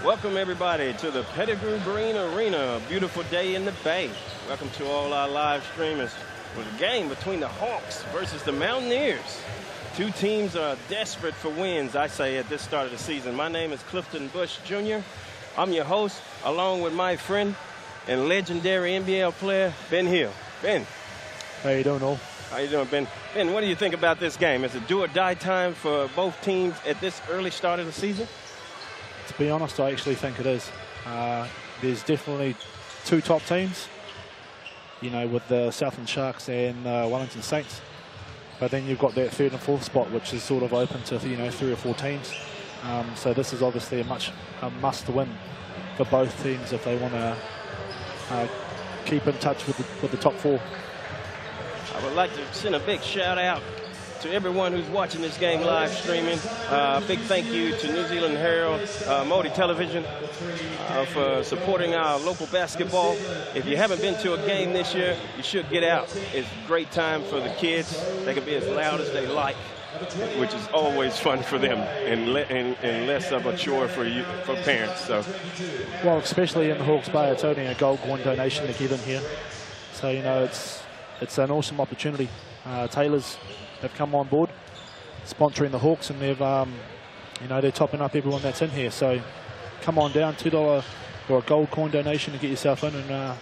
Welcome everybody to the Pettigrew Green Arena. A beautiful day in the Bay. Welcome to all our live streamers with a game between the Hawks versus the Mountaineers. Two teams are desperate for wins, I say, at this start of the season. My name is Clifton Bush Jr. I'm your host, along with my friend and legendary NBL player, Ben Hill. Ben. How you doing, all? How you doing, Ben? Ben, what do you think about this game? Is it do or die time for both teams at this early start of the season? To be honest, I actually think it is. There's definitely two top teams, you know, with the Southland Sharks and Wellington Saints. But then you've got that third and fourth spot, which is sort of open to, you know, 3 or 4 teams. So this is obviously a must-win for both teams if they want to keep in touch with the top 4. I would like to send a big shout out to everyone who's watching this game live streaming. Big thank you to New Zealand Herald, Modi Television for supporting our local basketball. If you haven't been to a game this year, you should get out. It's a great time for the kids. They can be as loud as they like, which is always fun for them and less of a chore for parents. So, well, especially in the Hawke's Bay, it's only a gold coin donation to get in here. So, you know, it's an awesome opportunity. Taylor's have come on board, sponsoring the Hawks, and they've, you know, they're topping up everyone that's in here. So come on down, $2 or a gold coin donation to get yourself in and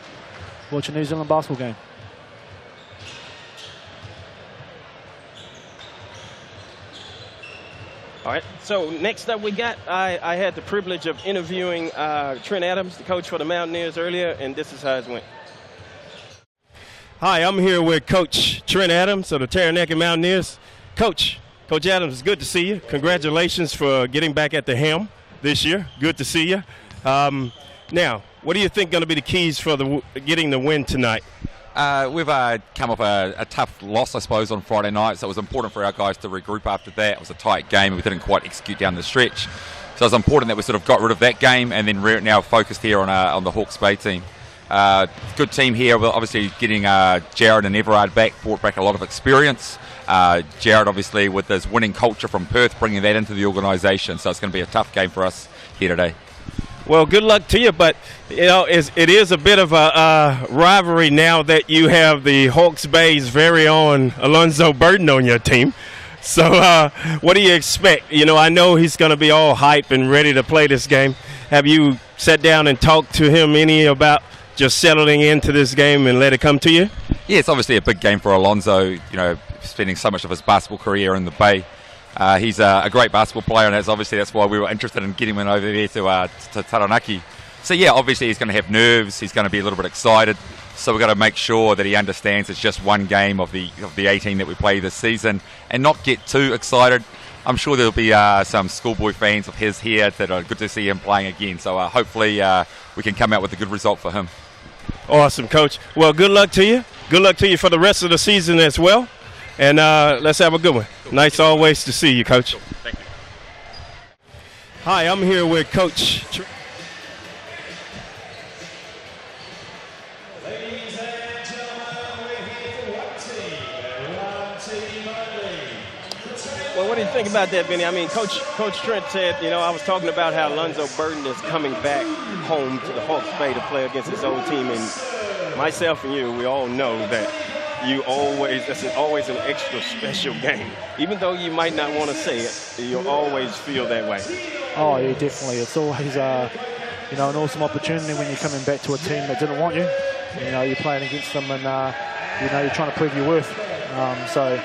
watch a New Zealand basketball game. All right, so next up we got, I had the privilege of interviewing Trent Adams, the coach for the Mountaineers earlier, and this is how it went. Hi, I'm here with Coach Trent Adams of the Taranaki Mountaineers. Coach Adams, it's good to see you. Congratulations for getting back at the helm this year. Good to see you. Now, what do you think going to be the keys for getting the win tonight? We've come off a tough loss, I suppose, on Friday night, so it was important for our guys to regroup after that. It was a tight game, and we didn't quite execute down the stretch. So it was important that we sort of got rid of that game and then now focused here on the Hawke's Bay team. Good team here. We're obviously getting Jared and Everard back, brought back a lot of experience. Jared, obviously, with his winning culture from Perth, bringing that into the organisation. So it's going to be a tough game for us here today. Well, good luck to you, but you know it is a bit of a rivalry now that you have the Hawke's Bay's very own Alonzo Burton on your team. So what do you expect? You know, I know he's going to be all hype and ready to play this game. Have you sat down and talked to him any about just settling into this game and let it come to you? Yeah, it's obviously a big game for Alonzo, you know, spending so much of his basketball career in the Bay. He's a great basketball player, and that's why we were interested in getting him over there to Taranaki. So yeah, obviously he's going to have nerves, he's going to be a little bit excited, so we've got to make sure that he understands it's just one game of the 18 that we play this season, and not get too excited. I'm sure there'll be some schoolboy fans of his here that are good to see him playing again, so hopefully we can come out with a good result for him. Awesome, Coach. Well, good luck to you. Good luck to you for the rest of the season as well. And let's have a good one. Nice always to see you, Coach. Thank you. Hi, I'm here with Coach. Ladies and gentlemen, we're here for one team only. Well, what do you think about that, Benny? I mean, Coach Trent said, you know, I was talking about how Alonzo Burton is coming back home to the Hawke's Bay to play against his old team, and myself and you, we all know that that's always an extra special game. Even though you might not want to say it, you'll always feel that way. Oh, yeah, definitely. It's always, you know, an awesome opportunity when you're coming back to a team that didn't want you. You know, you're playing against them, and you know, you're trying to prove your worth. So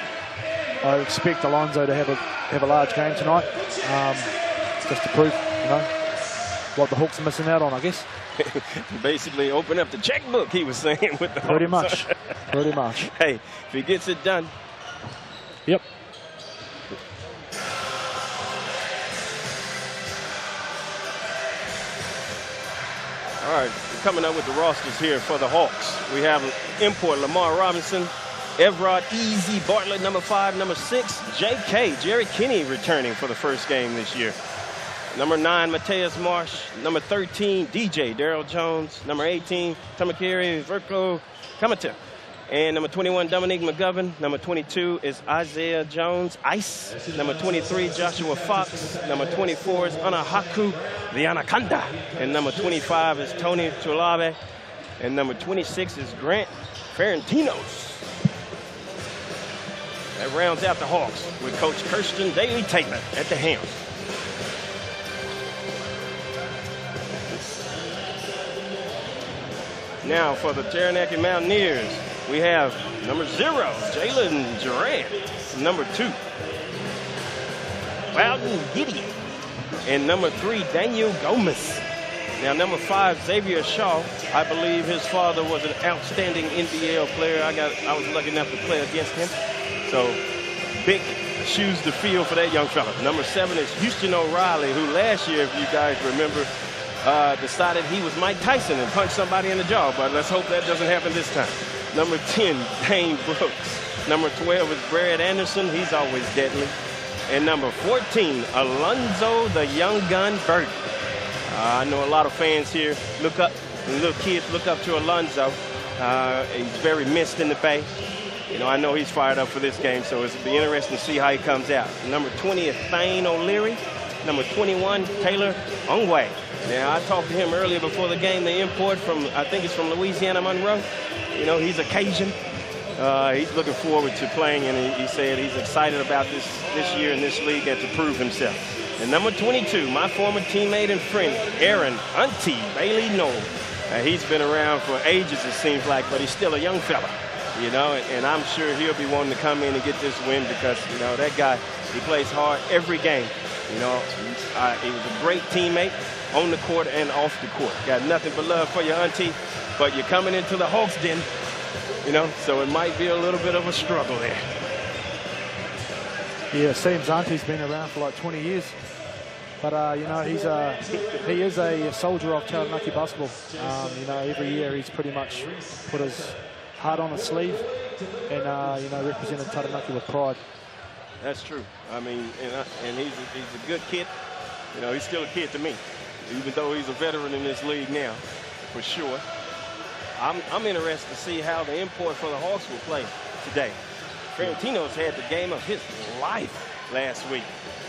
I expect Alonzo to have a large game tonight, just to prove, you know, what the Hawks are missing out on, I guess. Basically, open up the checkbook, he was saying, with the Pretty Hawks. much. Pretty much. Hey, if he gets it done. Yep. All right, coming up with the rosters here for the Hawks. We have import Lamar Robinson, Everard Easy Bartlett, number 5, number 6, J.K. Jerry Kinney returning for the first game this year. Number 9, Mateus Marsh. Number 13, DJ Daryl Jones. Number 18, Tamakiri Verko Kamata. And number 21, Dominique McGovern. Number 22 is Isaiah Jones, Ice. Number 23, Joshua Fox. Number 24 is Anahaku, the Anaconda. And number 25 is Tony Tulabe. And number 26 is Grant Ferentinos. That rounds out the Hawks with Coach Kirsten Daly Taylor at the helm. Now for the Taranaki Mountaineers, we have number 0, Jalen Durant. Number 2, Loudon Gideon. And number 3, Daniel Gomez. Now number 5, Xavier Shaw. I believe his father was an outstanding NBL player. I was lucky enough to play against him. So big shoes to fill for that young fella. Number 7 is Houston O'Reilly, who last year, if you guys remember, decided he was Mike Tyson and punched somebody in the jaw, but let's hope that doesn't happen this time. Number 10, Dane Brooks. Number 12 is Brad Anderson. He's always deadly. And number 14, Alonzo the Young Gun Burton. I know a lot of fans here look up, and little kids look up to Alonzo. He's very missed in the Bay. You know, I know he's fired up for this game, so it'll be interesting to see how he comes out. Number 20 is Thane O'Leary. Number 21, Taylor Ongwe. Now, I talked to him earlier before the game. They import from, I think it's from Louisiana Monroe. You know, he's a Cajun. He's looking forward to playing, and he said he's excited about this year in this league and to prove himself. And number 22, my former teammate and friend, Aaron Auntie Bailey Noel. He's been around for ages, it seems like, but he's still a young fella, you know, and I'm sure he'll be wanting to come in and get this win because, you know, that guy, he plays hard every game. You know, he was a great teammate on the court and off the court. Got nothing but love for your auntie, but you're coming into the Hawks den, you know, so it might be a little bit of a struggle there. Yeah, Sam's auntie's been around for like 20 years. But, you know, he is a soldier of Taranaki basketball. You know, every year he's pretty much put his heart on his sleeve and, you know, represented Taranaki with pride. That's true. I mean, and he's a good kid. You know, he's still a kid to me, even though he's a veteran in this league now, for sure. I'm interested to see how the import for the Hawks will play today. Ferentinos had the game of his life last week,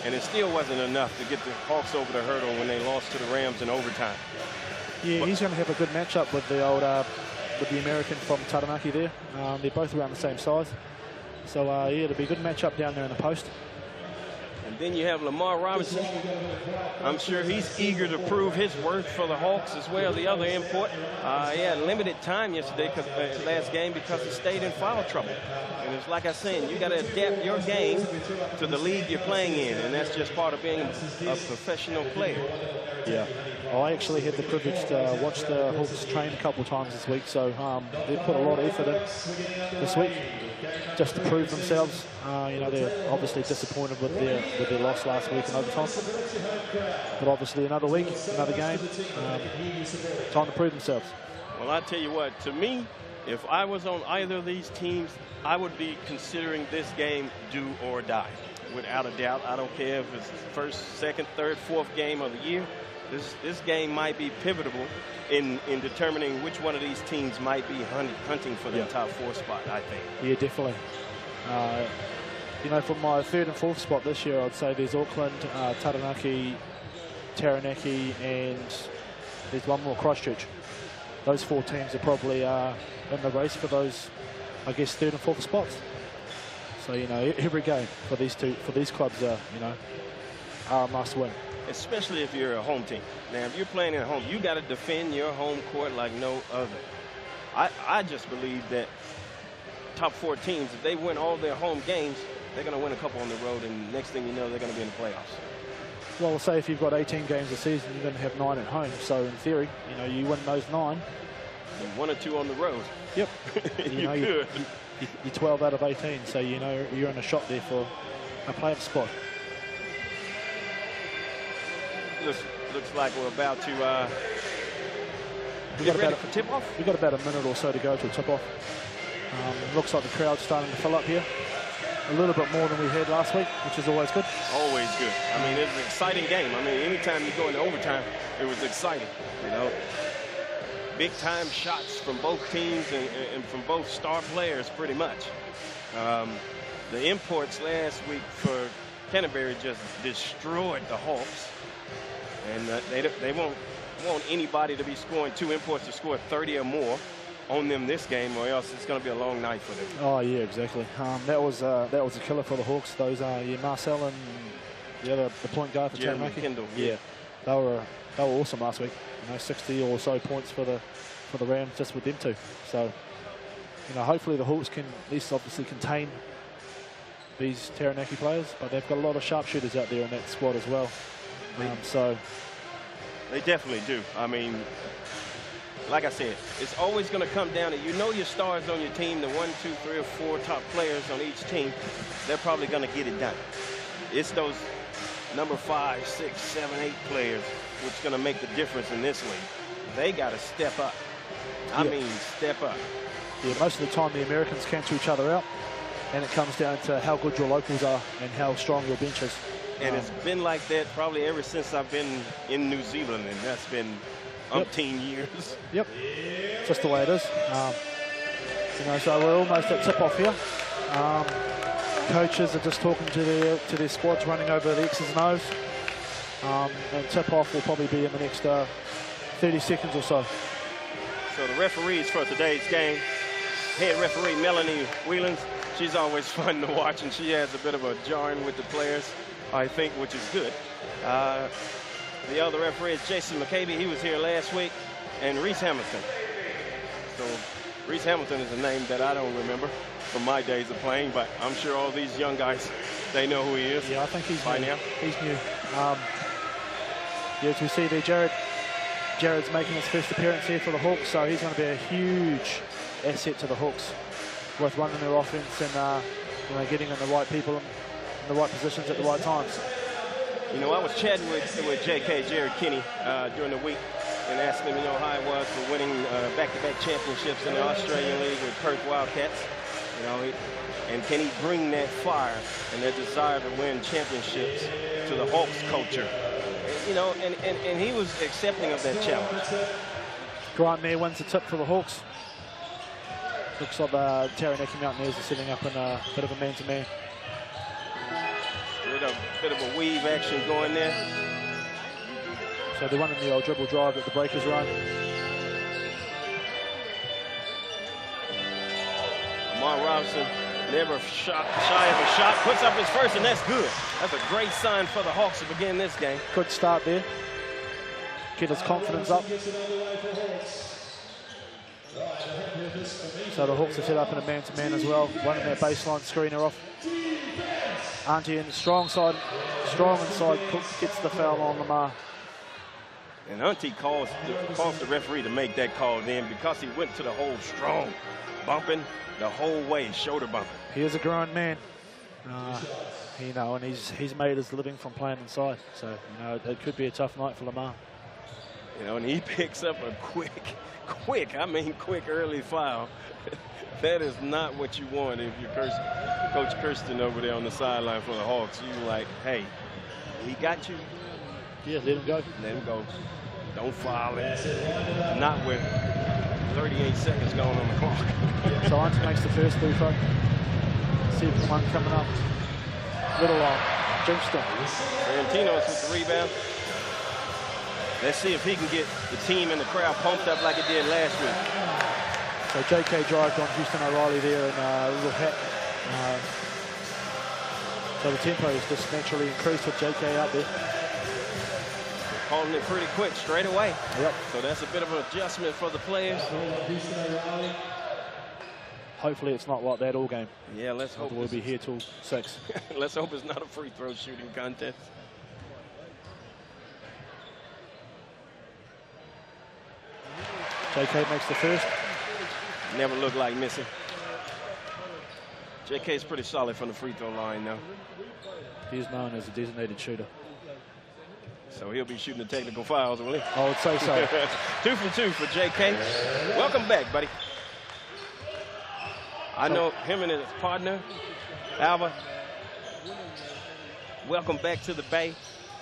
and it still wasn't enough to get the Hawks over the hurdle when they lost to the Rams in overtime. Yeah, he's going to have a good matchup with the old, with the American from Taranaki there. They're both around the same size. So, yeah, it'll be a good matchup down there in the post. And then you have Lamar Robinson. I'm sure he's eager to prove his worth for the Hawks as well, the other import. He had limited time yesterday, last game, because he stayed in foul trouble. And it's like I said, you got to adapt your game to the league you're playing in, and that's just part of being a professional player. Yeah. I actually had the privilege to watch the Hawks train a couple of times this week, so they put a lot of effort in this week just to prove themselves. You know, they're obviously disappointed with their loss last week in overtime. But obviously another week, another game, time to prove themselves. Well, I tell you what, to me, if I was on either of these teams, I would be considering this game do or die. Without a doubt, I don't care if it's the first, second, third, fourth game of the year. This game might be pivotal in determining which one of these teams might be hunting for the top 4 spot, I think. Yeah, definitely. You know, for my 3rd and 4th spot this year, I'd say there's Auckland, Taranaki, and there's one more, Christchurch. Those 4 teams are probably in the race for those, I guess, 3rd and 4th spots. So, you know, every game for these clubs are, you know, are a must win. Especially if you're a home team. Now, if you're playing at home, you got to defend your home court like no other. I just believe that top 4 teams, if they win all their home games, they're going to win a couple on the road, and next thing you know, they're going to be in the playoffs. Well, we'll say if you've got 18 games a season, you're going to have 9 at home. So, in theory, you know, you win those 9. And 1 or 2 on the road. Yep. you could. You're 12 out of 18, so, you know, you're in a shot there for a playoff spot. Looks like we're about to get ready for tip-off. We've got about a minute or so to go to tip-off. Looks like the crowd's starting to fill up here. A little bit more than we had last week, which is always good. Always good. I mean, it's an exciting game. I mean, anytime you go into overtime, it was exciting, you know. big-time shots from both teams and from both star players, pretty much. The imports last week for Canterbury just destroyed the Hawks, and they won't want anybody to be scoring 2 imports to score 30 or more on them this game, or else it's going to be a long night for them. Oh yeah, exactly. That was a killer for the Hawks. Those Marcel and the point guard for Taranaki. Kendall. Yeah, they were awesome last week. 60 or so points for the Rams just with them two. So hopefully the Hawks can at least obviously contain these Taranaki players, but they've got a lot of sharpshooters out there in that squad as well. So they definitely do. I mean, like I said, it's always going to come down to your stars on your team, the 1, 2, 3, or 4 top players on each team. They're probably going to get it done. It's those number 5, 6, 7, 8 players which is going to make the difference in this league. They got to step up. I mean, step up. Yeah, most of the time the Americans cancel each other out, and it comes down to how good your locals are and how strong your bench is. And it's been like that probably ever since I've been in New Zealand, and that's been umpteen years. Yep, just the way it is. So we're almost at tip-off here. Coaches are just talking to their squads, running over the X's and O's. And tip-off will probably be in the next 30 seconds or so. So the referees for today's game, head referee Melanie Whelans, she's always fun to watch, and she has a bit of a jarring with the players, I think, which is good. The other referee is Jason McCabe. He was here last week, and Reese Hamilton. So Reese Hamilton is a name that I don't remember from my days of playing, but I'm sure all these young guys, they know who he is. Yeah, I think he's by new. now. He's new. As we see there, Jared's making his first appearance here for the Hawks, so he's going to be a huge asset to the Hawks with running their offense and getting in the right people in the right positions at the right times. I was chatting with JK, Jared Kinney, during the week, and asked him, how it was for winning back-to-back championships in the Australian League with Perth Wildcats. And can he bring that fire and that desire to win championships to the Hawks culture? And he was accepting of that challenge. Grant Mayer wins the tip for the Hawks. Looks like the Taranaki Mountainairs are setting up in a bit of a man-to-man. Bit of a weave action going there. So they're running the old dribble drive that the breakers run. Lamar Robinson, never shy of a shot, puts up his first, and that's good. That's a great sign for the Hawks to begin this game. Good start there. Get his confidence up. So the Hawks are set up in a man-to-man as well, running their baseline screener off. Auntie in the strong inside. Cook gets the foul on Lamar. And Auntie calls the referee to make that call then, because he went to the hole strong, bumping the whole way, shoulder bumping. He is a grown man, and he's made his living from playing inside. So it could be a tough night for Lamar. And he picks up a quick early foul. That is not what you want if you're Coach Kirsten over there on the sideline for the Hawks. You're like, hey, he got you. Yeah, let him go. Let him go. Don't foul it. Not with 38 seconds going on the clock. So Auntie makes the first free throw. See if the one coming up. Little Jingston. Valentino's with the rebound. Let's see if he can get the team and the crowd pumped up like it did last week. So JK drived on Houston O'Reilly there in a little hat. So the tempo is just naturally increased with JK out there. Calling it pretty quick, straight away. Yep. So that's a bit of an adjustment for the players. Hopefully it's not like that all game. Yeah, let's hope. We'll be here till 6. Let's hope it's not a free throw shooting contest. JK makes the first. Never looked like missing. JK's pretty solid from the free throw line now. He's known as a designated shooter. So he'll be shooting the technical fouls, will he? I would say so. 2 for 2 for JK. Welcome back, buddy. I know him and his partner, Alba. Welcome back to the Bay.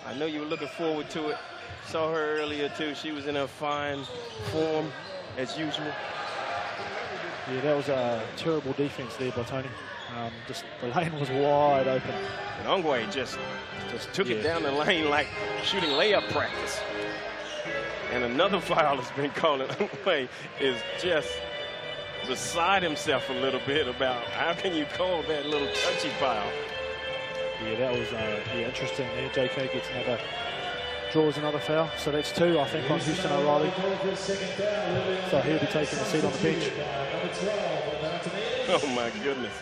I know you were looking forward to it. Saw her earlier, too. She was in her fine form. as usual. Yeah, that was a terrible defense there by Tony. Just the lane was wide open. And Ongwe just took it down the lane like shooting layup practice. And another foul has been called. Ongwe is just beside himself a little bit about how can you call that little touchy foul. Yeah, that was interesting there. JK gets draws another foul. So that's 2, I think, on Houston O'Reilly. So he'll be taking a seat on the bench. Oh my goodness.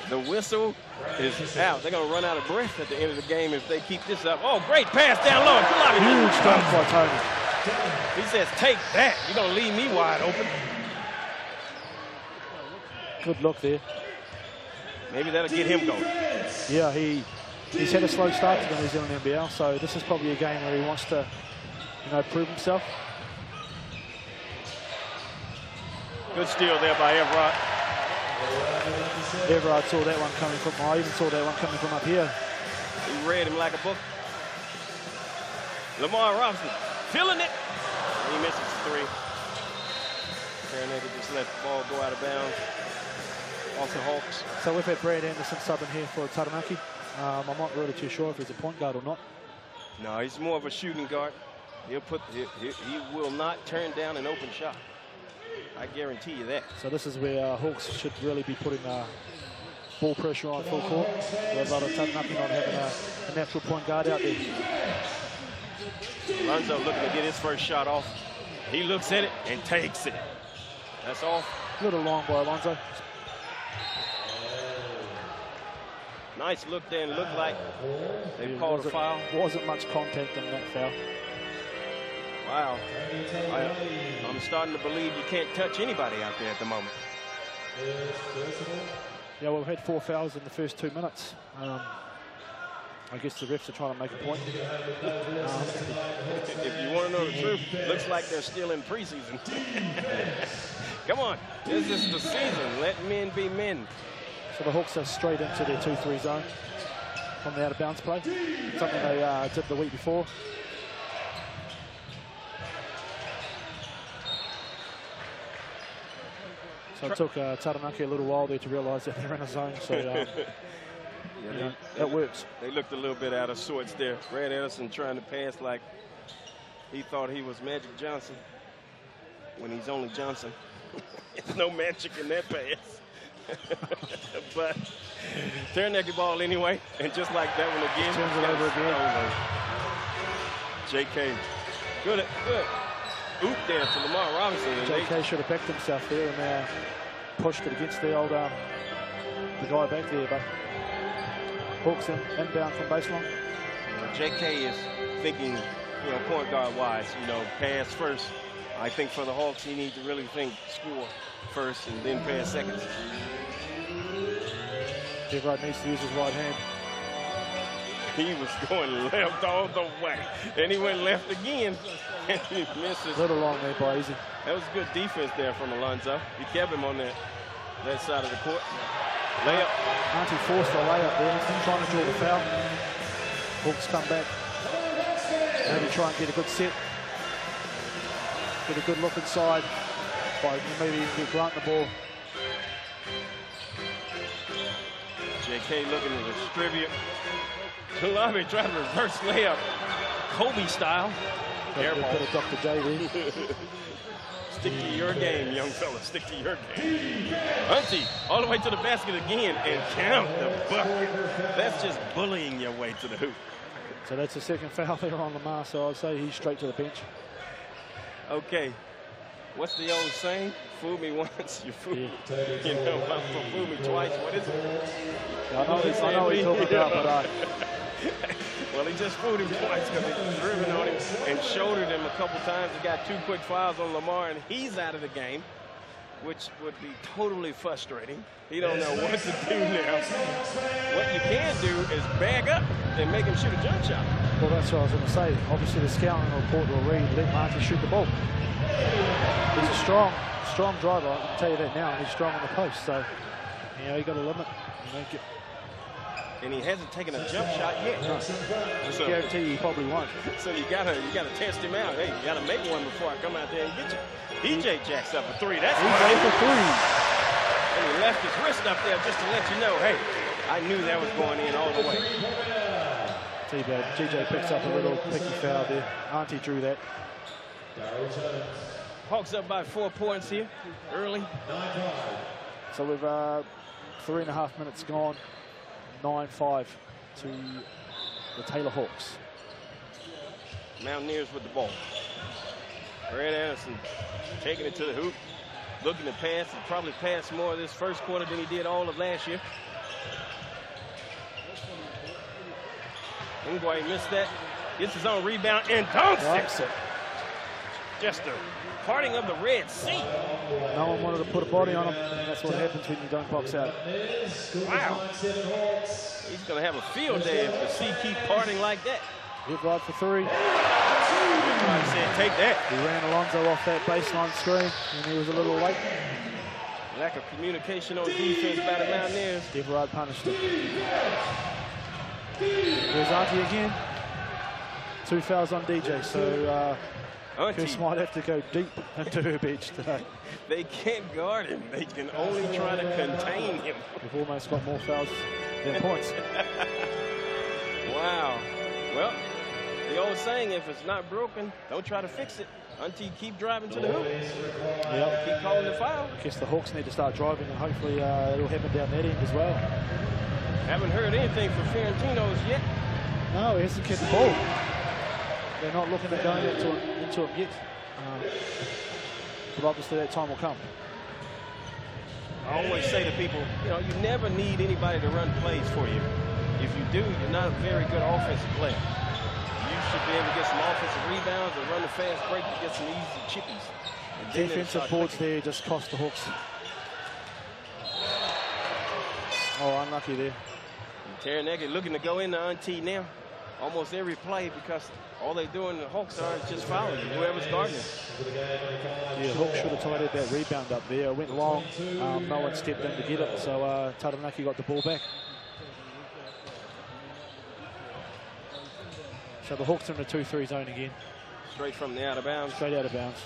The whistle is out. They're going to run out of breath at the end of the game if they keep this up. Oh, great pass down low. Huge dunk by Tony. He says, take that. You're going to leave me wide open. Good look there. Maybe that'll get him going. Yeah, he's had a slow start to the New Zealand NBL, so this is probably a game where he wants to, prove himself. Good steal there by Everard. Everard saw that one coming from, I even saw that one coming from up here. He read him like a book. Lamar Robinson feeling it. He misses 3. Taranaki just let the ball go out of bounds. Off the Hawks. So we've had Brad Anderson subbing here for Taranaki. I'm not really too sure if he's a point guard or not. No, he's more of a shooting guard. He will not turn down an open shot. I guarantee you that. So this is where Hawks should really be putting ball pressure on full court. With a lot of Taranaki not having a natural point guard out there. Alonzo looking to get his first shot off. He looks at it and takes it. That's off. A little long by Alonzo. Nice look there, and looked like they called a foul. Wasn't much contact in that foul. Wow. I'm starting to believe you can't touch anybody out there at the moment. Yeah, well, we've had 4 fouls in the first 2 minutes. I guess the refs are trying to make a point. If you want to know the truth, looks like they're still in preseason. Come on, this is the season. Let men be men. So the Hawks are straight into their 2-3 zone from the out-of-bounds play. Something they did the week before. So it took Taranaki a little while there to realise that they're in a zone. So that works. They looked a little bit out of sorts there. Brad Anderson trying to pass like he thought he was Magic Johnson when he's only Johnson. There's no magic in that pass. But Taranaki ball anyway, and just like that one again. Turns it over again. JK, good. Oop there to Lamar Robinson. JK should have backed himself there and pushed it against the old the guy back there, but Hawks inbound from baseline. JK is thinking, point guard wise, pass first. I think for the Hawks, he needs to really think score first and then pass seconds. Everard needs to use his right hand. He was going left all the way, and he went left again, and he misses. A little long there by Easy. That was good defense there from Alonzo. He kept him on that side of the court. Layup. Auntie forced a layup there, trying to draw the foul. Hawks come back. Maybe try and get a good set. Get a good look inside. Maybe even Grant the ball. JK looking to distribute. Kalabi tried to reverse layup. Kobe style. Careful. Put a Dr. J there. Stick to your game, young fella. Stick to your game. Hunty all the way to the basket again and count the bucket. That's just bullying your way to the hoop. So that's the second foul there on Lamar, so I'd say he's straight to the bench. Okay. What's the old saying? Fool me once, you fool. Yeah. Fool me twice. What is it? I know what he's talking about, but well, he just fooled him twice because he driven on him and shouldered him a couple times. He got 2 quick fouls on Lamar, and he's out of the game, which would be totally frustrating. He don't know what to do now. What you can do is bag up and make him shoot a jump shot. Well, that's what I was going to say. Obviously, the scouting report will read, let Marty shoot the ball. He's a strong driver, I can tell you that now, and he's strong on the post. So, you got a limit. and he hasn't taken a jump shot yet. I So, guarantee you he probably won't. so you gotta test him out. Hey, you gotta make one before I come out there and get you. DJ jacks up a 3. That's He's money. for 3. And he left his wrist up there just to let you know, hey, I knew that was going in all the way. T-Bag. GJ picks up a little picky foul there. Auntie drew that. Hawks up by 4 points here, early. So we've 3.5 minutes gone. 9-5 to the Taylor Hawks. Mountaineers with the ball. Brad Anderson taking it to the hoop, looking to pass. He probably passed more this first quarter than he did all of last year. Ngwe missed that. Gets his own rebound and dunks it. Just a parting of the Red Sea. No one wanted to put a body on him, and that's what happens when you don't box out. Wow. He's going to have a field day if the sea keep parting like that. Hit right for 3. Everybody said, take that. He ran Alonso off that baseline screen, and he was a little late. Lack of communication on defense by the Mountaineers. Everard punished him. There's Auntie again. 2 fouls on DJ, so Chris might have to go deep into her bench today. They can't guard him. They can only try to contain him. We've almost got more fouls than points. Wow. Well, the old saying, if it's not broken, don't try to fix it until you keep driving to the hoop. Yep. Keep calling the foul. I guess the Hawks need to start driving, and hopefully it'll happen down that end as well. Haven't heard anything from Fiorentino's yet. No, he hasn't kept the ball. They're not looking at going into him yet. But obviously that time will come. I always say to people, you know, you never need anybody to run plays for you. If you do, you're not a very good offensive player. You should be able to get some offensive rebounds and run the fast break to get some easy chippies. And then Defensive boards there just cost the Hawks. Oh, unlucky there. Taranaki looking to go into Auntie now. Almost every play, because all they're doing, the Hawks are just fouling you, whoever's guarding them. Yeah, Hawks should have tied that rebound up there. It went long. No one stepped in to get it, so Taranaki got the ball back. So the Hawks are in the 2-3 zone again. Straight from the out of bounds. Straight out of bounds.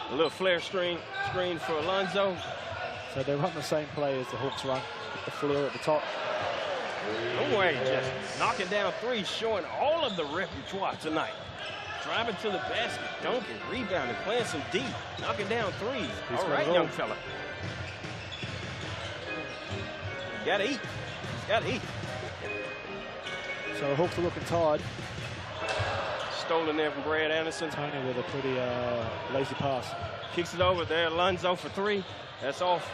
A little flare screen for Alonso. So they run the same play as the Hawks run. With the flare at the top. Ngwe just knocking down 3, showing all of the repertoire tonight. Driving to the basket, dunking, rebounding, playing some deep, knocking down 3s. All right, young fella. Gotta eat. Gotta eat. So the Hawks are looking tired. Stolen there from Brad Anderson. Tony with a pretty lazy pass. Kicks it over there. Alonso for 3. That's off.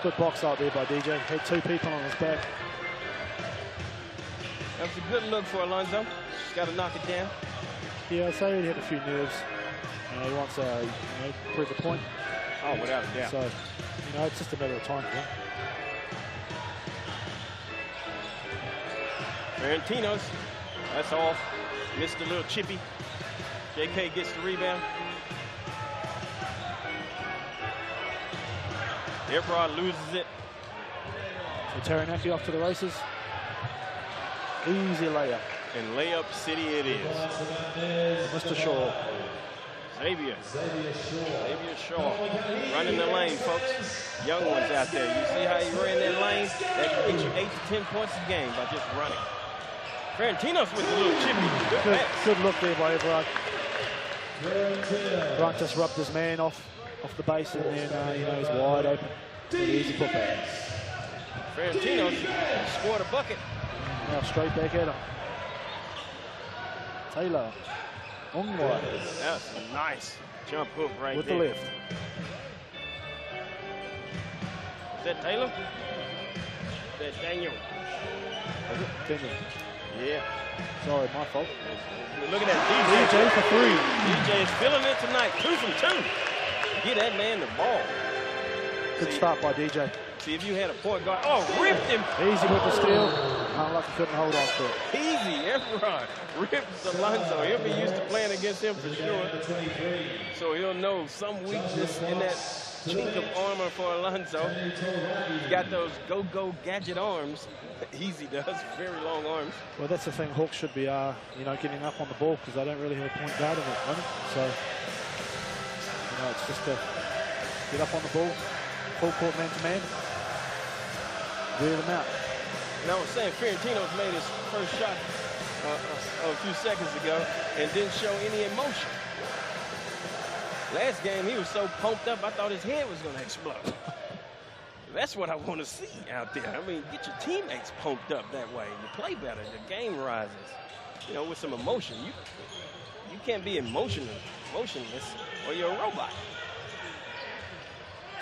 Good box out there by DJ. Had 2 people on his back. That was a good look for Alonso. Just got to knock it down. Yeah, I'd say he had a few nerves. He wants to prove a point. Oh, without a doubt. So, it's just a matter of time for him. Fiorentino's. That's off. Missed a little chippy. JK gets the rebound. Everard loses it. So Taranaki off to the races. Easy layup. And layup city it is. Mr. Shaw. Xavier Shaw running the lane, folks. Young ones out there. You see how he ran that lane? That can get you 8 to 10 points a game by just running. Fiorentino's with the little chippy. Good look there by Everard. Grant just rubbed his man off the base, and then he's wide open. Easy putback. Fiorentino's scored a bucket. Now straight back at him. Taylor. Ngwe. That's a nice jump hook right with there. the left. Is that Taylor? Is that Daniel? Daniel. Yeah. Sorry, my fault. Look at that DJ for 3. DJ is feeling it tonight. 2 from 2. Get that man the ball. Good start by DJ. See if you had a point guard. Oh, ripped him. Easy with the steal. Unlucky couldn't hold on to it. Easy, Everard. Rips Alonso. He'll be used to playing against him for sure. So he'll know some weakness in that chink of armor for Alonso. He's got those go-go gadget arms. Easy does, very long arms. Well, that's the thing. Hawks should be, getting up on the ball because they don't really have a point guard in it, right? So, it's just to get up on the ball, full court man-to-man, wear them out. And I was saying, Fiorentino's made his first shot a few seconds ago and didn't show any emotion. Last game, he was so pumped up, I thought his head was going to explode. That's what I want to see out there. I mean, get your teammates pumped up that way. You play better. The game rises, with some emotion. You can't be motionless, or you're a robot.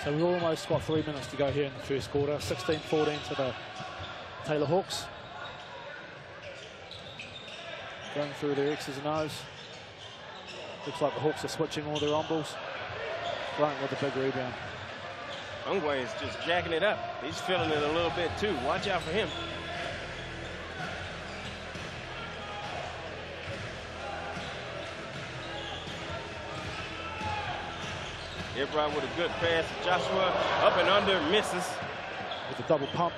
So we've almost got 3 minutes to go here in the first quarter. 16-14 to the Taylor Hawks. Going through their X's and O's. Looks like the Hawks are switching all their on-balls. Grant with a big rebound. Ungwe is just jacking it up. He's feeling it a little bit too. Watch out for him. Everybody with a good pass. Joshua up and under, misses. With a double pump.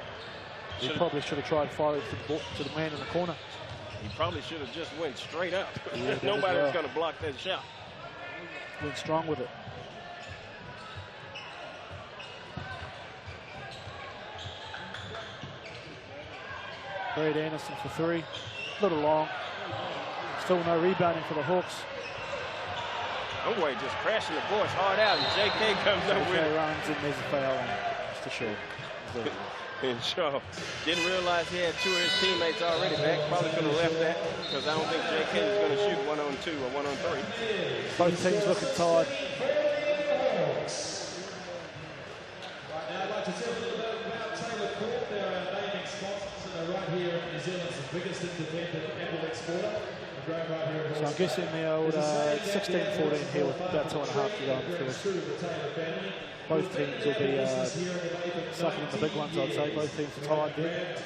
He probably should have tried firing to the man in the corner. He probably should have just went straight up. Yeah, Nobody was going to block that shot. Went strong with it. Brad Anderson for three. A little long. Still no rebounding for the Hawks. Ungwe just crashing the boards hard out, and JK comes up with it. Runs and there's a foul on Mr. Shaw. And Shaw didn't realize he had two of his teammates already back. Probably could have left that because I don't think JK is going to shoot 1-on-2 or 1-on-3. Both teams looking tired. Right now, I'd like to tell you a little bit about Taylor Court. They're our naming sponsors, and they're right here in New Zealand's biggest independent NBL exporter. So I'm guessing the old 16-14 here with about 2.5 to go in the first. Both teams will be sucking in the big ones, I'd say. Both teams are tired there.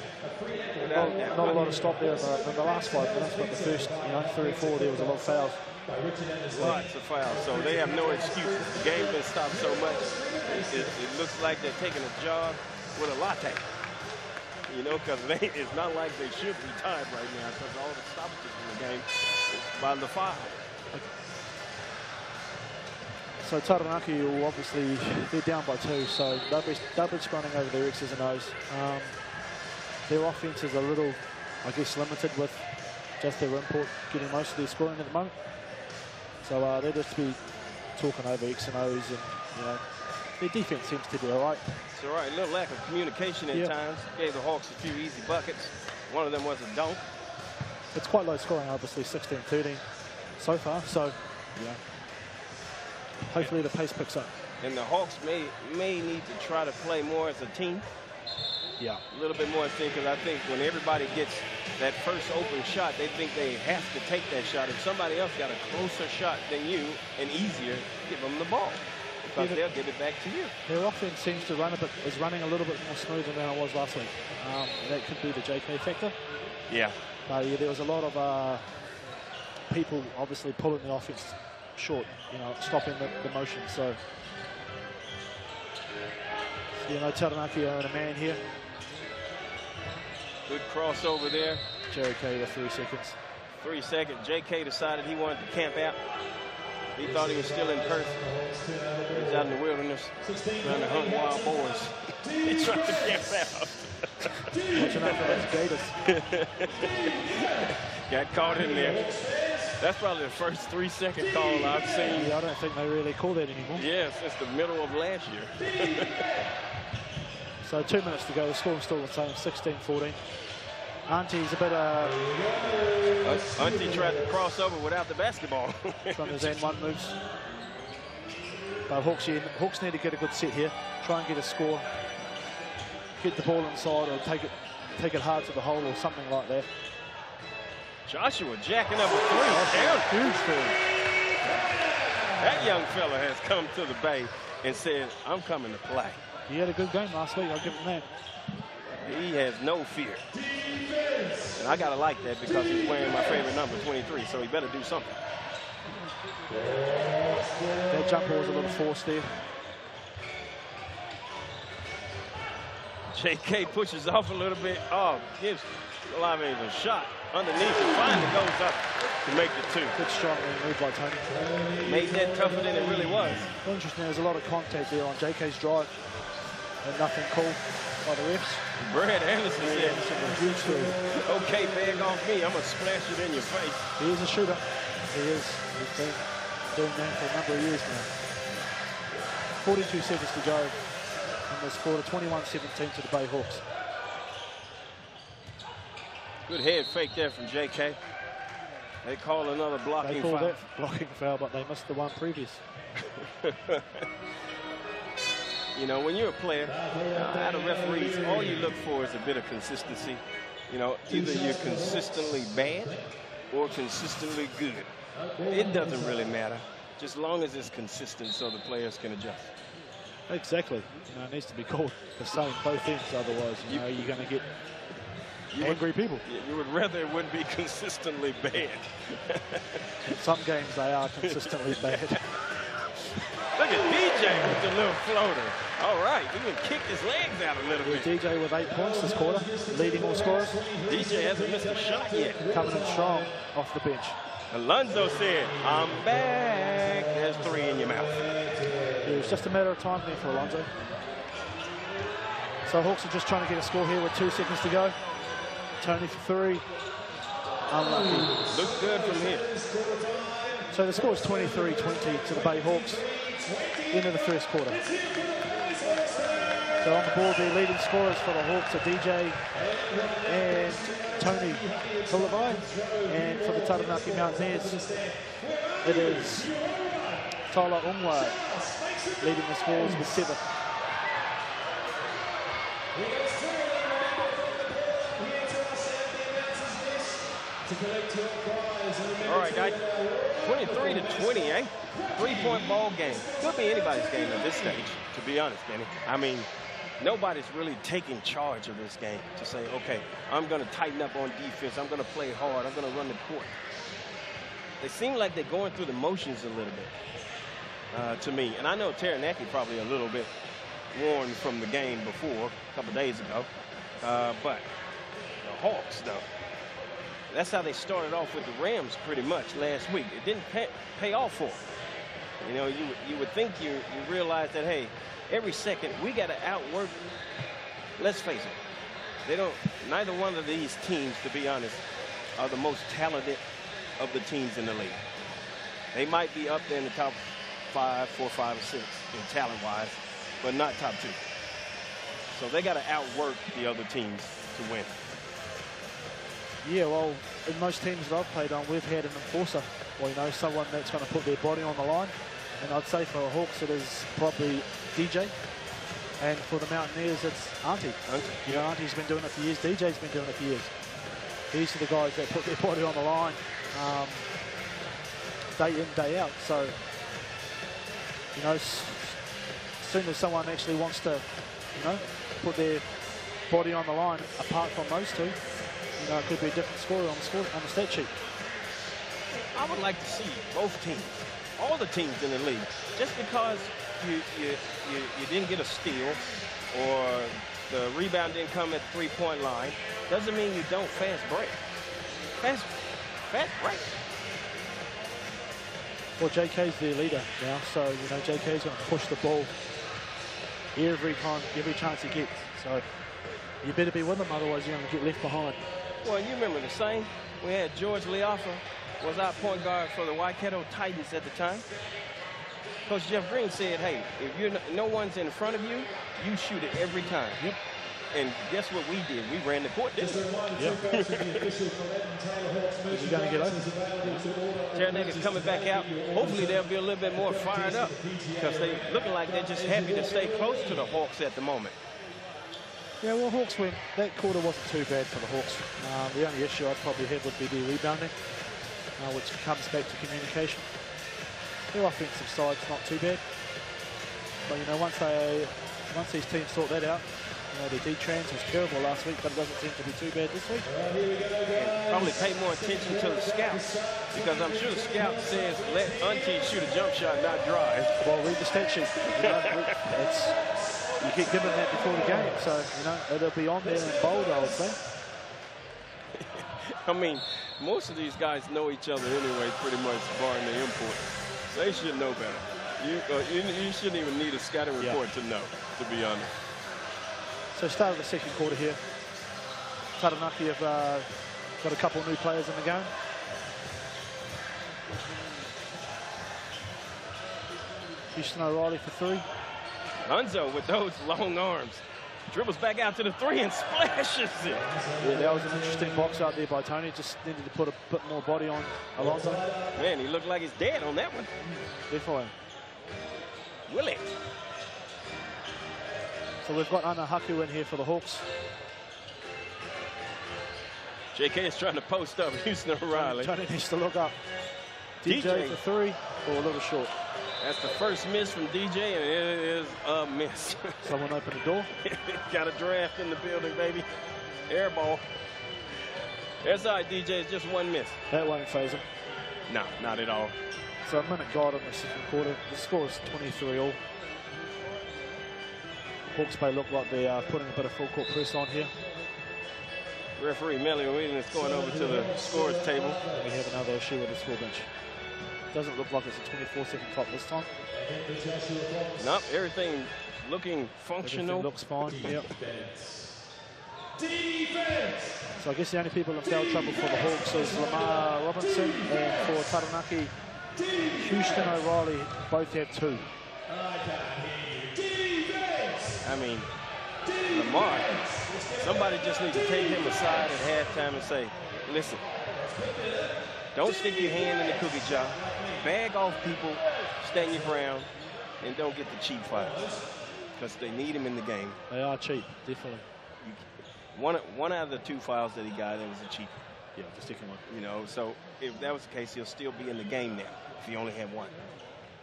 Not a lot of stop there in the last 5 minutes, but the first 3 or 4 there was a lot of fouls. Lots of fouls, so they have no excuses. The game's been stopped so much, it looks like they're taking a jog with a latte. Because it's not like they should be tied right now because all the stoppages in the game is by the foul. So Taranaki will obviously, they're down by 2, so they'll be running over their X's and O's. Their offense is a little, I guess, limited with just their import getting most of their scoring at the moment. So they'll just be talking over X and O's, and their defense seems to be all right. It's all right. A little lack of communication at times. Gave the Hawks a few easy buckets. One of them was a dunk. It's quite low scoring, obviously, 16-13 so far. So, hopefully the pace picks up. And the Hawks may need to try to play more as a team. Yeah. A little bit more as a team, because I think when everybody gets that first open shot, they think they have to take that shot. If somebody else got a closer shot than you and easier, give them the ball. Because they'll give it back to you. Their offense seems to is running a little bit more smoother than it was last week. That could be the JK factor. Yeah. There was a lot of people obviously pulling the offense short, stopping the motion. So, Taranaki are in a man here. Good crossover there. JK with 3 seconds. 3 seconds. JK decided he wanted to camp out. He thought he was still in Perth. He's out in the wilderness trying to hunt wild boars. He's trying to camp out. Watching out for those gators. Got caught in there. That's probably the first 3-second call I've seen. Yeah, I don't think they really call that anymore. Yeah, since the middle of last year. So 2 minutes to go. The score's still the same, 16-14. Auntie's a bit Auntie tried to cross over without the basketball. from his end one moves. But Hawks need to get a good set here. Try and get a score. Get the ball inside or take it hard to the hole or something like that. Joshua jacking up a 3. Down. Huge three. That young fella has come to the Bay and said, I'm coming to play. He had a good game last week, I'll give him that. He has no fear. And I got to like that because he's wearing my favorite number, 23, so he better do something. That jumper was a little forced there. JK pushes off a little bit. Oh, gives Olaves a shot underneath and finally goes up to make the 2. Good strong move by Tony. Made that tougher than it really was. Interesting, there's a lot of contact there on JK's drive and nothing called by the refs. Brad Anderson said, Huge story. okay, bag off me. I'm going to splash it in your face. He is a shooter. He is. He's been doing that for a number of years now. 42 seconds to go in this quarter, 21-17 to the Bay Hawks. Good head fake there from JK. They call another blocking They call foul. that blocking foul, but they missed the one previous. You know, when you're a player, out of referees, all you look for is a bit of consistency. You know, either you're consistently bad or consistently good. It doesn't really matter, just long as it's consistent so the players can adjust. Exactly. You know, it needs to be called the same both ends, otherwise, you know, you're going to get angry people. You would rather it wouldn't be consistently bad. In some games, they are consistently bad. Look at DJ with the little floater. All right, even kicked his legs out a little bit. DJ with 8 points this quarter, leading all scorers. DJ hasn't missed a shot yet. Coming in strong off the bench. Alonzo said, I'm back. There's 3 in your mouth. It was just a matter of time there for Alonzo. So Hawks are just trying to get a score here with 2 seconds to go. Tony for 3. Unlucky. Looks good from here. So the score is 23-20 to the Bay Hawks. End of the first quarter. So on the board, the leading scorers for the Hawks are DJ and Tony Tulavai. And for the Taranaki Mountainairs, it is Tyler Ungwa leading the scores with 7. All right, guys. 23-20, eh? 3-point ball game. Could be anybody's game at this stage, to be honest, Danny. I mean, nobody's really taking charge of this game to say, okay, I'm going to tighten up on defense. I'm going to play hard. I'm going to run the court. They seem like they're going through the motions a little bit to me. And I know Taranaki probably a little bit worn from the game before, a couple days ago. But the Hawks, though, that's how they started off with the Rams pretty much last week. It didn't pay off for them. You know, you would think you realize that, hey, every second we got to outwork. Let's face it, neither one of these teams, to be honest, are the most talented of the teams in the league. They might be up there in the top 4, 5, or 6 in talent-wise, but not top 2. So they got to outwork the other teams to win. Yeah, well, in most teams that I've played on, we've had an enforcer, or, you know, someone that's going to put their body on the line. And I'd say for the Hawks, it is probably DJ. And for the Mountaineers, it's Auntie. You know, Auntie's been doing it for years. DJ's been doing it for years. These are the guys that put their body on the line day in, day out. So, you know, as soon as someone actually wants to, you know, put their body on the line, apart from those two, you know, it could be a different score on the stat sheet. I would like to see both teams, all the teams in the league. Just because you didn't get a steal or the rebound didn't come at the 3-point line doesn't mean you don't fast break. Fast break. Well, JK's their leader now, so, you know, JK's going to push the ball every chance he gets. So you better be with him, otherwise you're going to get left behind. Well, you remember the same. We had George Leoffa was our point guard for the Waikato Titans at the time. Coach Jeff Green said, hey, if no one's in front of you, you shoot it every time. Yep. And guess what we did? We ran the court, didn't we? Yep. You're going to get open. Taranaki coming back out. Hopefully they'll be a little bit more fired up because they're looking like they're just happy to stay close to the Hawks at the moment. Yeah, well, Hawks win. That quarter wasn't too bad for the Hawks. The only issue I'd probably have would be their rebounding, which comes back to communication. Their offensive side's not too bad. But, you know, once these teams sort that out, you know, their D-trans was terrible last week, but it doesn't seem to be too bad this week. Probably pay more attention to the scouts, because I'm sure the scout says, let Auntie shoot a jump shot, not drive. Well, read the stat sheet. You know, You keep giving that before the game, so, you know, it'll be on there in bold, I would say. I mean, most of these guys know each other anyway, pretty much, barring the import. So they should know better. You shouldn't even need a scouting report to know, to be honest. So start of the second quarter here. Taranaki have got a couple of new players in the game. Houston O'Reilly for three. Lonzo with those long arms. Dribbles back out to the three and splashes it. Yeah, that was an interesting box out there by Tony. Just needed to put a bit more body on Alonso. Man, he looked like he's dead on that one. Definitely. Willie. So we've got Ana Haku in here for the Hawks. JK is trying to post up Houston O'Reilly. Tony needs to look up. DJ for three, or a little short. That's the first miss from DJ, and it is a miss. Someone open the door. Got a draft in the building, baby. Air ball. That's all right, DJ. It's just one miss. That won't phase him. No, not at all. So a minute gone in the second quarter. The score is 23-all. Hawks Bay look like they are putting a bit of full court press on here. Referee Melly Williams is going over to the scores table. And we have another issue with the score bench. Doesn't look like it's a 24-second clock this time. Nope, everything looking functional. Everything looks fine. Yep. So I guess the only people in foul trouble for the Hawks is Lamar Robinson, and for Taranaki, Houston O'Reilly both have two. I mean, Lamar, somebody just needs to take him aside at halftime and say, listen, don't stick your hand in the cookie jar. Bag off people, stand your ground, and don't get the cheap fouls, because they need him in the game. They are cheap, definitely. One out of the two fouls that he got, it was a cheap. Yeah, the second one. You know, so if that was the case, he'll still be in the game now if he only had one.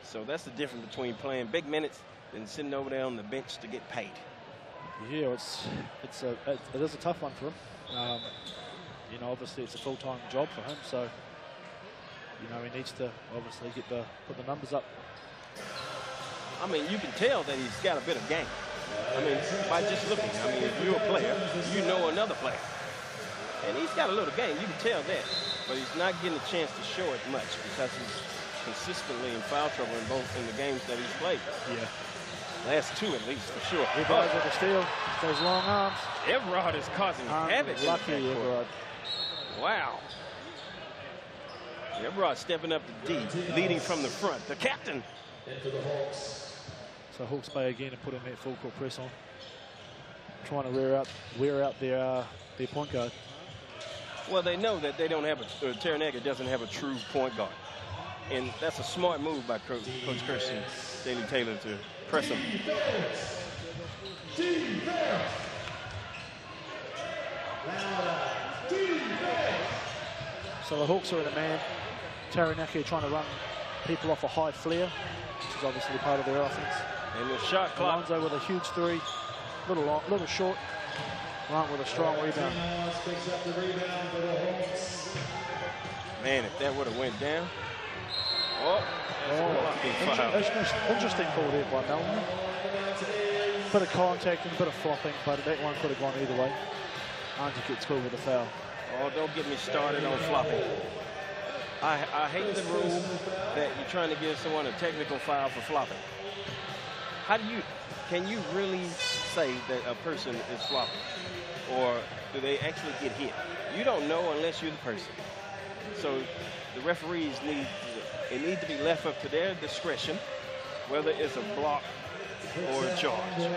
So that's the difference between playing big minutes and sitting over there on the bench to get paid. Yeah, it is a tough one for him. You know, obviously it's a full-time job for him, so you know he needs to obviously put the numbers up. I mean, you can tell that he's got a bit of game. I mean, by just looking. I mean, if you're a player, you know another player, and he's got a little game. You can tell that, but he's not getting a chance to show it much because he's consistently in foul trouble in the games that he's played. Yeah. Last two at least, for sure. He goes with the steal, those long arms. Everard is causing havoc. Lucky Everard. Wow. Everard stepping up to D, leading from the front. The captain. So Hawks Bay again and putting that full court press on. Trying to wear out their point guard. Well, they know that they don't have Taranaki doesn't have a true point guard. And that's a smart move by Coach Kirsten Daly Taylor to press him. So the Hawks are in a man. Taranaki are trying to run people off a high flare, which is obviously part of their offense. And the shot clock. Alonso with a huge three, little short. Grant with a strong rebound. Man, if that would have went down. Oh, Interesting call there by Melbourne. Bit of contact and a bit of flopping, but that one could have gone either way. Auntie gets called with a foul. Oh, don't get me started on flopping. I hate the rule that you're trying to give someone a technical foul for flopping. Can you really say that a person is flopping? Or do they actually get hit? You don't know unless you're the person. So the referees need to be left up to their discretion, whether it's a block or a charge.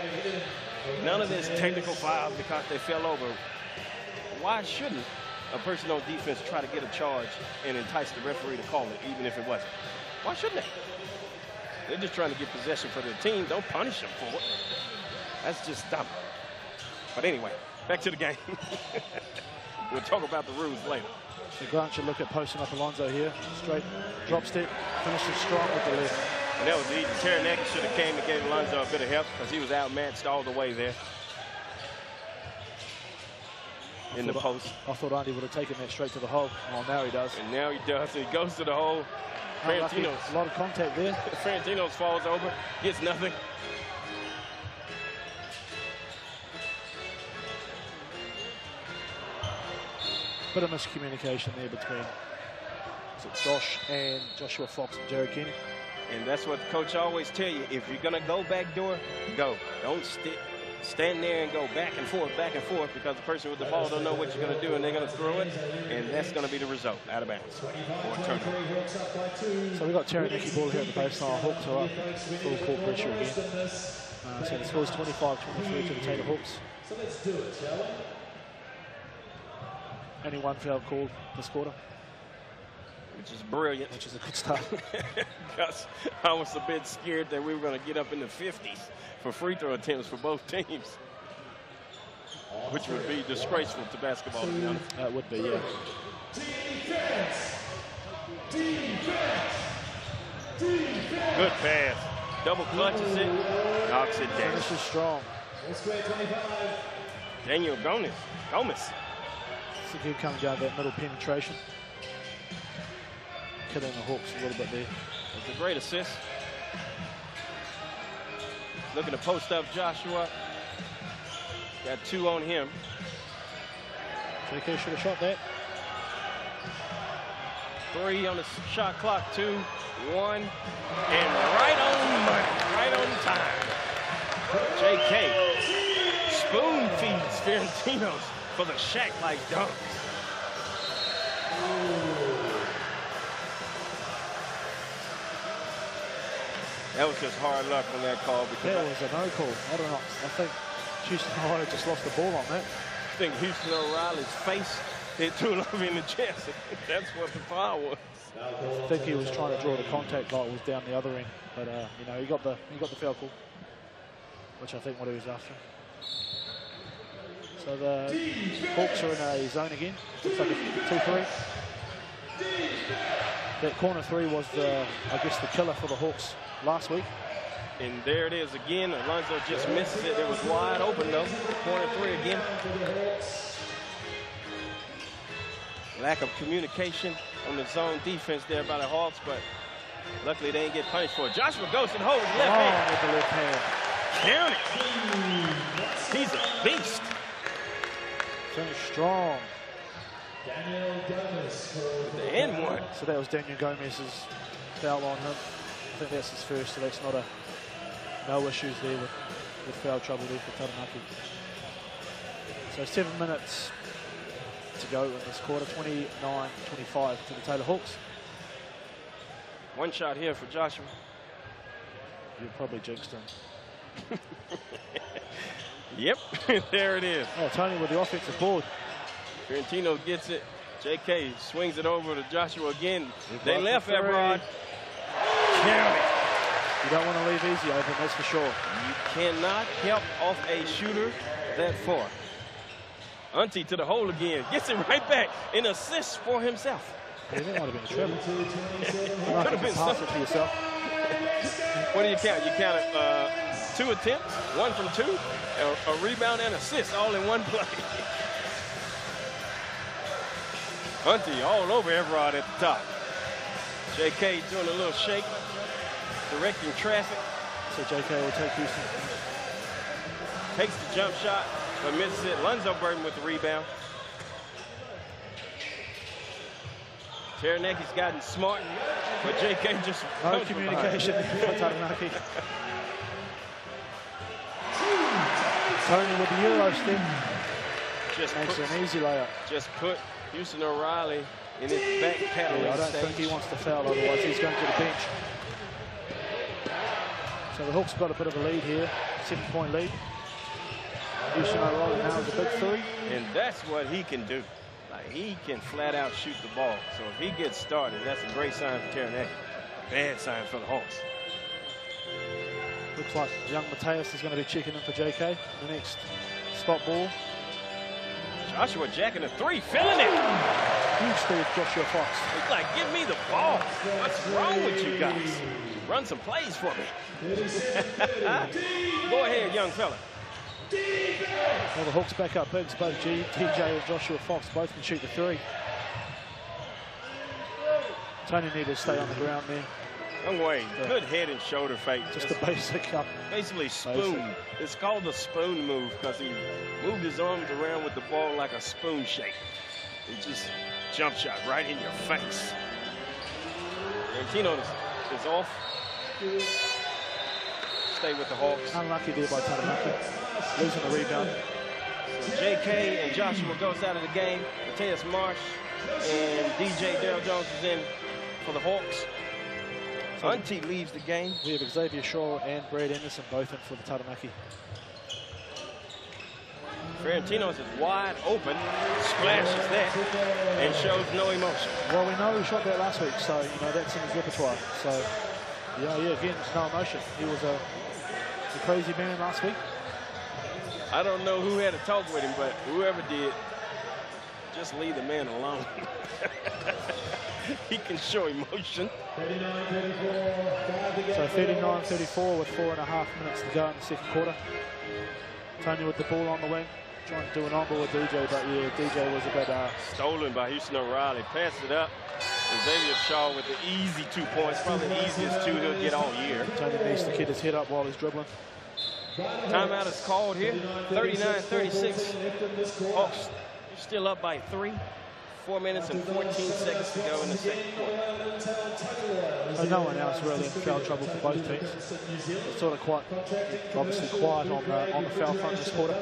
None of this technical foul because they fell over. Why shouldn't a person on defense try to get a charge and entice the referee to call it, even if it wasn't? Why shouldn't they? They're just trying to get possession for their team. Don't punish them for it. That's just dumb. But anyway, back to the game. We'll talk about the rules later. So Grant should look at posting up Alonso here. Straight drop step, finishes strong with the left. And that was easy. Taranaki should have came and gave Alonso a bit of help because he was outmatched all the way there. In the post. I thought Andy would have taken that straight to the hole. Oh, now he does. And now he does. He goes to the hole. Frantino's. A lot of contact there. Frantino's falls over, gets nothing. Bit of miscommunication there between Josh and Joshua Fox and Jerry Kenny. And that's what the coach always tell you. If you're going to go back door, go. Don't stand there and go back and forth, because the person with the ball don't know what you're going to do, and they're going to throw it, and that's going to be the result, out of bounds. So we've got Taranaki ball here at the baseline. Hawks are up, full court pressure again. So the score's 25-23 to the Taylor Hawks. So let's do it, shall we? Only one foul called this quarter, Which is brilliant. which is a good start. Because I was a bit scared that we were going to get up in the 50s for free throw attempts for both teams, which would be disgraceful to basketball, to be honest. That would be, yeah. Defense! Defense! Defense! Good pass. Double clutches it, knocks it down. Finish is strong. Square 25. Daniel Gomez. It's a good coming down that middle penetration. Killing the Hawks a little bit there. It's a great assist. Looking to post up Joshua. Got 2 on him. JK should have shot that. 3 on the shot clock, 2, 1, and right on money, right on time. JK spoon feeds Fiorentinos for the shack-like dunk. That was just hard luck on that call, because That was a no call. I don't know. I think Houston O'Reilly just lost the ball on that. I think Houston O'Reilly's face hit Tulove in the chest. That's what the foul was. I think he was trying to draw the contact like it was down the other end, but you know, he got the foul call, which I think what he was after. So the Hawks are in a zone again. Looks like a 2-3. That corner 3 was the, I guess, the killer for the Hawks last week. And there it is again. Alonzo just misses it. It was wide open though. Corner 3 again. Lack of communication on the zone defense there by the Hawks, but luckily they didn't get punished for it. Joshua goes and holds his left hand. With the left hand. Count it. He's a beast. Finish strong. Daniel Gomez for The N1. So that was Daniel Gomez's foul on him. I think that's his first, so that's not no issues there with foul trouble there for Taranaki. So 7 minutes to go in this quarter, 29-25 to the Taylor Hawks. One shot here for Joshua. You probably jinxed him. Yep, there it is. Oh, Tony with the offensive board. Fiorentino gets it. JK swings it over to Joshua again. They blocked left the three. Eberrod. Count it. You don't want to leave easy open, that's for sure. You cannot help off a shooter that far. Unti to the hole again. Gets it right back. An assist for himself. Yeah, that might have been a treble. Could have been Pass something. it to yourself. What do you count? You counted 2 attempts, 1 from 2, a rebound and assist all in one play. Unti all over Everard at the top. JK doing a little shake, directing traffic. So JK will take Houston. Takes the jump shot, but misses it. Lonzo Burton with the rebound. Taranaki's gotten smart, but JK just No comes from communication behind. for Taranaki. Tony with the Euro step. Just Makes puts, an easy layup. just put Houston O'Reilly in his back paddling Yeah, I don't stage. think he wants to foul, otherwise he's going to the bench. So the Hawks got a bit of a lead here, 7-point lead. Houston O'Reilly now is a big 3. And that's what he can do. Like, he can flat out shoot the ball. So if he gets started, that's a great sign for Taranaki. Bad sign for the Hawks. Looks like young Mateus is going to be checking in for JK. The next spot ball. Joshua jacking a 3, filling it. Huge steal, Joshua Fox. He's like, give me the ball. What's wrong with you guys? Run some plays for me. Go ahead, young fella. Well, the Hawks back up bigs. Both TJ and Joshua Fox both can shoot the 3. Tony needed to stay on the ground there. Young Wayne, good head and shoulder fake. Just a basic up. Basically spoon. It's called the spoon move because he moved his arms around with the ball like a spoon shake. He just jump shot right in your face. Valentino is off. Stay with the Hawks. Unlucky there by Taranaki, losing the rebound. So JK and Joshua goes out of the game. Mateus Marsh and DJ Daryl Jones is in for the Hawks. Unti leaves the game. We have Xavier Shaw and Brad Anderson both in for the Taranaki. Ferentinos is wide open, splashes that, and shows no emotion. Well, we know he shot that last week, so you know that's in his repertoire. So, yeah, again, no emotion. He was a crazy man last week. I don't know who had a talk with him, but whoever did, just leave the man alone. He can show emotion. So 39-34 with 4.5 minutes to go in the second quarter. Tony with the ball on the wing, trying to do an on-ball with DJ, but yeah, DJ was a bit... Stolen by Houston O'Reilly. Pass it up. Xavier Shaw with the easy 2 points, probably the easiest two he'll get all year. Tony needs to keep his head up while he's dribbling. Timeout is called here. 39-36. Hawks still up by 3. 4 minutes and 14 seconds to go in the second quarter. So no one else really in foul trouble for both teams. It's sort of quite, obviously quiet on the foul front this quarter.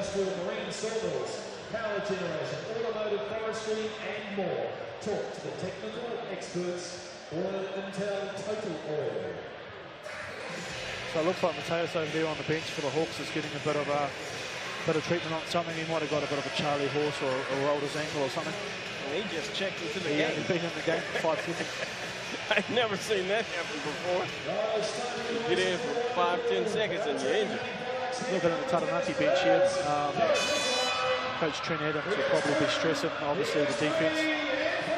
Power generation, automotive, forestry, and more. Talk to the technical experts. Oil Intel Total Oil. So it looks like Mateus over there on the bench for the Hawks is getting a bit of treatment on something. He might have got a bit of a Charlie horse or rolled his ankle or something. And he just checked into the He game. only been in the game for 5 seconds. I've never seen that happen before. You get in for 5-10 seconds and you're injured. Looking at the Taranaki bench here, Coach Trent Adams will probably be stressing, obviously, the defense.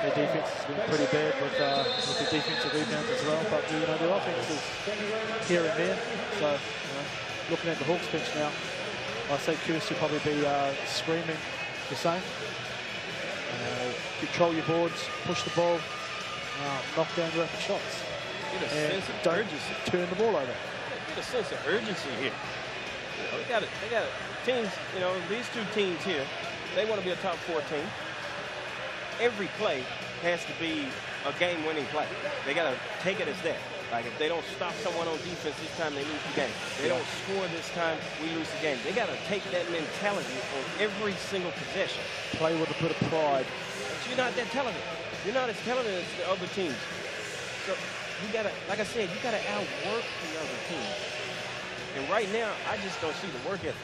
Their defense has been pretty bad with the defensive rebounds as well, but you know their offense is here and there. So you know, looking at the Hawks bench now, I say Kirst will probably be screaming the same. Control your boards, push the ball, knock down rapid shots. Get a sense of don't urgency. turn the ball over. Get a sense of urgency here. You know, they got teams, you know, these two teams here, they want to be a top 4 team. Every play has to be a game-winning play. They got to take it as that. Like if they don't stop someone on defense this time, they lose the game. They don't score this time, we lose the game. They got to take that mentality on every single possession. Play with a bit of pride. But you're not that talented. You're not as talented as the other teams. So you got to, like I said, you got to outwork the other team. And right now, I just don't see the work ethic.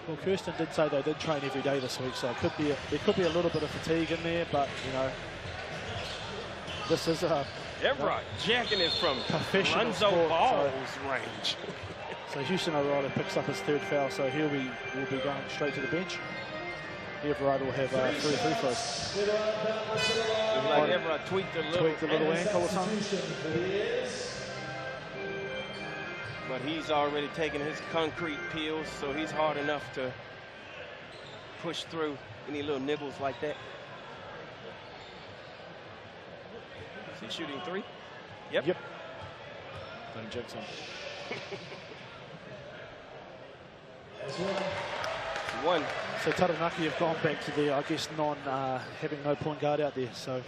Well, Kirsten did say they did train every day this week, so there could be a little bit of fatigue in there, but you know, this is a Everett jacking it from professional Lonzo sport, Ball's range. So Houston O'Reilly picks up his 3rd foul, so will be going straight to the bench. Everett will have 3 free throws. It's like Everett tweaked a little ankle or something. But he's already taken his concrete pills, so he's hard enough to push through any little nibbles like that. Is he shooting 3? Yep. Don't jinx him. One. So Taranaki have gone back to their, I guess, having no point guard out there. So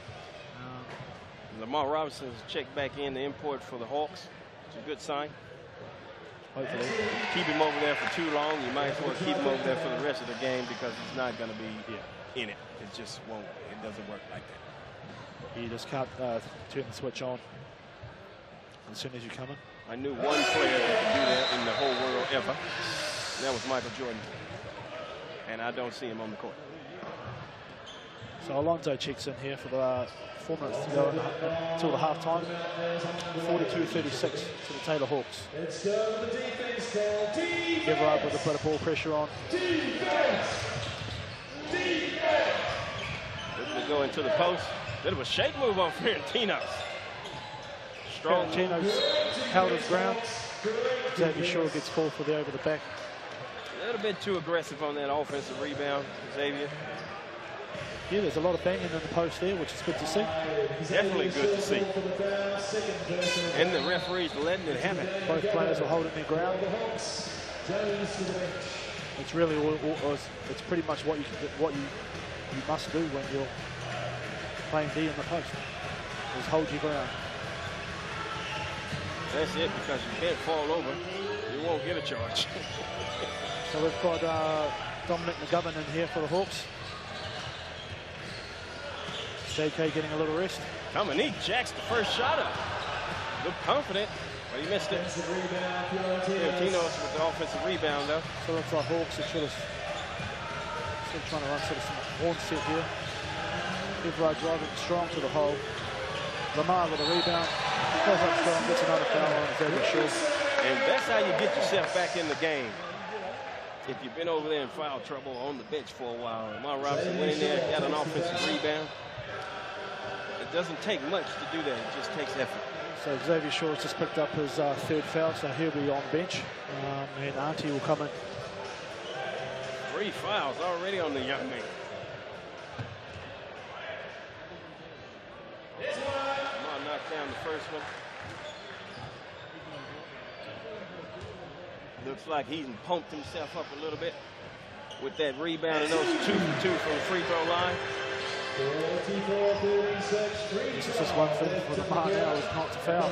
Lamar Robinson's checked back in the import for the Hawks. It's a good sign. Hopefully. Keep him over there for too long. You might as well keep him over there for the rest of the game because he's not going to be in it. It just won't. It doesn't work like that. You just can't turn the switch on as soon as you come in. I knew one player that could do that in the whole world ever. And that was Michael Jordan. And I don't see him on the court. So Alonso checks in here for the 4 minutes to go until the halftime. 42-36 to the Taylor Hawks. Let's go to the defense call. Defense! Everard with a bit of ball pressure on. Defense! Defense! Looking to go into the post. Bit of a shake move on Ferentinos. Strong. Ferentinos held his ground. Xavier Shaw gets called for the over the back. A little bit too aggressive on that offensive rebound, Xavier. Yeah, there's a lot of banging in the post there, which is good to see. Definitely good to see. And the referees letting it happen. Both players are holding their ground. It's really, it's pretty much what you you must do when you're playing D in the post, is hold your ground. That's it, because you can't fall over. You won't get a charge. So we've got Dominic McGovern in here for the Hawks. JK getting a little rest. Dominique jacks the first shot up. Looked confident, but he missed it. Tinos with the offensive rebound, though. So it looks like Hawks are still trying to run sort of some horn set here. Everard driving strong to the hole. Lamar with a rebound. Goes up strong, gets another foul on his over short. And that's how you get yourself back in the game. If you've been over there in foul trouble on the bench for a while, Lamar Robinson went in there, got an offensive rebound. It doesn't take much to do that. It just takes effort. So Xavier Shaw's just picked up his third foul, so he'll be on bench. And Auntie will come in. 3 fouls already on the young man. Lamar knocked down the first one. Looks like he's pumped himself up a little bit with that rebound and those 2 for 2 from the free throw line. This is just one thing for Lamar now is not to foul.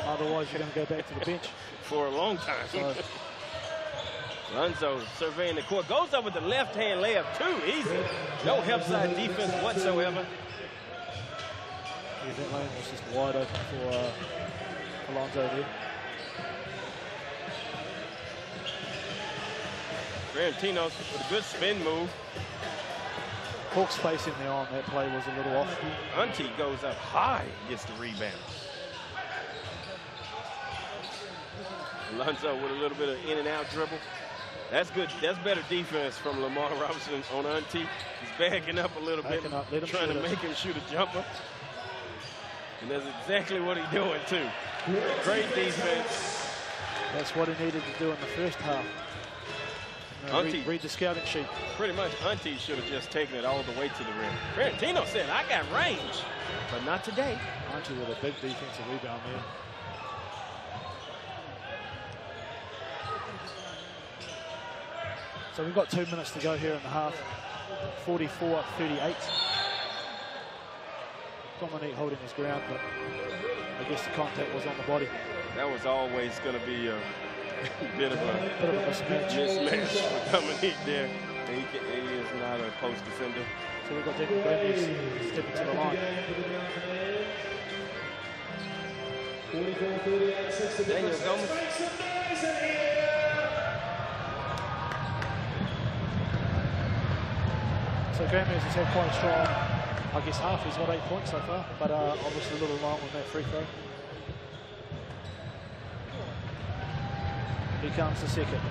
Otherwise, you're going to go back to the bench. For a long time. So, Lonzo surveying the court. Goes up with the left-hand layup, too. Easy. No help side defense whatsoever. yeah, that lane was just wide open for Alonzo there. Tinos with a good spin move. Hawks spacing there on that play was a little off. Auntie goes up high, gets the rebound. Alonzo with a little bit of in and out dribble. That's good. That's better defense from Lamar Robinson on Auntie. He's backing up a little bit, trying to make him shoot a jumper. And that's exactly what he's doing too. Great defense. That's what he needed to do in the first half. Read the scouting sheet. Pretty much Auntie should have just taken it all the way to the rim. Ferentino said, I got range, but not today. Auntie with a big defensive rebound there. So we've got 2 minutes to go here in the half. 44-38. Dominique holding his ground, but I guess the contact was on the body. That was always going to be a bit of a mismatch with Dominique there. He is not a post defender. So we've got Daniel Gomez stepping to the line. Daniel Gomez. So Gomez has had quite a strong, I guess half. He's got 8 points so far, but obviously a little long on that free throw. Here comes the second.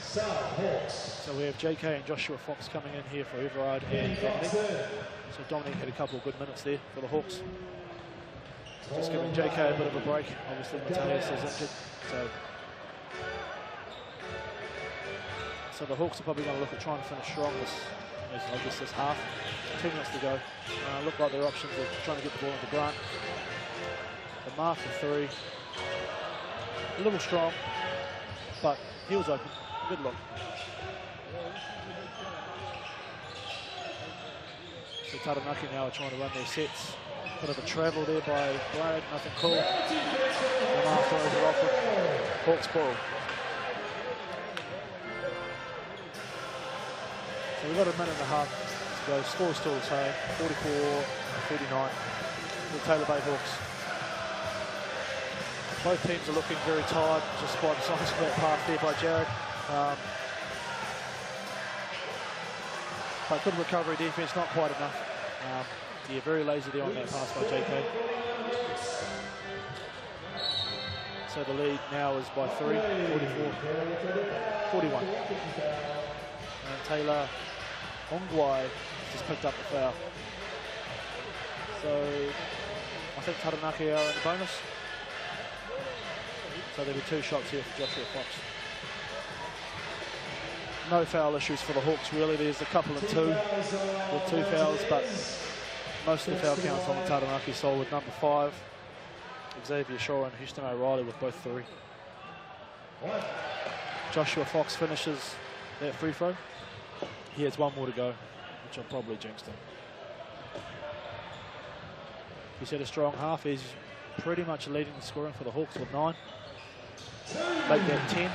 So we have JK and Joshua Fox coming in here for Everard and Dominic. So Dominic had a couple of good minutes there for the Hawks. Just giving JK a bit of a break. Obviously Mountainairs is injured. So the Hawks are probably going to look at trying to finish strong this half. 2 minutes to go. Look like their options are trying to get the ball into Grant. The mark for 3. A little strong, but he was open. Good look. So Taranaki now are trying to run their sets. Bit of a travel there by Blade, nothing cool. Lamar throws it off with Hawks ball. So we've got a minute and a half to go. Score still the same, 44-39 for the Taylor Bay Hawks. Both teams are looking very tired, just by the size of that pass there by Jared. But good recovery defense, not quite enough. Yeah, very lazy there on that pass by JK. So the lead now is by 3, 44-41. And Taylor Ongwai just picked up the foul. So I think Taranaki are in the bonus. So there'll be 2 shots here for Joshua Fox. No foul issues for the Hawks really. There's a couple of 2 with 2 fouls, but most of the foul counts on the Taranaki side with number 5, Xavier Shaw, and Houston O'Reilly with both 3. Joshua Fox finishes that free throw. He has one more to go, which I'll probably jinxed him. He's had a strong half. He's pretty much leading the scoring for the Hawks with 9. Make that 10.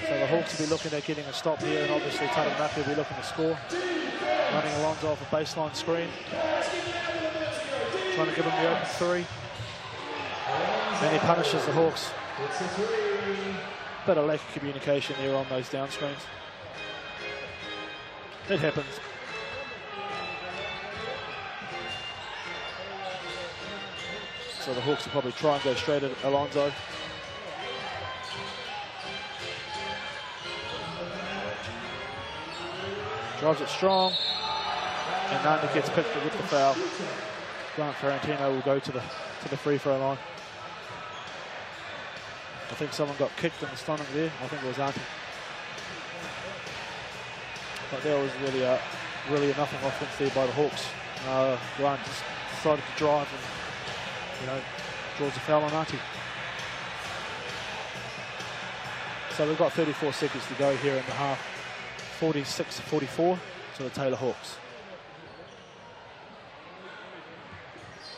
So the Hawks will be looking at getting a stop here, and obviously Taranaki will be looking to score. Running Alonso off a baseline screen. Trying to give him the open 3. And he punishes the Hawks. Bit of lack of communication there on those down screens. It happens. So the Hawks will probably try and go straight at Alonso. Drives it strong, and Nanda gets picked with the foul. Grant Ferrantino will go to the free throw line. I think someone got kicked in the stomach there. I think it was Auntie. But there was really nothing offense there by the Hawks. Grant just decided to drive and draws a foul on Auntie. So we've got 34 seconds to go here in the half. 46-44 to the Taylor Hawks.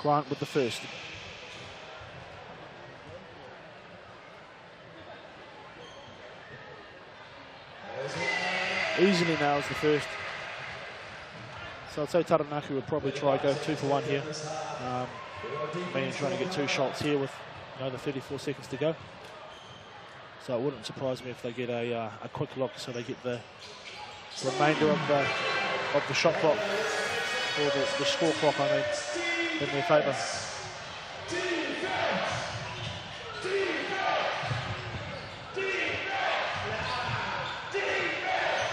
Grant with the first. Easily nails the first. So I'd say Taranaki would probably try to go 2 for 1 here. Meaning trying to get 2 shots here with the 34 seconds to go. So it wouldn't surprise me if they get a quick look, so they get the remainder of the shot clock, or the score clock, I mean, in their favour.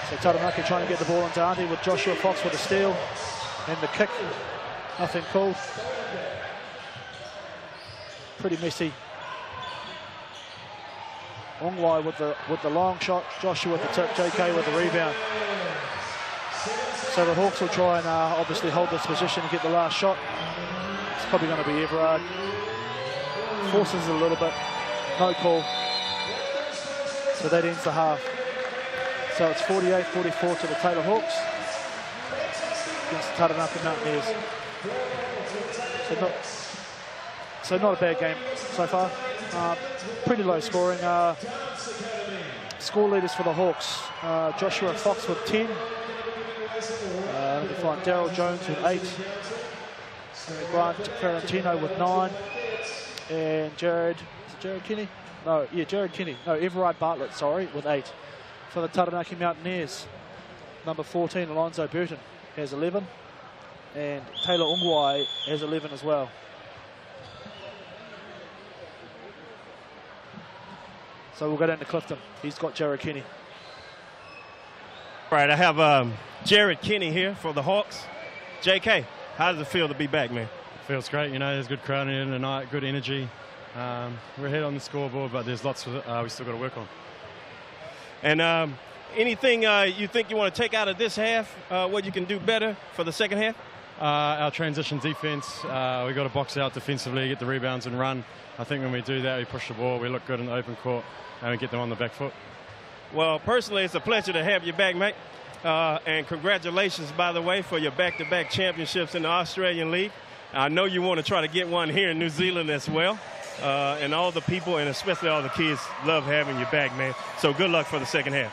So Taranaki trying to get the ball into Auntie with Joshua Fox with a steal and the kick. Nothing called. Pretty messy. Ongwai with the long shot, Joshua with the tip, JK with the rebound. So the Hawks will try and obviously hold this position and get the last shot. It's probably going to be Everard. Forces it a little bit, no call. So that ends the half. So it's 48-44 to the Taylor Hawks against the Taranaki Mountaineers. So not a bad game so far. Pretty low scoring. Score leaders for the Hawks. Joshua Fox with 10. We find Daryl Jones with 8. Grant Ferrantino with 9. And Jared Kenny? No, yeah, Jared Kenny. No, Everard Bartlett, sorry, with 8. For the Taranaki Mountaineers, number 14, Alonzo Burton, has 11. And Taylor Ongwai has 11 as well. So we'll go down to Clifton. He's got Jared Kenny. All right, I have Jared Kenny here for the Hawks. JK, how does it feel to be back, man? Feels great, there's a good crowd in here tonight, good energy. We're ahead on the scoreboard, but there's lots we still got to work on. And anything you think you want to take out of this half, what you can do better for the second half? Our transition defense, we got to box out defensively, get the rebounds and run. I think when we do that, we push the ball, we look good in the open court, and we get them on the back foot. Well, personally, it's a pleasure to have you back, mate. And congratulations, by the way, for your back-to-back championships in the Australian League. I know you want to try to get one here in New Zealand as well. And all the people, and especially all the kids, love having you back, man. So good luck for the second half.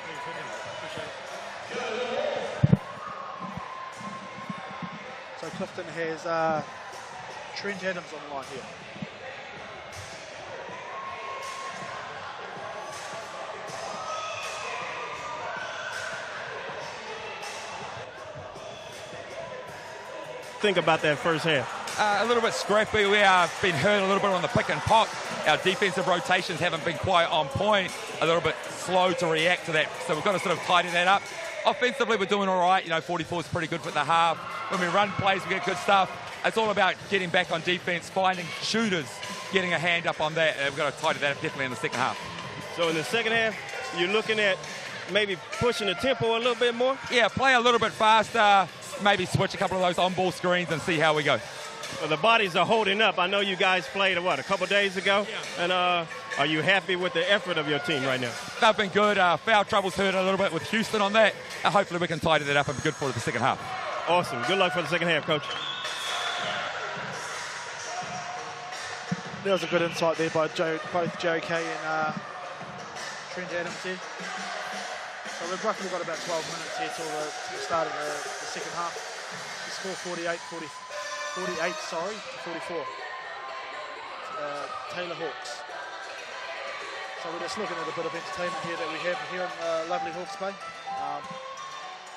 So Clifton has Trent Adams on the line here. Think about that first half. A little bit scrappy. We have been hurt a little bit on the pick and pop. Our defensive rotations haven't been quite on point. A little bit slow to react to that. So we've got to sort of tidy that up. Offensively, we're doing all right. 44 is pretty good for the half. When we run plays, we get good stuff. It's all about getting back on defense, finding shooters, getting a hand up on that. And we've got to tidy that up definitely in the second half. So in the second half, you're looking at maybe pushing the tempo a little bit more? Yeah, play a little bit faster. Maybe switch a couple of those on-ball screens and see how we go. Well, the bodies are holding up. I know you guys played, a couple days ago? Yeah. And are you happy with the effort of your team right now? They've been good. Foul trouble's hurt a little bit with Houston on that. Hopefully we can tidy that up and be good for the second half. Awesome. Good luck for the second half, Coach. There was a good insight there by both Joe Kay and Trent Adams here. So we've roughly got about 12 minutes here till the start of the second half. The score 48 to 44. Taylor Hawks. So we're just looking at a bit of entertainment here that we have here in lovely Hawke's Bay.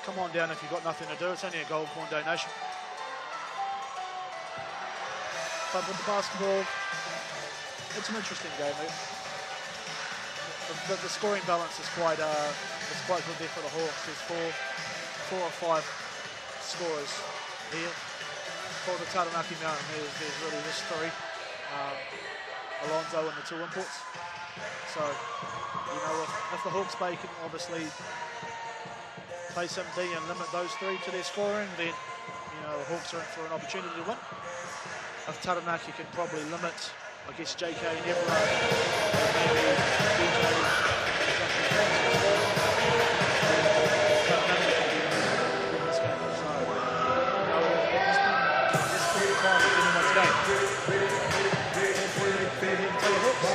Come on down if you've got nothing to do. It's only a gold coin donation. But with the basketball, it's an interesting game. The scoring balance is quite good there for the Hawks. There's four or five scorers here. For the Taranaki Mountainairs, there's really just three. Alonzo and the two imports. So, you know, if the Hawke's Bay can obviously play some D and limit those three to their scoring, then, you know, the Hawks are in for an opportunity to win. If Taranaki can probably limit, I guess, JK and Everard, maybe DJ, Taranaki can win this game. So, you know, this period of time is anyone's game.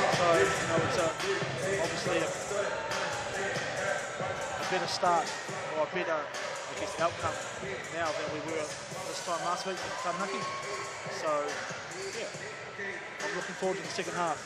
So, you know, it's obviously a better start, or a better, I guess, outcome now than we were this time last week in Taranaki. So, yeah, I'm looking forward to the second half.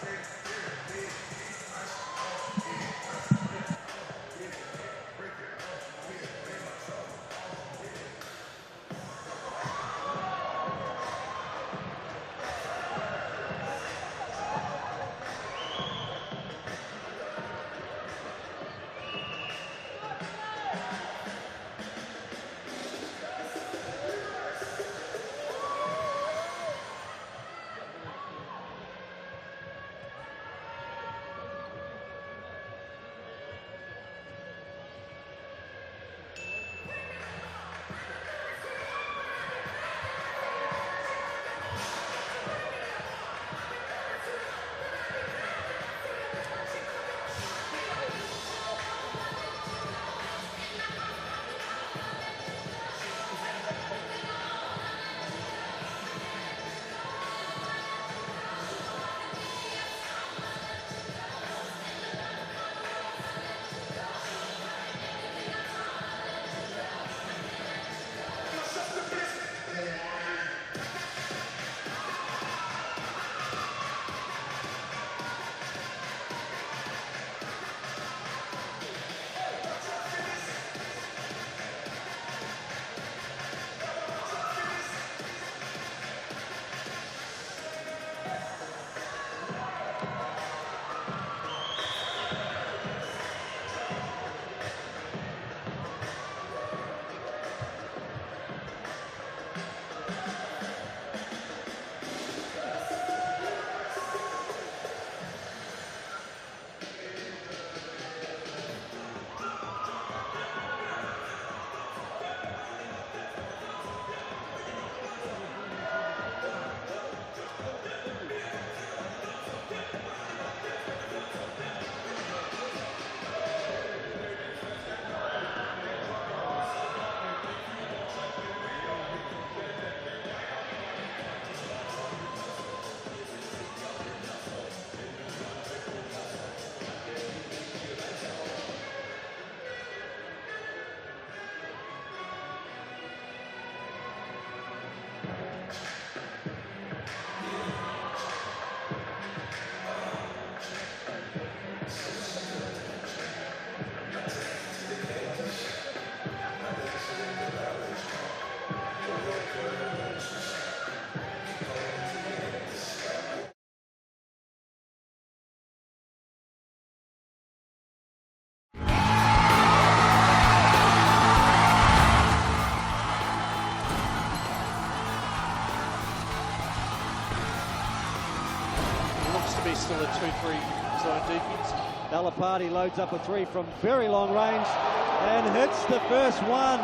Still a 2-3 zone defense. Balapati loads up a three from very long range and hits the first one.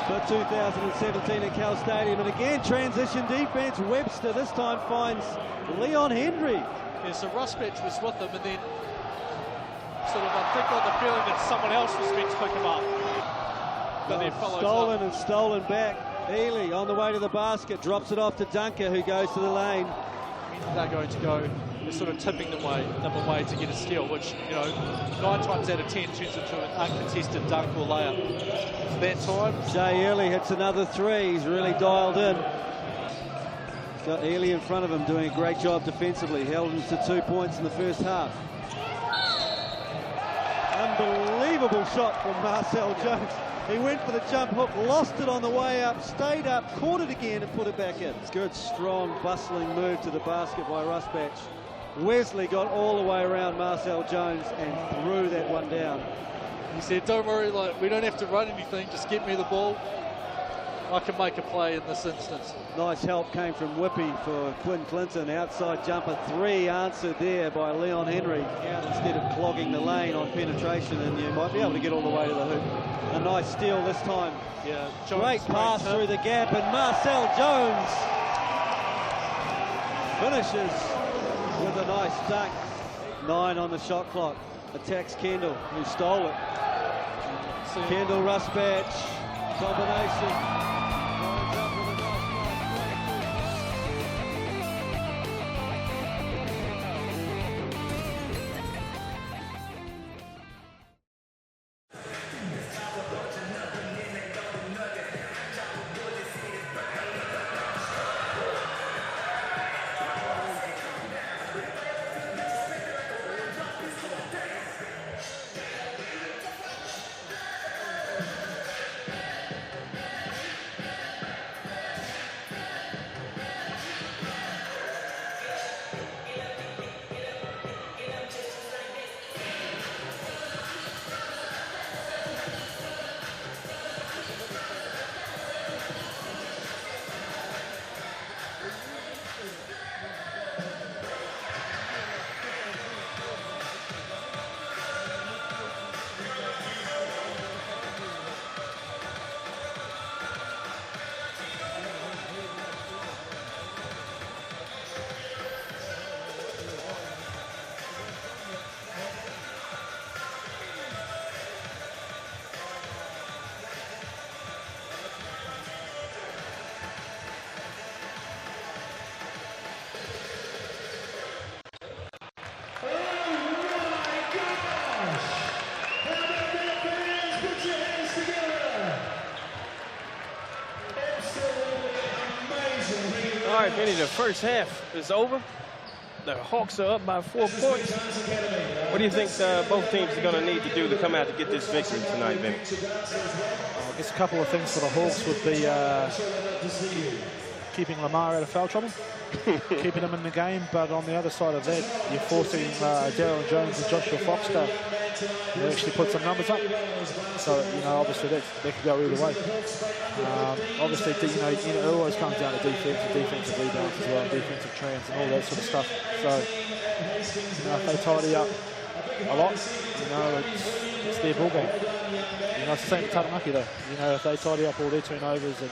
for 2017 at Cal Stadium. And again, transition defense. Webster this time finds Leon Henry. Yeah, so Rusbech was with him, and then sort of, I think, on the feeling that someone else was meant to pick him up. But then follows stolen up. and stolen back. Ely on the way to the basket, drops it off to Dunker, who goes to the lane. They're going to go, they're sort of tipping them away to get a steal, which, you know, 9 times out of 10 turns into an uncontested dunk or layup. So that time, Jay Ely hits another three. He's really dialed in. He's got Ely in front of him doing a great job defensively. Held him to 2 points in the first half. Unbelievable shot from Marcel Jones. He went for the jump hook, lost it on the way up, stayed up, caught it again and put it back in. It's good, strong, bustling move to the basket by Rusbach. Wesley got all the way around Marcel Jones and threw that one down. he said, don't worry, like, we don't have to run anything, just get me the ball. I can make a play in this instance. Nice help came from Whippy for Quinn Clinton. Outside jumper three answered there by Leon Henry. Out instead of clogging the lane on penetration, and you might be able to get all the way to the hoop. A nice steal this time. Yeah, Great pass through the gap, and Marcel Jones finishes with a nice dunk. 9 on the shot clock. Attacks Kendall, who stole it. Kendall Rusbach, combination. All right, Benny, the first half is over. The Hawks are up by 4 points. What do you think both teams are going to need to do to come out to get this victory tonight, Benny? I guess a couple of things for the Hawks would be keeping Lamar out of foul trouble, keeping him in the game, but on the other side of that, you're forcing Darryl Jones and Joshua Fox to actually put some numbers up. So, you know, obviously that could go either way. Obviously, you know, it always comes down to defensive rebounds as well, and defensive trends and all that sort of stuff. So, you know, if they tidy up a lot, you know, it's their ball game. You know, it's the same with Taranaki though. You know, if they tidy up all their turnovers and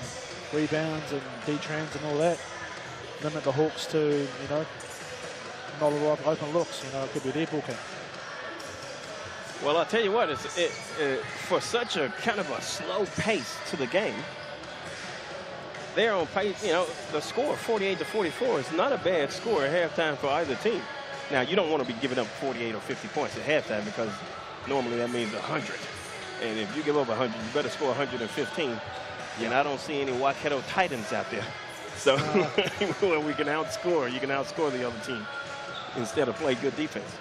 rebounds and D-trans and all that, limit the Hawks to, you know, not a lot of open looks, you know, it could be their ball game. Well, I'll tell you what, for such a kind of a slow pace to the game, they're on pace, you know, the score 48-44 is not a bad score at halftime for either team. Now, you don't want to be giving up 48 or 50 points at halftime because normally that means 100. And if you give up 100, you better score 115. And I don't see any Waikato Titans out there. So where we can outscore, you can outscore the other team instead of play good defense.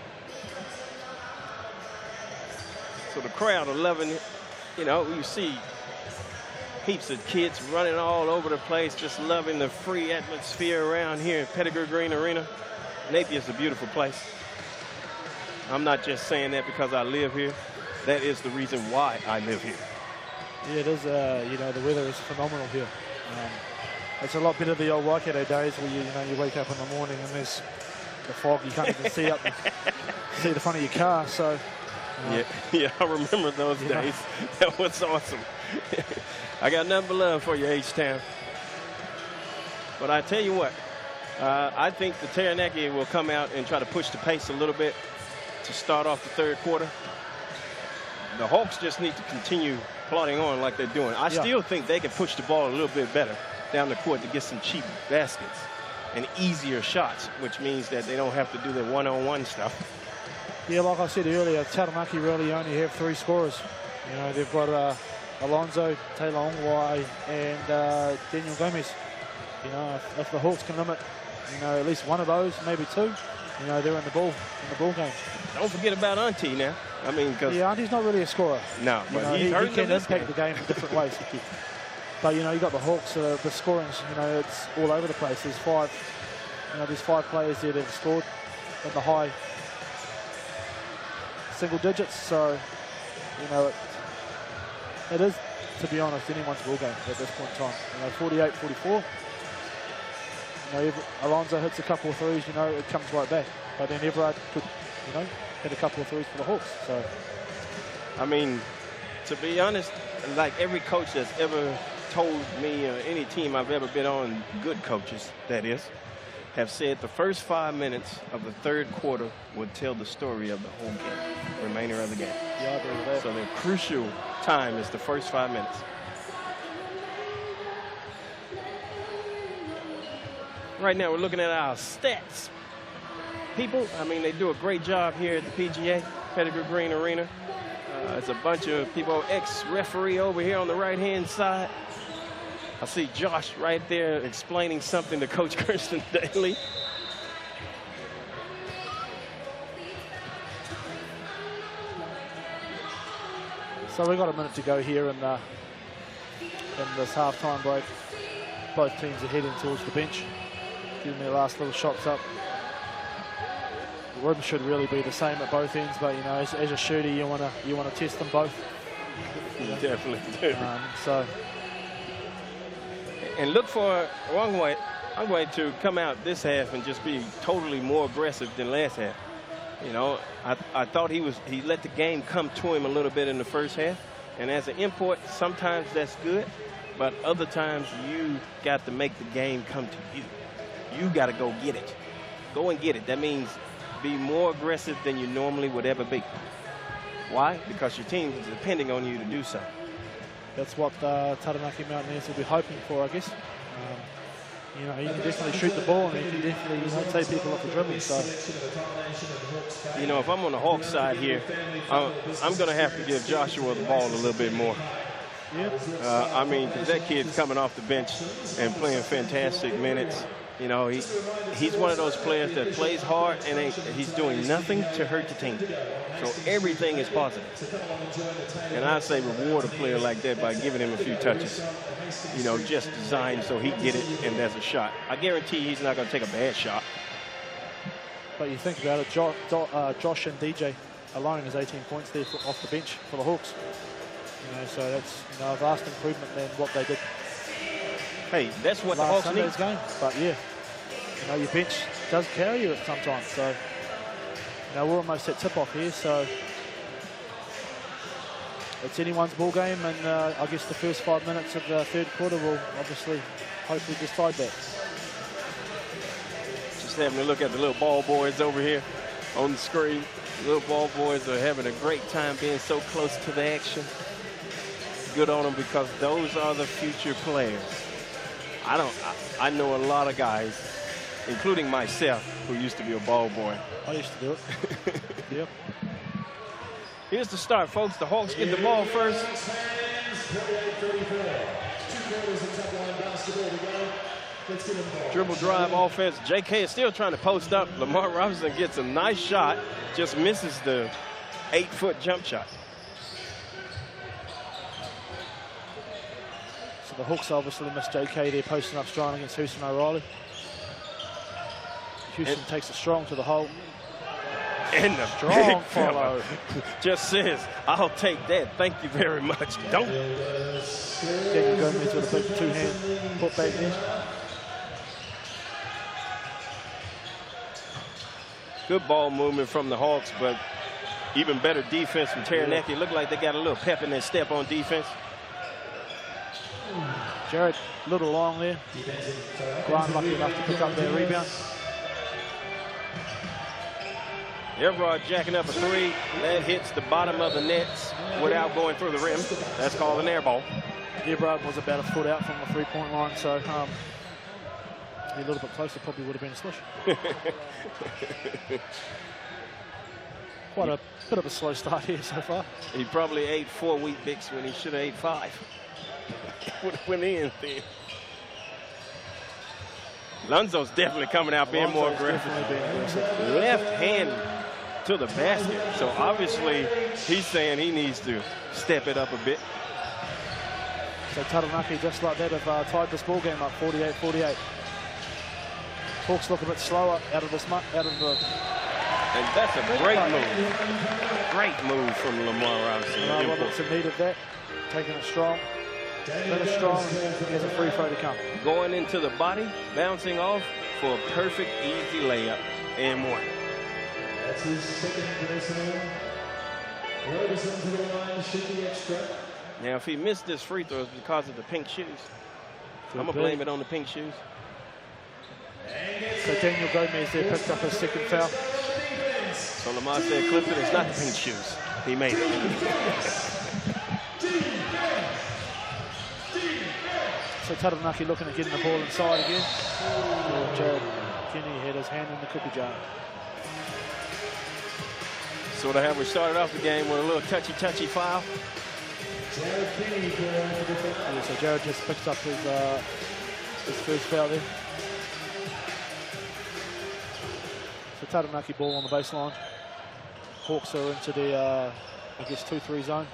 So the crowd are loving it. You know, you see heaps of kids running all over the place, just loving the free atmosphere around here at Pettigrew Green Arena. Napier's a beautiful place. I'm not just saying that because I live here. That is the reason why I live here. Yeah, it is, you know, the weather is phenomenal here. It's a lot better than the old Waikato days where you wake up in the morning and there's the fog, you can't even see up, see the front of your car, so. Yeah, I remember those days. That was awesome. I got nothing but love for you, H-Town. But I tell you what, I think the Taranaki will come out and try to push the pace a little bit to start off the third quarter. The Hawks just need to continue plodding on like they're doing. I still think they can push the ball a little bit better down the court to get some cheap baskets and easier shots, which means that they don't have to do the one-on-one stuff. Yeah, like I said earlier, Taranaki really only have 3 scorers. You know, they've got Alonso, Taylor Ongwai, and Daniel Gomez. You know, if the Hawks can limit, you know, at least one of those, maybe 2, you know, they're in the ball game. Don't forget about Auntie now. I mean, because Auntie's not really a scorer. No, but he can impact the game in different ways. But you know, you got the Hawks. The scoring, you know, it's all over the place. There's 5. You know, there's 5 players there that have scored in the high single digits. So, you know, it is, to be honest, anyone's ball game at this point in time. You know, 48-44. You know, if Alonso hits a couple of threes, you know, it comes right back. But then Everard could, you know, hit a couple of threes for the Hawks. So, I mean, to be honest, like every coach that's ever told me, any team I've ever been on, good coaches, that is, have said the first 5 minutes of the third quarter would tell the story of the whole game, the remainder of the game. Yeah, I agree with that. So the crucial time is the first 5 minutes. Right now, we're looking at our stats. People, I mean, they do a great job here at the PGA, Pettigrew Green Arena. It's a bunch of people, ex-referee over here on the right-hand side. I see Josh right there explaining something to Coach Kirsten Daly. So we've got a minute to go here in this half-time break. Both teams are heading towards the bench, giving their last little shots up. The rim should really be the same at both ends, but you know, as a shooter, you want to test them both. You definitely do. And look for Ongwai to come out this half and just be totally more aggressive than last half. You know, I thought he let the game come to him a little bit in the first half. And as an import, sometimes that's good, but other times you got to make the game come to you. You got to go get it. Go and get it. That means be more aggressive than you normally would ever be. Why? Because your team is depending on you to do so. That's what Taranaki Mountainairs will be hoping for, I guess. You know, you can definitely shoot the ball and you can definitely, you know, take people off the dribble. So, you know, if I'm on the Hawks side here, I'm going to have to give Joshua the ball a little bit more. yeah. I mean, because that kid's coming off the bench and playing fantastic minutes. You know, he's one of those players that plays hard and he's doing nothing to hurt the team. So everything is positive. And I say reward a player like that by giving him a few touches. You know, just designed so he get it and there's a shot. I guarantee he's not going to take a bad shot. But you think about it, Josh and DJ alone is 18 points there off the bench for the Hawks. You know, so that's, you know, a vast improvement than what they did. Hey, that's what the last Hawks Sunday's need. game. But yeah, you know, your bench does carry you at sometimes. So, you know, we're almost at tip-off here. So it's anyone's ball game, and I guess the first 5 minutes of the third quarter will obviously, hopefully, decide that. Just having a look at the little ball boys over here on the screen. The little ball boys are having a great time being so close to the action. Good on them because those are the future players. I know a lot of guys, including myself, who used to be a ball boy. I used to do it. Yep. Here's the start, folks. The Hawks get the ball first. Dribble drive offense. JK is still trying to post up. Lamar Robinson gets a nice shot, just misses the 8-foot jump shot. So the Hawks obviously missed JK. They're posting up strong against Houston O'Reilly. Houston takes it strong to the hole. And the Strong follow. Just says, I'll take that. Thank you very much. Don't. Daniel Gomez with a big two-hand put back there. Good ball movement from the Hawks, but even better defense from Taranaki. Looked like they got a little pep in their step on defense. Jared, a little long there. Grant lucky enough to pick up their rebound. Everard jacking up a three. That hits the bottom of the nets without going through the rim. That's called an air ball. Everard was about a foot out from the three-point line, so a little bit closer probably would have been a swish. Quite a bit of a slow start here so far. He probably ate 4 Wheat Bix when he should have ate 5. Would have went in then. Lonzo's definitely coming out being more aggressive. Left hand to the basket. So obviously he's saying he needs to step it up a bit. So Taranaki, just like that, have tied this ball game up 48-48. Hawks look a bit slower out of the. And that's a great move. Great move from Lamar Robinson. Robinson needed that, taking it strong. Finish strong, and here's a free throw to come. Going into the body, bouncing off for a perfect, easy layup and one. That's his second personal. Robinson to the line, shoot the extra. Now, if he missed this free throw, it's because of the pink shoes. I'm going to blame it on the pink shoes. So Daniel Gomez there picked up his second foul. So Lamar said, Clifton, it's not the pink shoes. He made it. So Taranaki looking at getting the ball inside again. Jared Kenny had his hand in the cookie jar. Sort of how we started off the game with a little touchy foul. Yeah, so Jared just picked up his first foul there. So Taranaki ball on the baseline. Hawks are into the, I guess, 2-3 zone.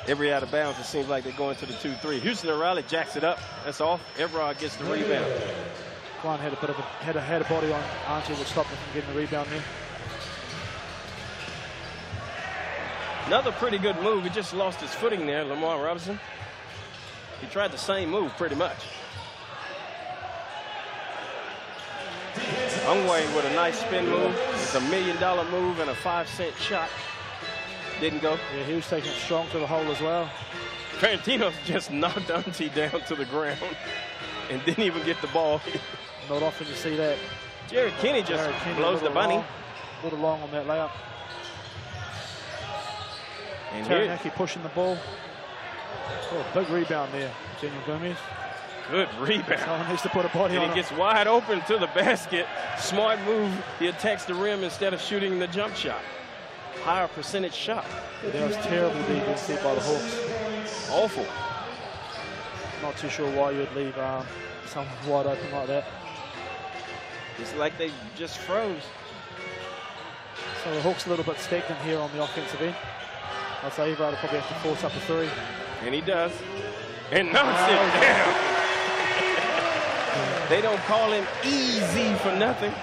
Every out of bounds, it seems like they're going to the 2-3. Houston O'Reilly jacks it up. That's off. Everard gets the rebound. Klein had a bit of had a body on Archie, which stopped him from getting the rebound there. Another pretty good move. He just lost his footing there, Lamar Robinson. He tried the same move pretty much. Ungway with a nice spin move. It's $1 million move and a 5-cent shot. Didn't go. Yeah, he was taking it strong to the hole as well. Tarantino just knocked Auntie down to the ground and didn't even get the ball. Not often you see that. Jared Kenny just blows the bunny. A little long on that layup. And Taranaki pushing the ball. Oh, big rebound there, Daniel Gomez. Good rebound. Someone needs to put a body on it. And he gets wide open to the basket. Smart move. He attacks the rim instead of shooting the jump shot. Higher percentage shot. Yeah, that was terrible defense by the Hawks. Awful. Not too sure why you'd leave someone wide open like that. It's like they just froze. So the Hawks a little bit stagnant here on the offensive end. I'd say Everard will probably have to force up a three. And he does. And knocks it down. They don't call him easy for nothing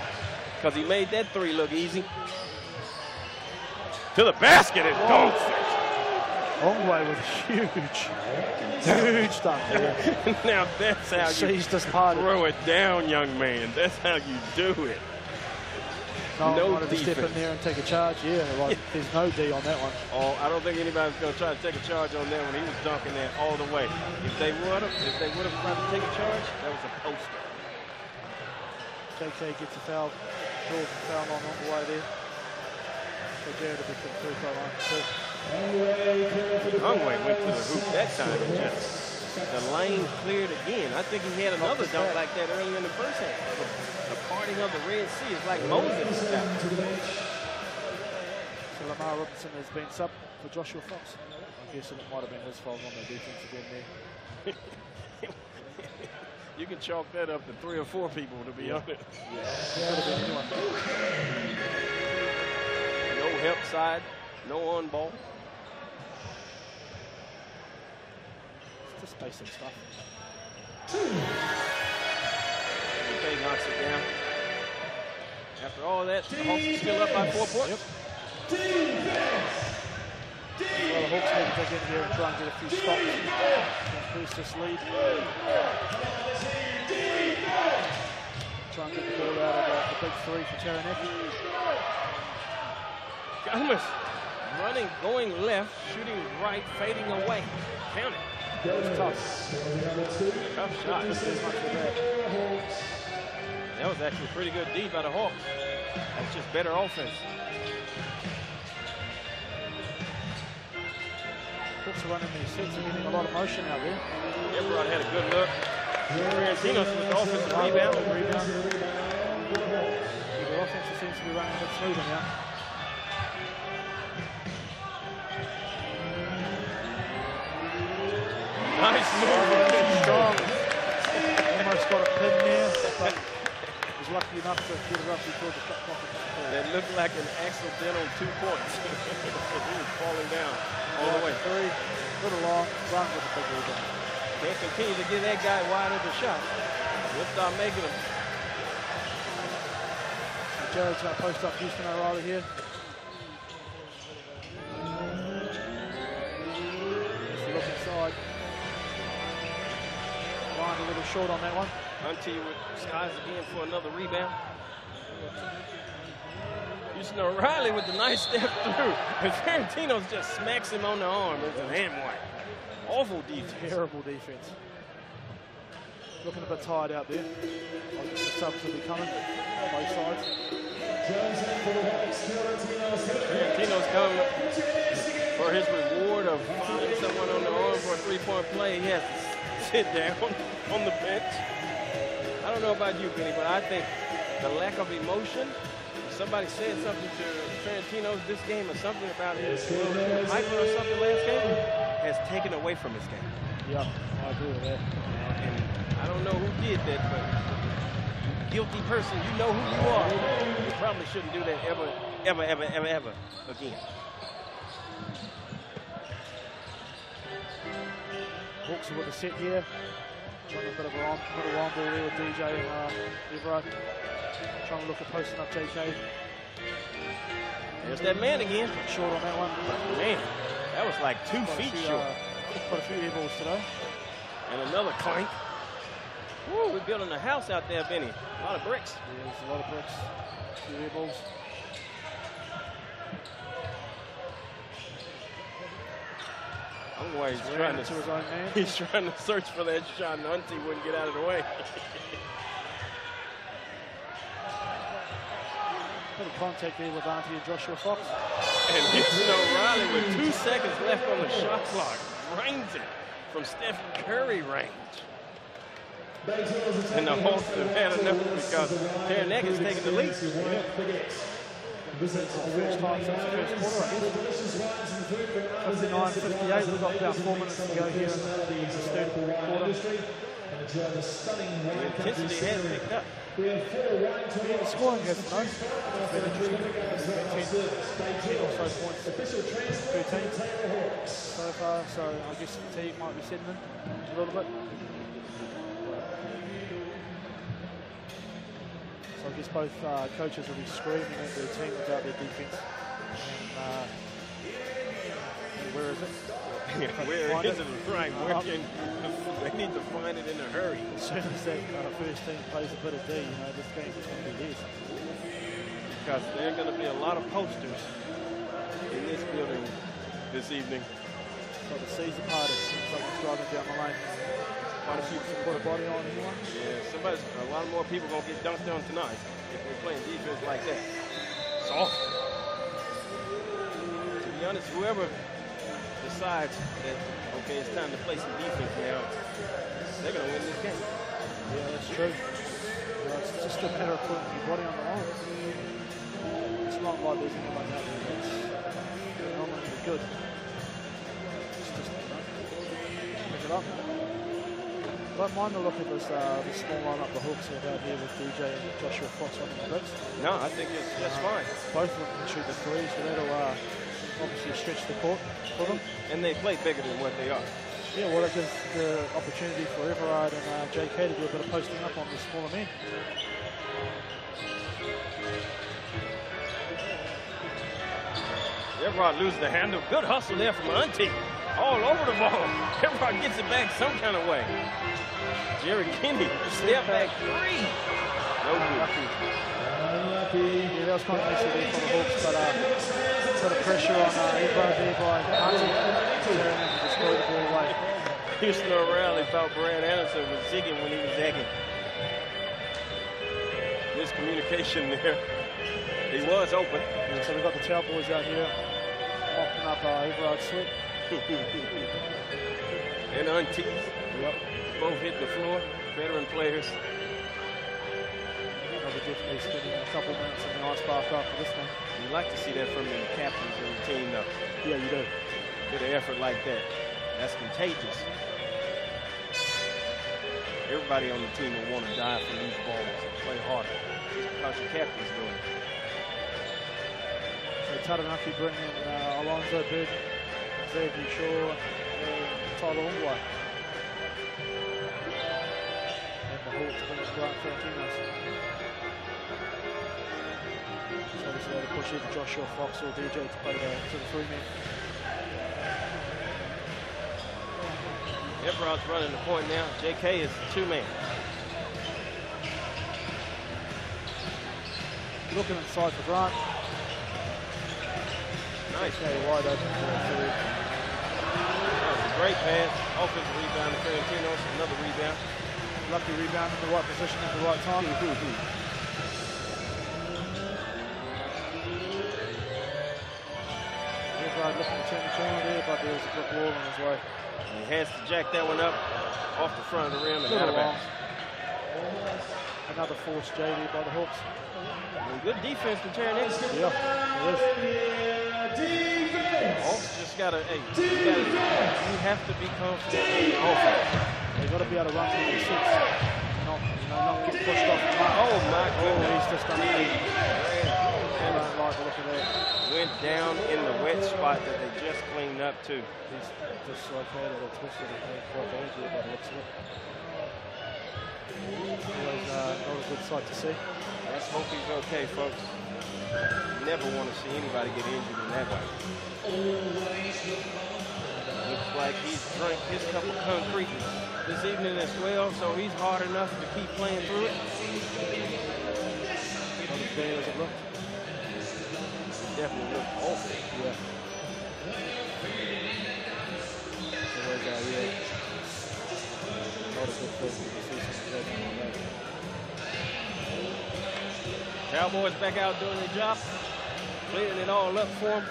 because he made that three look easy. To the basket and dunks it. Ongway was huge. Huge stuff there. Now that's how you throw it down, young man. That's how you do it. No wanted to step in there and take a charge. Yeah, like there's no D on that one. Oh, I don't think anybody's going to try to take a charge on that one. He was dunking that all the way. If they would have tried to take a charge, that was a poster. JK gets a foul. Draws a foul on the way there. So Jared will be put through by line too. Ongway went to the hoop that time and just the lane cleared again. I think he had another dunk like that earlier in the first half. The parting of the Red Sea is like Moses. So Lamar Robinson has been sub for Joshua Fox. I guess it might have been his fault on the defensive end there. You can chalk that up to 3 or 4 people, to be honest. Yeah. Could have been anyone. No help side, no on ball. It's just basic stuff. He knocks it down. After all that, the Hawks are still up by 4 points. Yep. Well, the Hawks need to dig in here and try and get a few stops to increase this lead. Try and get the ball out of the big three for Taranaki. Gomez running, going left, shooting right, fading away. Count it. It was tough. Tough shot. That was actually pretty good D by the Hawks. That's just better offense. Hawks are running these sets and getting a lot of motion out there. Everard had a good look. Fiorentino's with the offensive rebound. The offense seems to be running a bit smoother now. Nice move. Strong. Almost got a pin there, but was lucky enough to get it up before the shot clock. That looked like an accidental 2 points. He was falling down all the way. Three, little long, run with a big rebound. Can't continue to give that guy wide open shot. We'll start making them. Jared's going to post up Houston O'Reilly here. Just look inside. Line a little short on that one. Hunty with skies again for another rebound. Houston O'Reilly with the nice step through. And Fiorentino just smacks him on the arm with a hand wipe. Awful defense. Terrible defense. Looking a bit tired out there. I guess the subs will be coming. Both sides. Fiorentino's come for his reward of fouling someone on the arm for a three-point play. He has to sit down on the bench. I don't know about you, Benny, but I think the lack of emotion, somebody said something to Fiorentino this game or something about his hyper or something last game, has taken away from his game. Yeah, I agree with that. And I don't know who did that, but guilty person, you know who you are. You probably shouldn't do that ever again. Hawks are with the set here. Trying a bit of a middle arm ball there with DJ and Everard. Trying to look at posting up JK. There's that man again. Short on that one. Man, that was like 2 feet short. Quite a few air balls today. And another clank. Woo, we're building a house out there, Benny. A lot of bricks. Yeah, there's a lot of bricks. A few air balls. I don't know why he's trying to his own man. He's trying to search for that shot, and Hunty wouldn't get out of the way. Bit of contact there with Auntie and Joshua Fox. And Houston O'Reilly with 2 seconds left on the shot clock. Drains it from Stephen Curry range. And the Hawks have had enough because Taranaki has taken the lead. First time since the first quarter, I guess. 59-58, we've got about 4 minutes to go here in the third quarter. The intensity has picked up. Yeah, the scoring has no. It's been interesting. 10 or so points per team so far, so I guess the team might be setting in a little bit. So I guess both coaches will be screaming at their team about their defense. And where is it? Where is it? Right. Where can they need to find it in a hurry? As soon as that first team plays a bit of D, you know, this game's going to be theirs. Because there are going to be a lot of posters in this building this evening. Got the season party. Someone's driving down the lane. Quite a few to put a body on anyone. Yeah, a lot more people going to get dunked on tonight if we're playing defense like that. Soft. To be honest, whoever decides that, okay, it's time to play some defense now, they're going to win this game. Yeah, that's true. It's just a matter of putting your body on the line. It's not like there's anyone out there that's phenomenally good. It's just, you know, pick it up. Don't mind the look of this small lineup the Hawks have out here with DJ and Joshua Fox running the bricks. No, I think it's just fine. Both of them can shoot the threes, so that'll obviously stretch the court for them. And they play bigger than what they are. Yeah, well, it gives the opportunity for Everard and JK to do a bit of posting up on the smaller men. Everard loses the handle. Good hustle there from Hunty. All over the ball. Everard gets it back some kind of way. Jerry Kennedy, step back 3. No good. Yeah, that was kind of messy there for the Hawks, but a bit of pressure on Everard there by Hunty. Just throw the ball away. Houston O'Reilly thought Brad Anderson was zigging when he was zagging. Miscommunication there. He was open. Yeah, so we've got the Tau boys out here mopping up Everard's sweat. And aunties. Yep. Both hitting the floor. Veteran players. They'll be definitely spending a couple minutes in the ice bath after this one. You like to see that from the captains of the team, though. Yeah, you do. Bit of effort like that. That's contagious. Everybody on the team will want to die for these balls and play harder. Just because your captain's doing it. So Taranaki bring in Alonzo Bird, Xavier Shaw, and Tyler Ongwai. And the Hawks bring in Grant Ferentinos. So obviously they push either Joshua Fox or DJ to play to the three men. Everard's running the point now. JK is two-man. Looking inside for Grant. Nice. Okay, wide open for three. That was a great pass. Offensive rebound to Ferentinos. Another rebound. Lucky rebound in the right position at the right time. Everard looking to turn the corner there, but there was a brick wall on his way. And he has to jack that one up off the front of the rim and out of bounds. Another forced JV by the Hawks. And good defense from Taranaki. Yeah, it is. Hawks just gotta, you have to be comfortable in offense. They've got to be able to run through the six. Not get pushed off the mark. Oh my goodness. He's just done it. I don't like the look of that. Went down in the wet spot that they just cleaned up too. He's dislocated or twisted his hand quite badly by the looks of it. Always not a good sight to see. Let's hope he's okay, folks. You never want to see anybody get injured in that way. Looks like he's drank his cup of concrete this evening as well, so he's hard enough to keep playing through it. Not as bad as it looked. Definitely looked awful. Yeah. So there's not a good thing to see something like that. Cowboys back out doing their job, cleaning it all up for them.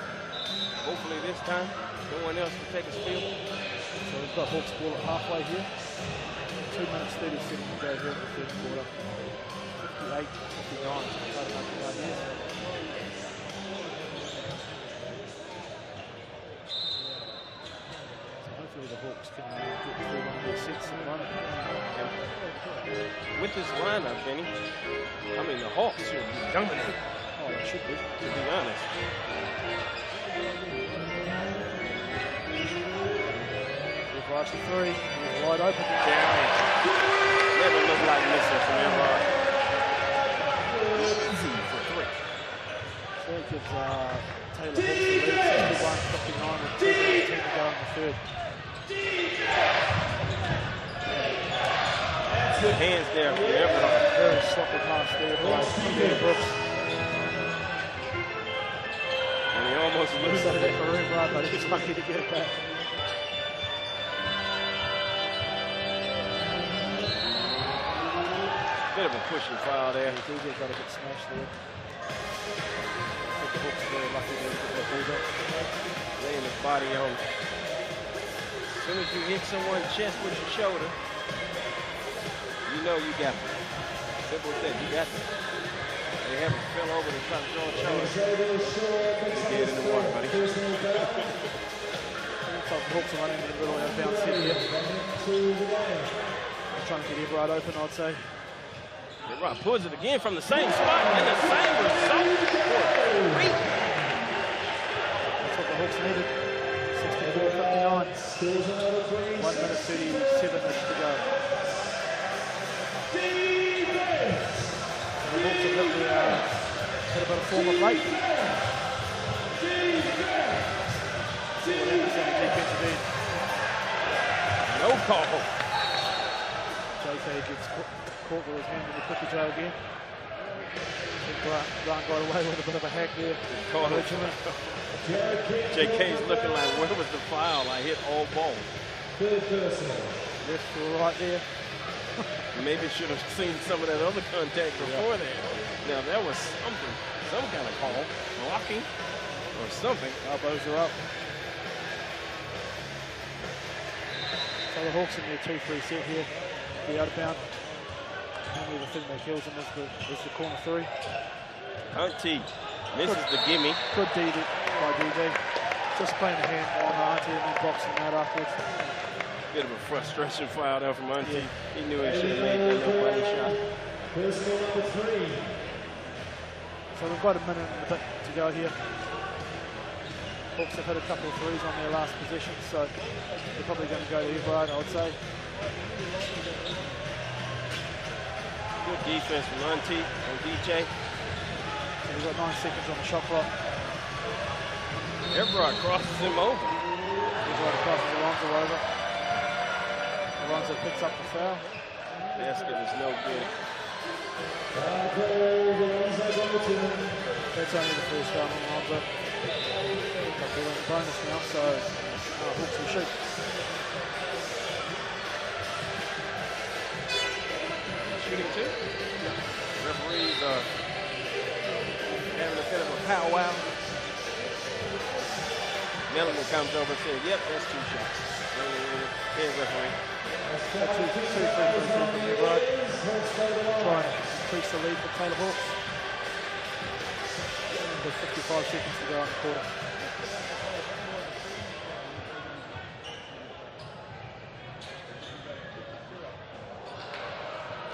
Hopefully this time, no one else will take a steal. So we've got Hawks ball at halfway here. 2 minutes 30 seconds to go here in the third quarter. 58, 59. Hopefully the Hawks can get through one of their sets at the moment. With this lineup, Benny, I mean, the Hawks should be dominating. Oh, they should be. To be honest. Everard's the three. He's wide open. Never looked like missing from Everard. Easy for three. So it gives Taylor Hawks the lead, 61-59 with 2:10 to go in the third. Good hands there for Everard. Very sloppy pass there by Peter Brooks. And he almost looks Looks like at it for Everard, but he's lucky to get it back. bit of a pushing foul there. DJ's got a bit smashed there. I think the Hawks are very lucky to get that ball back. Laying his body on. As soon as you hit someone's chest with your shoulder, you know you got them. Simple as that, you got them. They haven't fell over and try to throw a shoulder. You're dead in the water, buddy. Looks like the Hawks are running in the middle out of bounds here. They're trying to get Everard open, I'd say. Everard pulls it again from the same spot, and the same result for three. That's what the Hawks needed. 64-59. 1 minute 37 minutes to go. So the Hawks have really had a bit of form of late. See what happens on the defensive end. No call. JK gets caught with his hand in the cookie jar again. I think Grant got away with a bit of a hack there. Caught him. JK's looking like, where was the foul? I hit all balls. Third personal. Left to right there. Maybe should have seen some of that other contact before that. Now that was something, some kind of call, blocking or something. Elbows are up. So the Hawks in their 2-3 set here. The out of bound. Normally the thing that kills them is the corner 3. Auntie misses the gimme. Good D by DD. Just playing a hand on Auntie and then boxing out afterwards. Bit of a frustration foul there from Auntie. He knew he should have made that little bunny shot. Personal number 3. So we've got a minute and a bit to go here. Hawks have hit a couple of threes on their last possession, so they're probably going to go to Everard, I would say. Good defense from Auntie on DJ. So we've got 9 seconds on the shot clock. Everard crosses him over. Everard crosses Alonso over. Alonso picks up the foul. Basket is no good. That's only the first foul on Alonso. But they're in the bonus now, so Hawks will shoot. Shooting 2. Referees are having a bit of a powwow. Melanie comes over and says, yep, that's 2 shots. Head referee. Two free throws from Everard. Trying to increase the lead for Taylor Hawks. With 55 seconds to go on the quarter.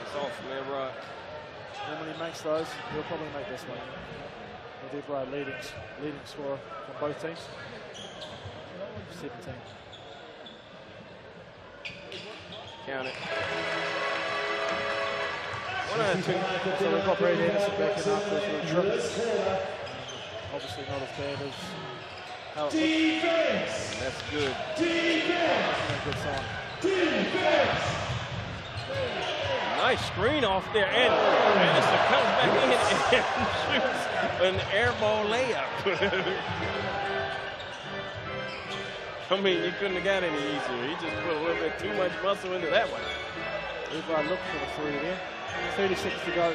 It's off from Everard. Normally makes those, he'll probably make this one. With Everard leading scorer from both teams. 17. Count it. 1 out of 2. So we've got Brad Anderson back in after a trip. Obviously not as bad as how it looks. That's good. That's a good sign. Nice screen off there. And Anderson comes back in and shoots an air ball layup. I mean, you couldn't have got any easier. He just put a little bit too much muscle into that one. Everard looked for the 3 there. 36 to go.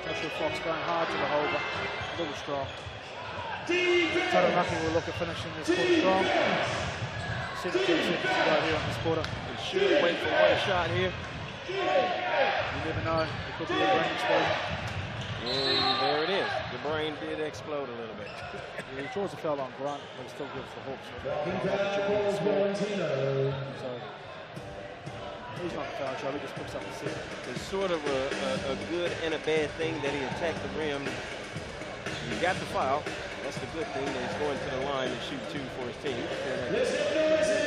Joshua Fox going hard to the hole, but a little strong. Taranaki will look at finishing this quarter strong. 17 seconds to go here on this quarter. He should wait for one shot here. You never know. It could be a brain explosion. And there it is. The brain did explode a little bit. Yeah, he draws a foul on Grant, but it still gives the Hawks an opportunity to score. So he's not the foul job, he just picks up the set. It's sort of a good and a bad thing that he attacked the rim. He got the foul. That's the good thing, that he's going to the line to shoot 2 for his team.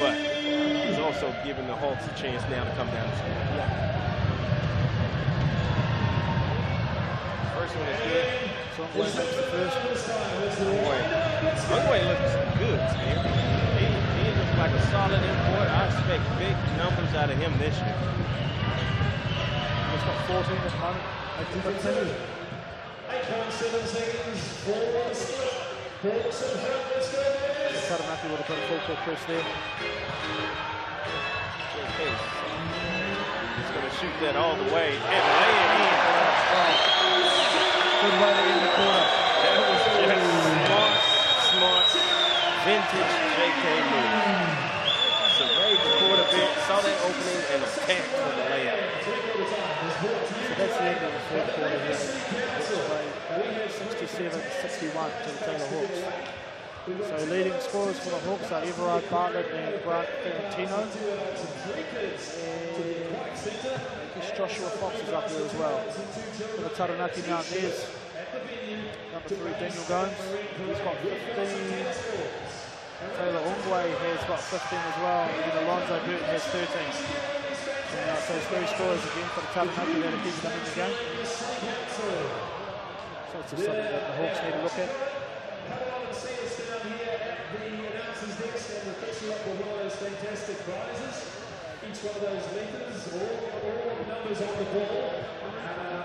But he's also giving the Hawks a chance now to come down and score. Yeah. First one is good. Songway makes the first. Songway looks good, man. He looks like a solid import. I expect big numbers out of him this year. He's got 14 at the moment. 8.7 seconds for the split. Hawks and Hamlets go there. Taranaki would have put a full court press there. He's going to shoot that all the way and lay it in. Good way to end the quarter. That was just smart, vintage JK move. Surveyed the court a bit, saw that opening, and attacked for the layup. So that's the end of the third quarter here. 67-61 to the Taylor Hawks. So leading scorers for the Hawks are Everard Bartlett and Grant Ferrantino. And I guess Joshua Fox is up there as well. For the Taranaki Mountainairs, number 3 Daniel Gomes, he's got 15. Taylor Ongwe has got 15 as well, and Alonzo Burton has 13. So it's 3 scorers again for the Taranaki that are keeping them in the game. So it's just something that the Hawks need to look at. Fantastic prizes. Each one of those meters, all numbers on the ball,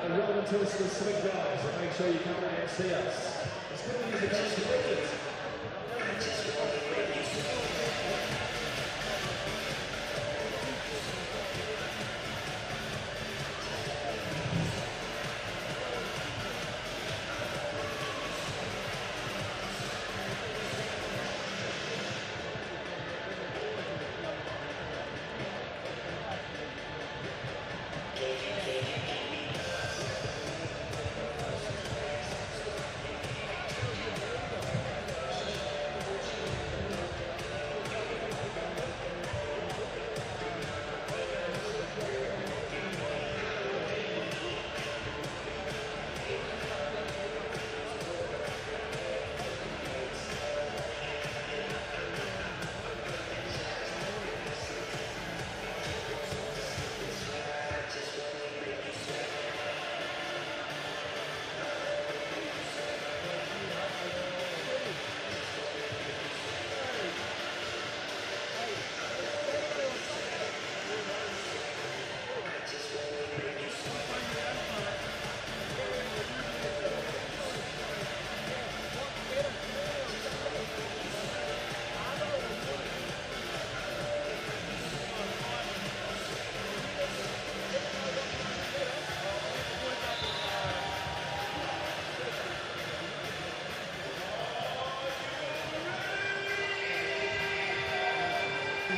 are relevant to a specific guys. So make sure you come and see us. It's good to use the best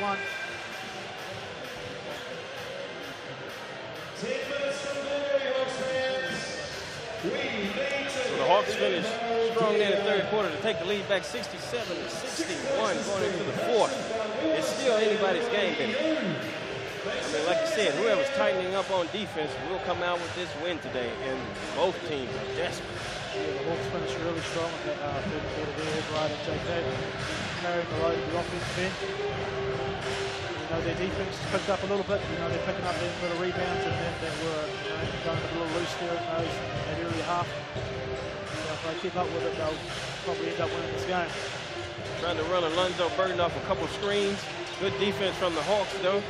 21. 10 minutes from there, Hawks fans. So the Hawks finished strong there in the third quarter to take the lead back 67-61 going into the fourth. It's still anybody's game, baby. I mean, like you said, whoever's tightening up on defense will come out with this win today, and both teams are desperate. Yeah, the Hawks finished really strong in that third quarter there. Everard and JK carrying the load of the offensive end. You know, their defense has picked up a little bit. You know, they're picking up their little rebounds, and then they were, you know, going a little loose there in that early half. So if they keep up with it, they'll probably end up winning this game. Trying to run Alonzo Burton off a couple screens. Good defense from the Hawks, though.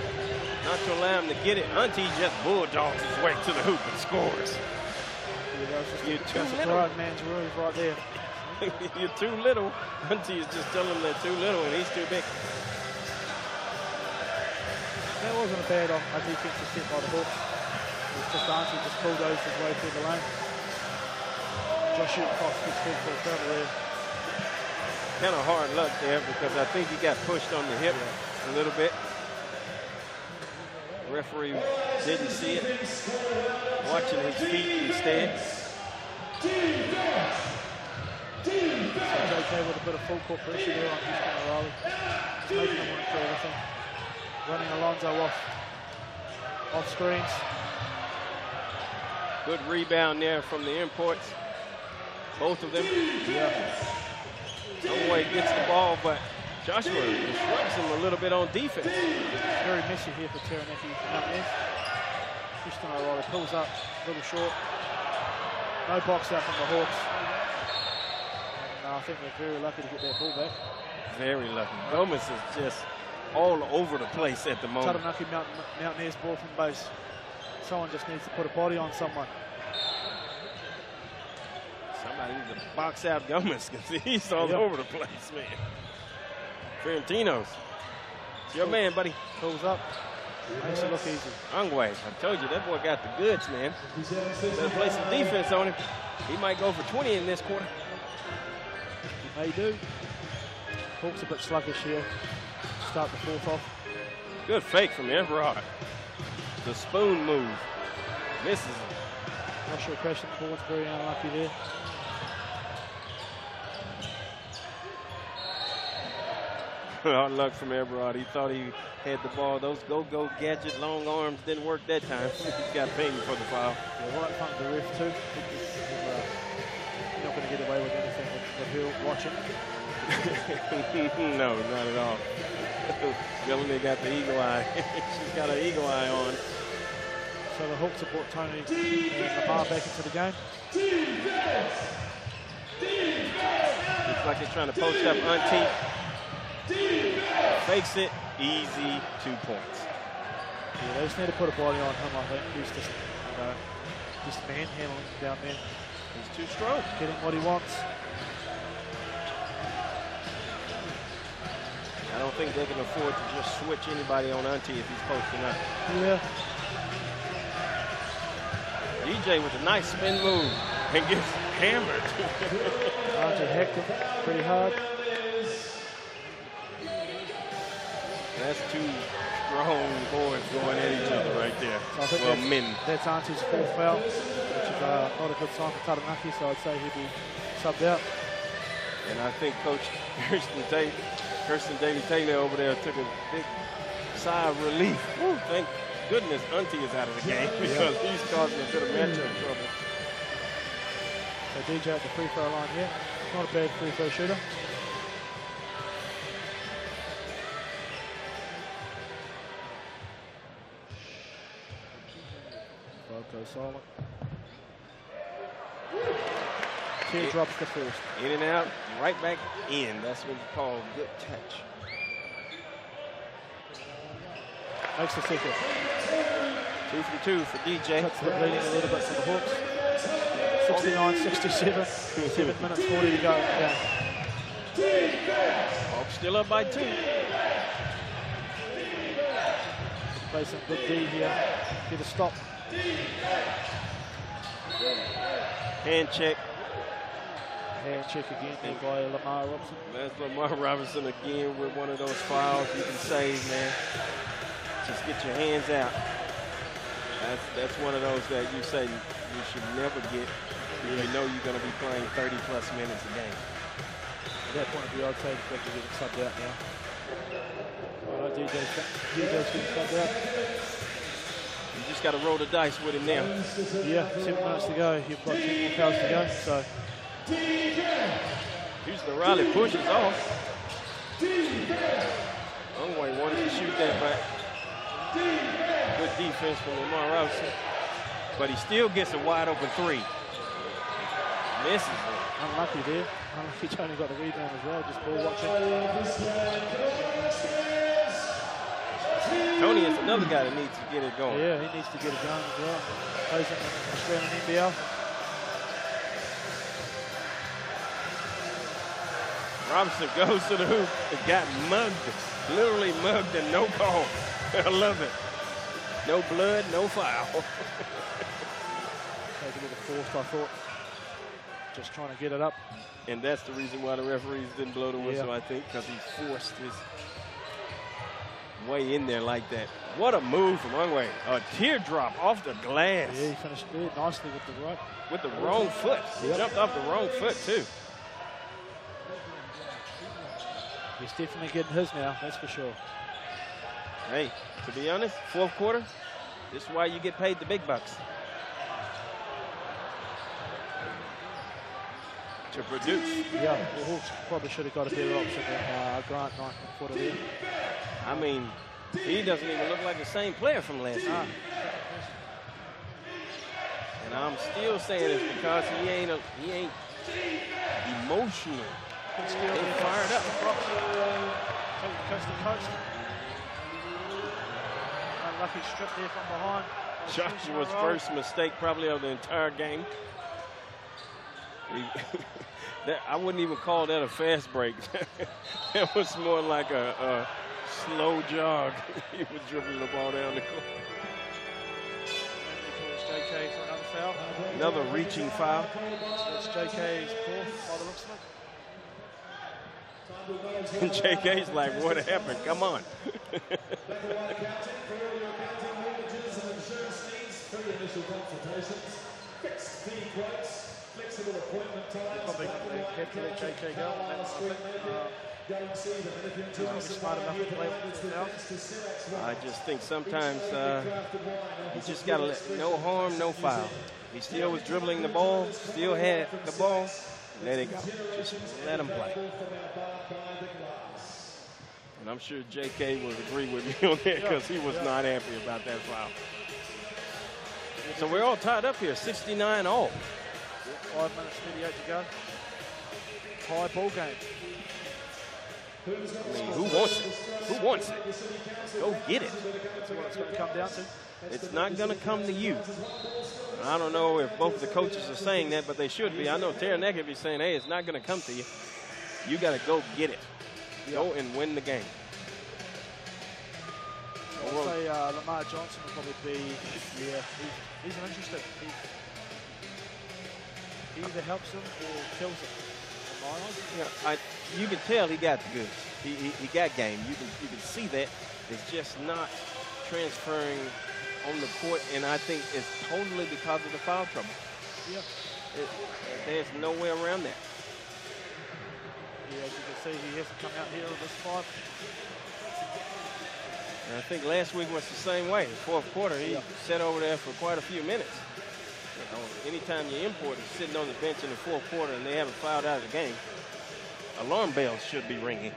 Not to allow him to get it. Auntie just bulldogs his way to the hoop and scores. You're too little. Man's rule right there. You're too little. Auntie is just telling him they're too little, and he's too big. That wasn't a bad defensive set by the Hawks. It was just Auntie just bulldozed his way through the lane. Josh Fox gets called for a travel there. Kind of hard luck there because I think he got pushed on the hip a little bit. The referee didn't see it. Watching his feet instead. So JK with a bit of full court pressure there on Houston O'Reilly. Just making him work for everything. Running Alonzo off screens. Good rebound there from the imports. Both of them. Yeah. Some way gets the ball, but Joshua disrupts him a little bit on defense. Very messy here for Taranaki Mountainairs. Houston O'Reilly pulls up a little short. No box out from the Hawks. And I think they're very lucky to get that ball back. Very lucky. Gomez is just all over the place at the moment. Taranaki Mountainairs ball from base. Someone just needs to put a body on someone. Somebody needs to box out Gomez because he's all over the place, man. Fiorentino's. It's your man, buddy. Pulls up. Makes it look easy. Angway, I told you, that boy got the goods, man. Better play some defense on him. He might go for 20 in this quarter. He may do. Hawks a bit sluggish here. Start the fourth off. Good fake from Everard. The spoon move. Misses him. Joshua crashing the boards, very unlucky there. Hard luck from Everard. He thought he had the ball. Those go-go gadget long arms didn't work that time. He got paid for the foul. Yeah, right in front of the ref too. He's not going to get away with anything with Hill watching. No, not at all. Melanie got the eagle eye. She's got an eagle eye on. So the Hawks have brought Tony and Lamar back into the game. Looks like they're trying to post up Auntie. Fakes it, easy 2 points. Yeah, they just need to put a body on him, I think. He's just manhandling down there. He's too strong. Getting what he wants. I don't think they can afford to just switch anybody on Auntie if he's posting up. Yeah. DJ with a nice spin move and gets hammered. Auntie hacked him pretty hard. That's two strong boys going at each other right there. So well, men. That's Auntie's fourth foul, which is not a good sign for Taranaki, so I'd say he'd be subbed out. And I think Coach Kirsten Daly-Taylor over there took a big sigh of relief. Woo, thank goodness Auntie is out of the game because he's causing a bit of matchup trouble. So DJ at the free throw line here. Not a bad free throw shooter. Goes silent. Teardrops the first. In and out, right back in. That's what you call good touch. Makes the second. 2 from 2 for DJ. Cuts the bleeding a little bit for the Hawks. 69-67. 7 minutes 40 to go. Hawks still up by 2. Play some good D here. Get a stop. Hand check. hand check again there by Lamar Robinson. That's Lamar Robinson again with one of those fouls you can save, man. Just get your hands out. That's one of those that you say you should never get if you know you're going to be playing 30-plus minutes a game. At that point of view, I'd say that you're getting subbed out now. All right, DJ's getting subbed out. You just got to roll the dice with him now. Yeah, 7 minutes to go. You've got 10 more fouls to go. So Houston Riley pushes off. Ongway wanted to shoot that back. Good defense from Lamar Robinson. But he still gets a wide open three. Misses it. Unlucky there. Unlucky Tony got the rebound as well. Just ball watching. Tony is another guy that needs to get it going. Yeah, he needs to get it going as well. Plays in the Australian NBL. Robinson goes to the hoop and got mugged. Literally mugged and no call. I love it. No blood, no foul. Take a little forced, I thought. Just trying to get it up. And that's the reason why the referees didn't blow the whistle, Yeah. I think, because he forced his way in there like that. What a move from Ongway. A teardrop off the glass. Yeah, he finished there nicely with the right. With the wrong foot. He jumped off the wrong foot, too. He's definitely getting his now, that's for sure. Hey, to be honest, fourth quarter, this is why you get paid the big bucks. To produce. Yeah, the Hawks probably should have got a better option than Grant 9-footer there. I mean, he doesn't even look like the same player from last year. And I'm still saying it's because he ain't emotional. He ain't fired up. Take the coast to coast. Unlucky strip there from behind. Joshua's first mistake probably of the entire game. I wouldn't even call that a fast break. That was more like a slow jog. He was dribbling the ball down the court. JK for another foul. Another reaching foul. It's JK's fourth by the looks of it. And JK's like, what happened? Come on. Probably going to head to let JK go on that sort of thing. He's probably smart enough to play with this now. I just think sometimes you just got to let no harm, no foul. He still was dribbling the ball, still had the ball. Let it go. Just let him play. And I'm sure JK will agree with me on that because he was not happy about that foul. So we're all tied up here, 69 all. 5 minutes, 38 to go. High ball game. I mean, who wants it? Who wants it? Go get it. That's what it's going to come down to. It's not going to come to you. I don't know if both the coaches are saying that, but they should be. I know Taranaki would be saying, hey, it's not going to come to you. You got to go get it. Go and win the game. I'll say Lamar Johnson will probably be, he's an interesting. He either helps him or kills him. Yeah, you can tell he got the goods. He got game. You can see that. It's just not transferring on the court, and I think it's totally because of the foul trouble. Yeah. There's no way around that. Yeah, as you can see, he hasn't come out here on this 5. And I think last week was the same way. The fourth quarter, he sat over there for quite a few minutes. You know, anytime you import is sitting on the bench in the fourth quarter and they haven't fouled out of the game, alarm bells should be ringing.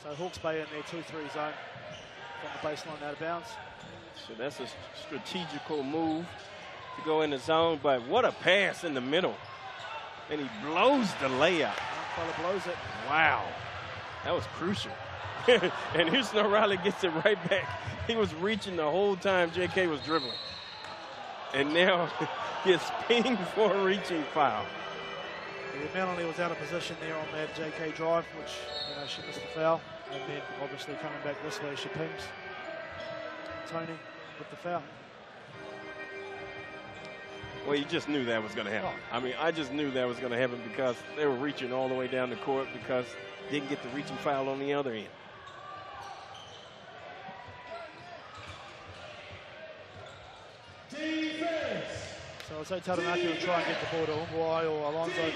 So Hawke's Bay in their 2-3 zone from the baseline out of bounds. So that's a strategical move to go in the zone, but what a pass in the middle. And he blows the layup. Fella blows it. Wow, that was crucial. And Houston O'Reilly gets it right back. He was reaching the whole time JK was dribbling. And now gets pinged for a reaching foul. Yeah, Melanie was out of position there on that JK drive, which, she missed the foul. And then obviously coming back this way, she pings Tony with the foul. Well, you just knew that was going to happen. I mean, I just knew that was going to happen because they were reaching all the way down the court because didn't get the reaching foul on the other end. So I'll say Taranaki will try and get the ball to Umwai or Alonso.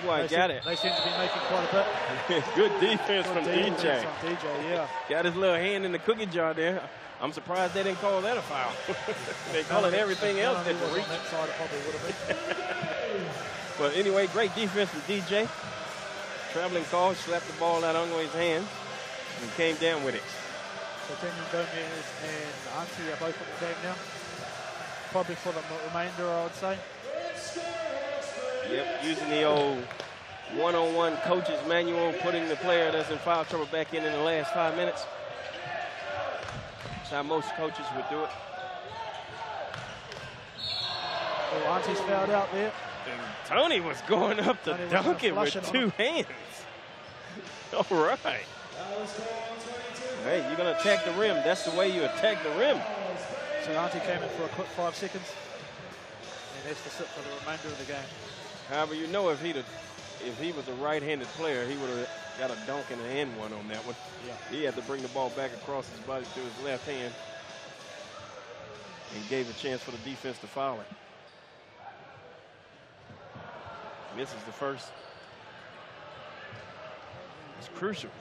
Umwai got it. They seem to be making quite a bit. Good defense from DJ. From DJ, yeah. Got his little hand in the cookie jar there. I'm surprised they didn't call that a foul. They call it everything else that the reach. That side, it probably would have been. But anyway, great defense from DJ. Traveling call, slapped the ball out of Ungway's hand and came down with it. So Daniel Gomez and Auntie are both in the game now. Probably for the remainder, I would say. Yep, using the old one-on-one coach's manual, putting the player that's in foul trouble back in the last 5 minutes. That's how most coaches would do it. Oh, Auntie's fouled out there. And Tony was going up to dunk it with two hands. All right. Hey, you're going to attack the rim. That's the way you attack the rim. So Auntie came in for a quick 5 seconds and has to sit for the remainder of the game. However, you know if he was a right-handed player, he would have got a dunk and an and one on that one. Yeah. He had to bring the ball back across his body to his left hand and gave a chance for the defense to foul it. This is the first. It's crucial.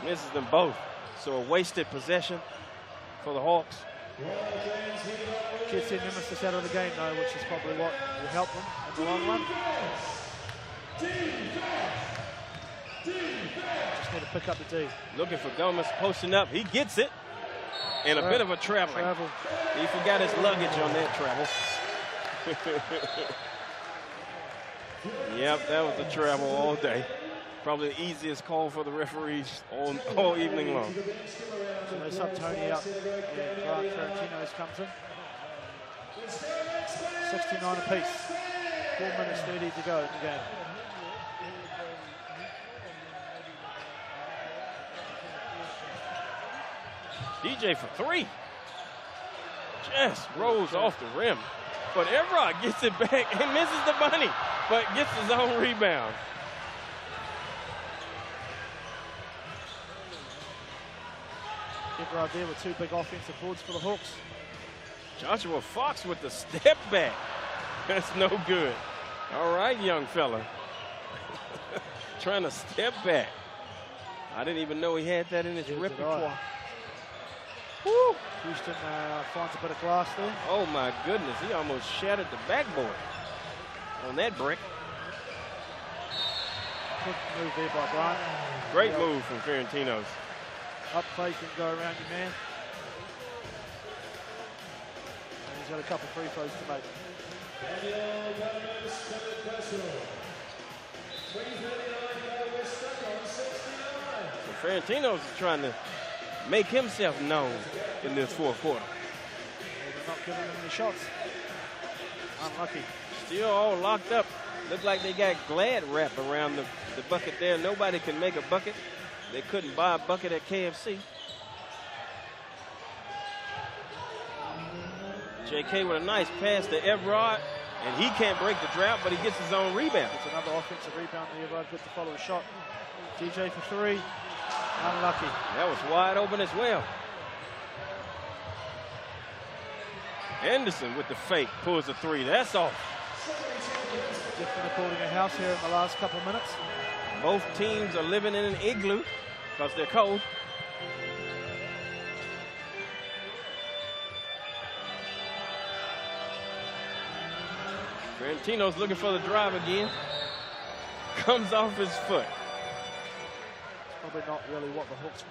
Misses them both. So a wasted possession for the Hawks. Gets in Nemesis out of the game, though, which is probably what will help them in the long run. Just need to pick up the D. Looking for Gomez, posting up. He gets it. And a bit of a traveling. He forgot his luggage on that travel. Yep, that was the travel all day. Probably the easiest call for the referees all evening long. So they sub Tony out and Grant Ferrantino's comes in. 69 apiece. 4 minutes 30 to go in the game. DJ for three. Just rolls off the rim. But Evrod gets it back and misses the bunny, but gets his own rebound. Evrod there with two big offensive boards for the Hawks. Joshua Fox with the step back. That's no good. All right, young fella. Trying to step back. I didn't even know he had that in his repertoire. Woo. Houston finds a bit of glass there. Oh my goodness, he almost shattered the backboard on that brick. Good move there by Bryant. Great move from Ferrantino's. Up play can go around your man. And he's got a couple free throws to make. So Ferrantino's is trying to make himself known in this fourth quarter. They're not giving him any shots. Unlucky. Still all locked up. Look like they got Glad wrap around the bucket there. Nobody can make a bucket. They couldn't buy a bucket at KFC. JK with a nice pass to Evrod, and he can't break the drought, but he gets his own rebound. It's another offensive rebound. Evrod good to follow a shot. DJ for three. Unlucky. That was wide open as well. Anderson with the fake pulls a three. That's off. Definitely building a house here in the last couple of minutes. Both teams are living in an igloo because they're cold. Ferrantino's looking for the drive again. Comes off his foot. Probably not really what the Hawks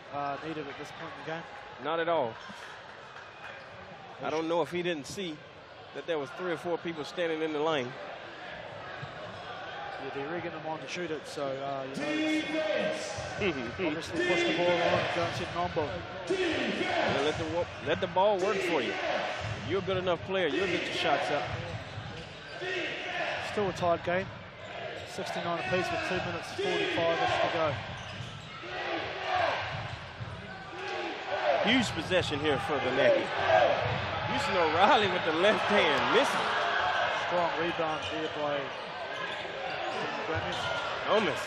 needed at this point in the game. Not at all. I don't know if he didn't see that there was 3 or 4 people standing in the lane. Yeah, they're rigging them on to shoot it, so obviously push the ball on and don't sit non-ball. Let the ball work for you. If you're a good enough player, you'll get your shots up. Still a tied game. 69 apiece with 2 minutes 45 to go. Huge possession here for the Navy. Houston O'Reilly with the left hand, missing. Strong rebound here by Gomez.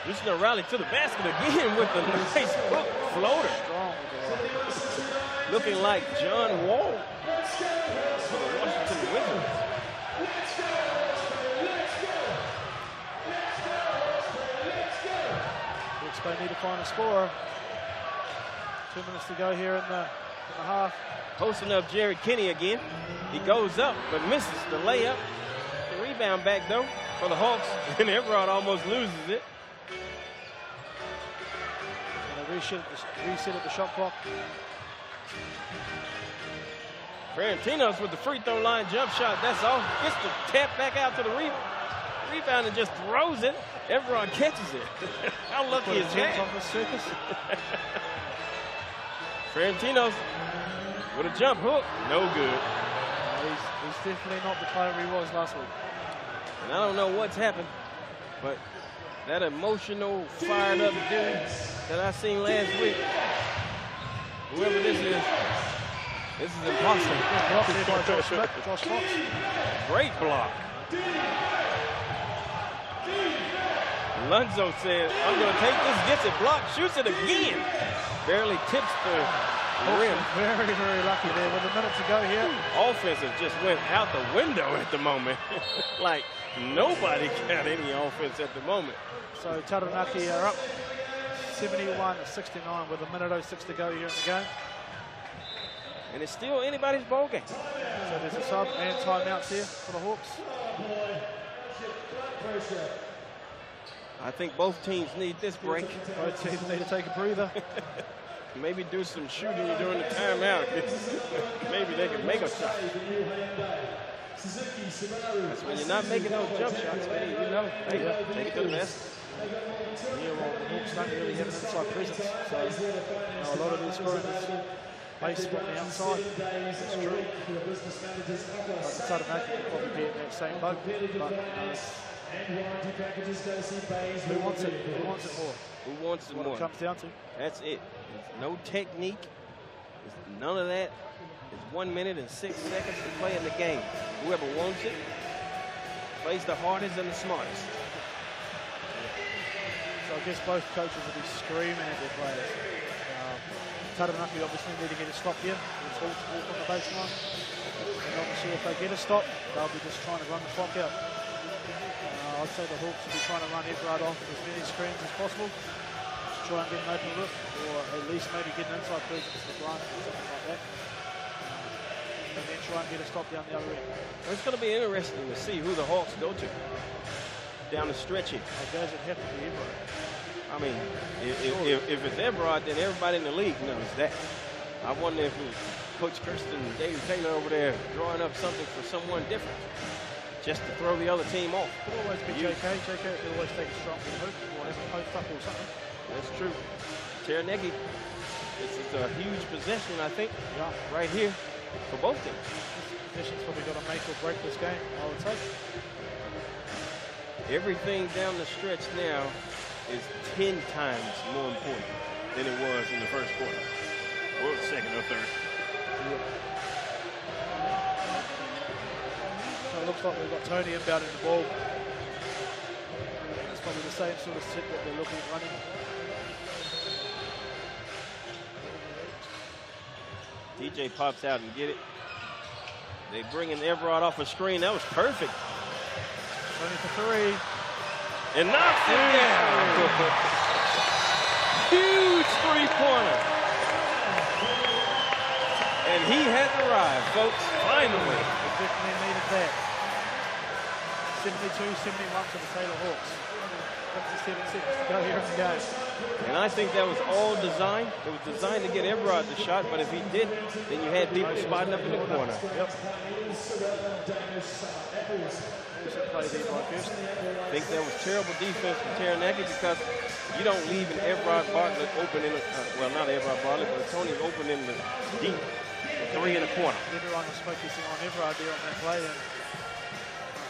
Houston O'Reilly to the basket again with the nice hook floater. Strong with the right. Looking like John Wall for the Washington Wizards. They need to find a scorer. 2 minutes to go here in the half. Posting up Jared Kinney again. He goes up but misses the layup. The rebound back though for the Hawks, and Everard almost loses it. And they reset at the shot clock. Ferentinos with the free throw line jump shot. That's all. Gets the tap back out to the rebound and just throws it. Everard catches it. How lucky is that? On the circus. Ferentinos with a jump hook. No good. He's definitely not the player he was last week. And I don't know what's happened, but that emotional, fired up dude that I seen last week, whoever this is impossible. Blocked there by Josh Fox. Great block. Lunzo said, I'm going to take this, gets it blocked, shoots it again. Barely tips the rim. Very, very lucky there with a minute to go here. Offensive just went out the window at the moment. Like nobody got any offense at the moment. So Taranaki are up 71-69 with a minute 06 to go here in the game. And it's still anybody's ball game. So there's a sub and timeouts here for the Hawks. I think both teams need this break. Both teams need to take a breather. Maybe do some shooting during the timeout. Maybe they can make a shot. That's when you're not making those jump shots, man. You know, hey, take it to the basket. Yeah, well, the Hawks don't really have an inside presence. So, you know, a lot of their scoring is based on the outside. That's true. But Taranaki will probably be in that same boat. But, who wants it? Who wants it more? Who wants it What more? it comes down to. That's it. There's no technique. There's none of that. It's 1 minute and 6 seconds to play in the game. Whoever wants it plays the hardest and the smartest. So I guess both coaches will be screaming at their players. Taranaki obviously need to get a stop here. It's all on the baseline. And obviously if they get a stop, they'll be just trying to run the clock out. I'd say the Hawks will be trying to run Everard off with as many screens as possible to try and get an open look, or at least maybe get an inside presence to the Grant or something like that. And then try and get a stop down the other end. Well, it's going to be interesting to see who the Hawks go to down the stretch here. I guess it have to be Everard. I mean, if it's Everard, then everybody in the league knows that. I wonder if Coach Kirsten and Dave Taylor over there drawing up something for someone different, just to throw the other team off. Could always be JK. JK could always take a shot with a hook or have a post up or something. That's true. Taranaki, this is a huge possession, I think, Yeah. right here for both teams. This possession's probably got to make or break this game, I would say. Everything down the stretch now is 10 times more important than it was in the first quarter, or the second or third. Yeah. So it looks like we've got Tony inbounding the ball. It's probably the same sort of set that they're looking at running. DJ pops out and get it. They bring in Everard off a screen. That was perfect. Tony for three. And knocks it down. Huge three-pointer. And he has arrived, folks, finally. They definitely needed that. 72-71 to the Taylor Hawks. 57 seconds to go here in the game. And I think that was all designed. It was designed to get Everard the shot, but if he didn't, then you had people spotting up in the corner. Yep. Play there by Kirsten. I think that was terrible defense from Taranaki because you don't leave an Everard Bartlett open in the, well, not Everard Bartlett, but Tony open in the deep, three in the corner. Everyone was focusing on Everard there on that play, and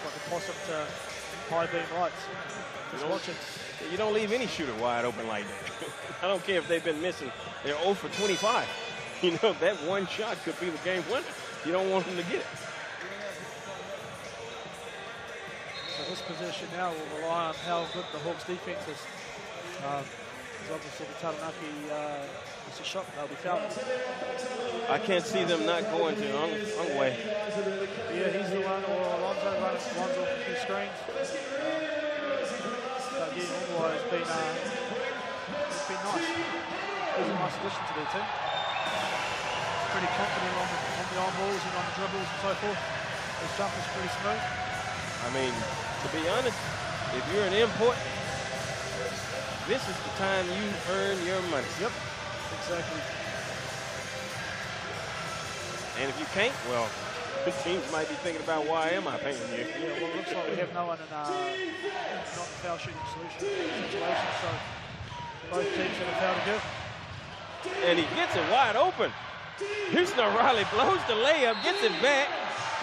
like a possum to high beam lights. Just watch it. You don't leave any shooter wide open like that. I don't care if they've been missing. They're 0 for 25. You know, that one shot could be the game winner. You don't want him to get it. So this position now will rely on how good the Hawks defense is. Because obviously the Taranaki, it's a shot, they'll be fouled. I can't see them not going to Ongwe. Yeah, he's the one, or Alonso runs off a few screens. So again, Ongwe has been nice. He's a nice addition to their team. Pretty confident on the on balls and on the dribbles and so forth. His jump is pretty smooth. I mean, to be honest, if you're an import, this is the time you earn your money. Yep, exactly. And if you can't, well, the teams might be thinking about why am I paying you? Yeah, well, it looks like we have no one in not foul shooting situation, so both teams have a foul to give. And he gets it wide open. Houston O'Reilly blows the layup, gets it back,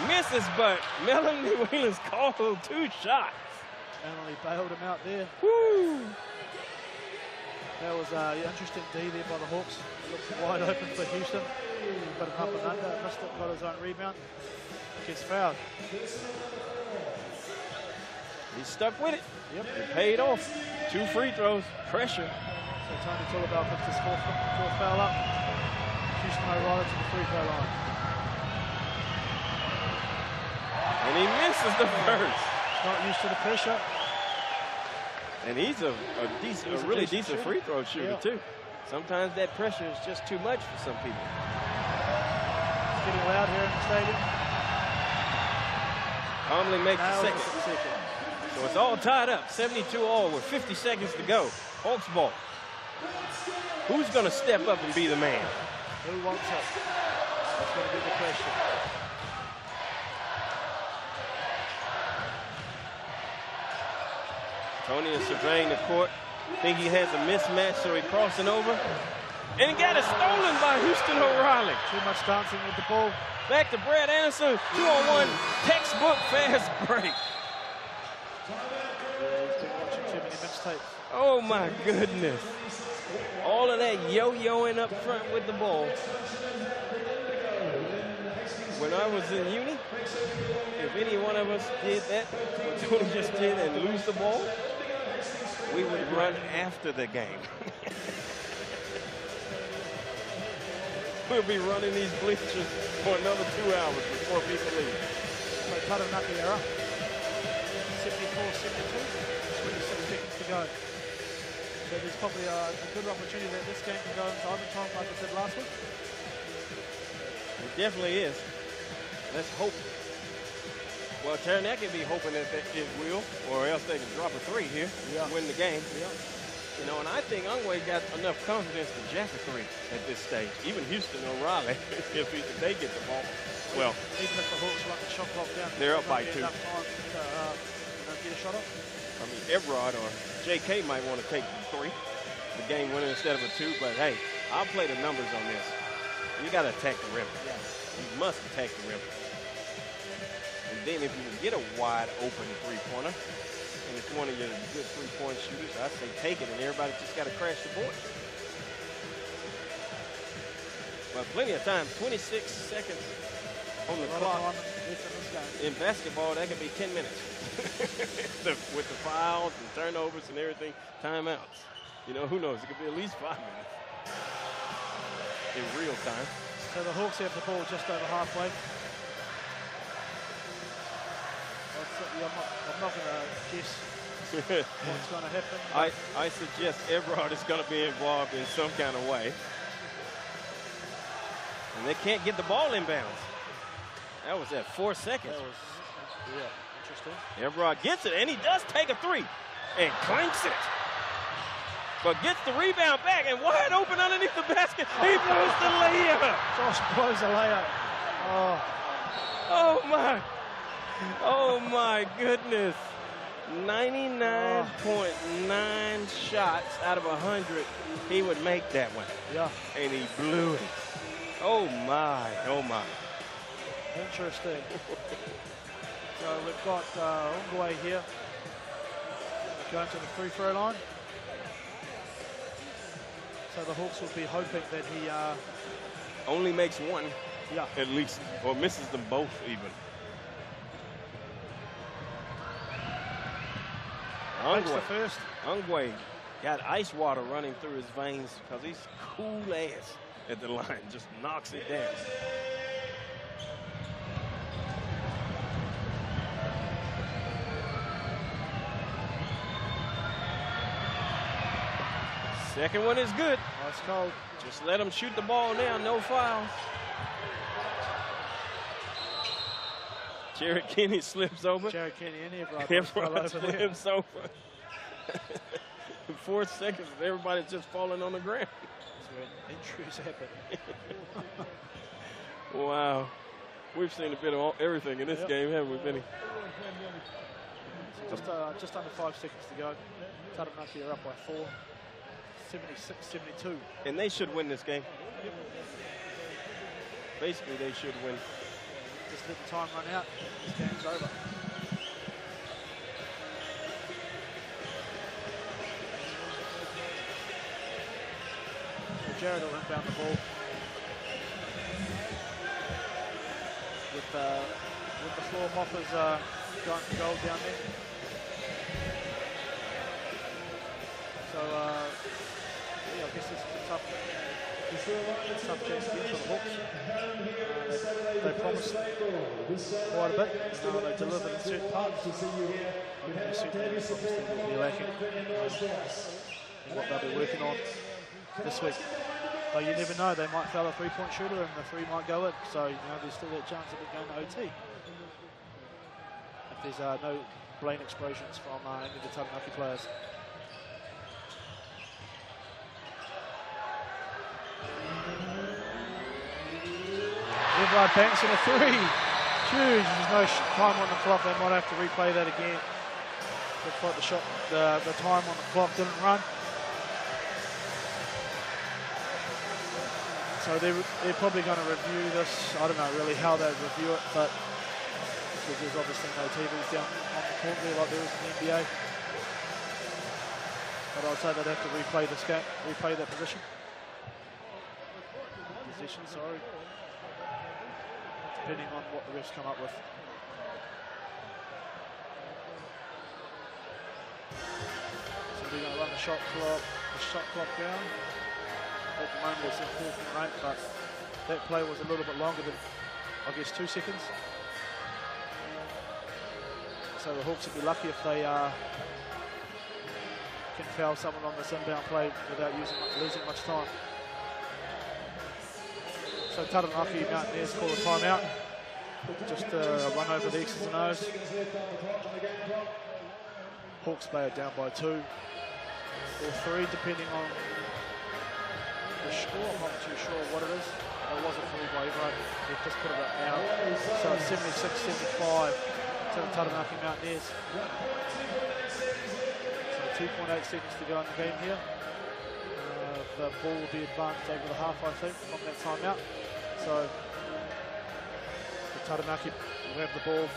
misses, but Melanie Whelan's called 2 shots. Melanie bailed him out there. Woo! That was interesting D there by the Hawks. Looks wide open for Houston. Got an up and under, missed it, got his own rebound. Gets fouled. He stuck with it. Yep. It paid off. 2 free throws, pressure. So Tony Tullibal picks his fourth foul up. Houston O'Reilly to the free throw line. And he misses the first. Not used to the pressure. And he's a really decent free throw shooter, too. Sometimes that pressure is just too much for some people. It's getting loud here in the stadium. Calmly makes the second. So it's all tied up, 72-all with 50 seconds to go. Hawks ball. Who's going to step up and be the man? Who wants it? That's going to be the question. Tony is surveying the court. Think he has a mismatch, so he's crossing over. And he got it stolen by Houston O'Reilly. Too much dancing with the ball. Back to Brad Anderson, 2-on-1, textbook fast break. He's been watching too many bench tapes. Oh my goodness. All of that yo-yoing up front with the ball. When I was in uni, if any one of us did that, what Tony just did, and lose the ball, we would run after the game. We'll be running these bleachers for another 2 hours before people leave. So Taranaki are up. 74-72, 26 seconds to go. So there's probably a good opportunity that this game can go into overtime like it did last week. It definitely is. Let's hope. Well, Taranaki will be hoping that it will, or else they can drop a 3 here, win the game. Yeah. You know, and I think Ongwe got enough confidence to jack a 3 at this stage. Even Houston O'Reilly, if they get the ball. Well, even if the Hawks run the shot clock down, they're up by 2. Enough time to get a shot up. I mean, Evrod or JK might want to take 3, the game winner instead of a 2. But hey, I'll play the numbers on this. You got to attack the rim. Yeah. You must attack the rim. And then if you can get a wide open 3-pointer, and it's one of your good 3-point shooters, I say take it, and everybody just got to crash the board. Well, plenty of time, 26 seconds on the clock. In basketball, that could be 10 minutes. With the fouls and turnovers and everything, timeouts. You know, who knows? It could be at least 5 minutes in real time. So the Hawks have the ball just over halfway. I'm not going to guess what's going to happen. I suggest Evrod is going to be involved in some kind of way. And they can't get the ball inbounds. That was at 4 seconds. That was, interesting. Evrod gets it, and he does take a 3 and clanks it. But gets the rebound back and wide open underneath the basket. He blows the layup. Josh blows the layup. Oh my. Oh my goodness. 99.9 shots out of 100. He would make that one. Yeah. And he blew it. Oh my. Oh my. Interesting. So we've got Ongwe here going to the free throw line. So the Hawks will be hoping that he only makes one Yeah. at least, or misses them both even. Makes the first. Ungwe got ice water running through his veins because he's cool ass at the line, just knocks it down. Second one is good. Nice call. Just let him shoot the ball now, no fouls. Jared Kenny slips over. Jared Kenny and Everard fell Everyone over there. slips over. In 4 seconds, everybody's just falling on the ground. That's when injuries happen. Wow. We've seen a bit of everything in this game, haven't we, Benny? Just under 5 seconds to go. Taranaki are up by 4. 76-72. And they should win this game. Basically, they should win. Just let the time run out. This game's over. So Jared will inbound the ball. With the floor moppers going for goal down there. So, yeah, I guess this is a tough chance again for the Hawks. They promised quite a bit. They delivered in certain parts. There's certain areas obviously will be lacking in what they'll be working on this week. But you never know, they might foul a three-point shooter and the three might go in. So, you know, there's still that chance of it going to OT. If there's no brain explosions from any of the Taranaki players. Everard banks in a three. Huge. There's no time on the clock. They might have to replay that again. Looks like the shot, the time on the clock didn't run. So they're probably going to review this. I don't know really how they review it, but because there's obviously no TVs down on the court there like there is in the NBA. But I'd say they'd have to replay this game, replay that position. Possession, sorry. Depending on what the refs come up with. So we're going to run the shot clock down. At the moment it's in 4.8, but that play was a little bit longer than, I guess, 2 seconds. So the Hawks would be lucky if they can foul someone on this inbound play without losing much time. So Taranaki Mountainairs call a timeout. Just run over the X's and O's. Hawks play it down by 2 or 3, depending on the score. I'm not too sure what it is. It wasn't fully by Everard. They've just put it up now. So it's 76-75 to the Taranaki Mountainairs. So 2.8 seconds to go in the game here. The ball will be advanced over the half, I think, from that timeout. So the Taranaki will have the ball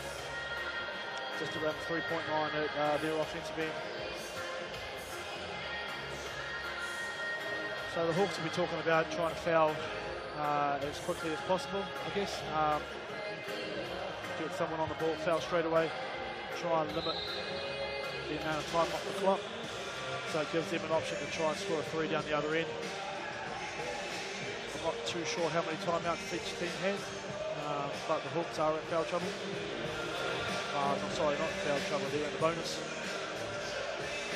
just around 3.9 at their offensive end. So the Hawks will be talking about trying to foul as quickly as possible, I guess. Get someone on the ball, foul straight away, try and limit the amount of time off the clock. So it gives them an option to try and score a 3 down the other end. I'm not too sure how many timeouts each team has, but the Hawks are in foul trouble. I'm sorry, not in foul trouble, they're in the bonus.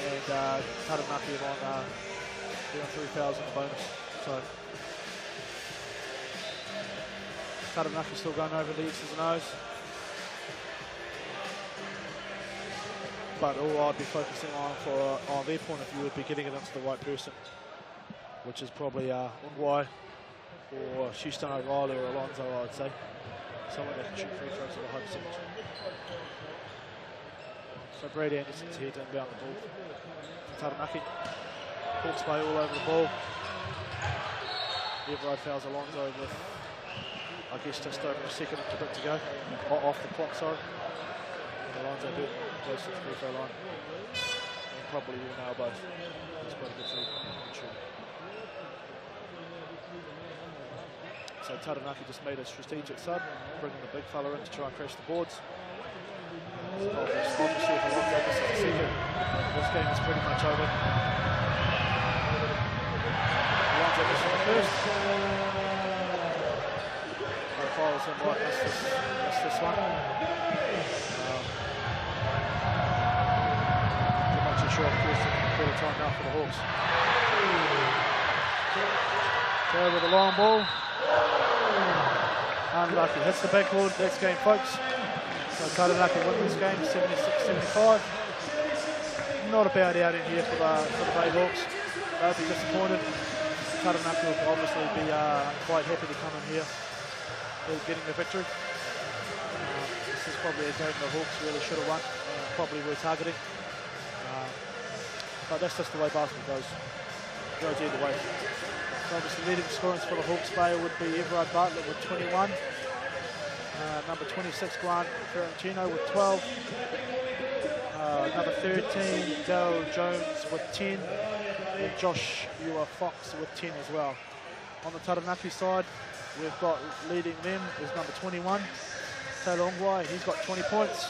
And Taranaki are on 3 fouls in the bonus. So Taranaki still going over the X's and O's. But all I'd be focusing on their point of view would be getting it into the right person, which is probably Ungwai or Houston O'Reilly or Alonso, I'd say. Someone that can shoot free throws at a high percentage. So Brady Anderson's here to inbound the ball to Taranaki. Hawks play all over the ball. Everard fouls Alonso with, I guess, just over a second and a bit to go. Off the clock, sorry. And Alonso goes to the free throw line. And probably will nail both. He's quite a good free shoot. So So Taranaki just made a strategic sub, bringing the big fella in to try and crash the boards. Obviously, if Alonso misses a second, this game is pretty much over. Alonso misses the first. Profiles him right, missed this one. Too much a short quarter time now for the Hawks. So with a long ball. Unlucky. Hits the backboard. Next game, folks. So Taranaki win this game, 76-75. Not a bad outing here for the Bay Hawks. They'll be disappointed. Taranaki will obviously be quite happy to come in here getting the victory. This is probably a game the Hawks really should have won. Probably were targeting. But that's just the way basketball goes. It goes either way. So obviously leading scorers for the Hawks Bay would be Everard Bartlett with 21. Number 26, Grant Ferrantino with 12. Number 13, Daryl Jones with 10. And Josh Fox with 10 as well. On the Taranaki side, we've got leading them is number 21, Taylor Ongwai. He's got 20 points.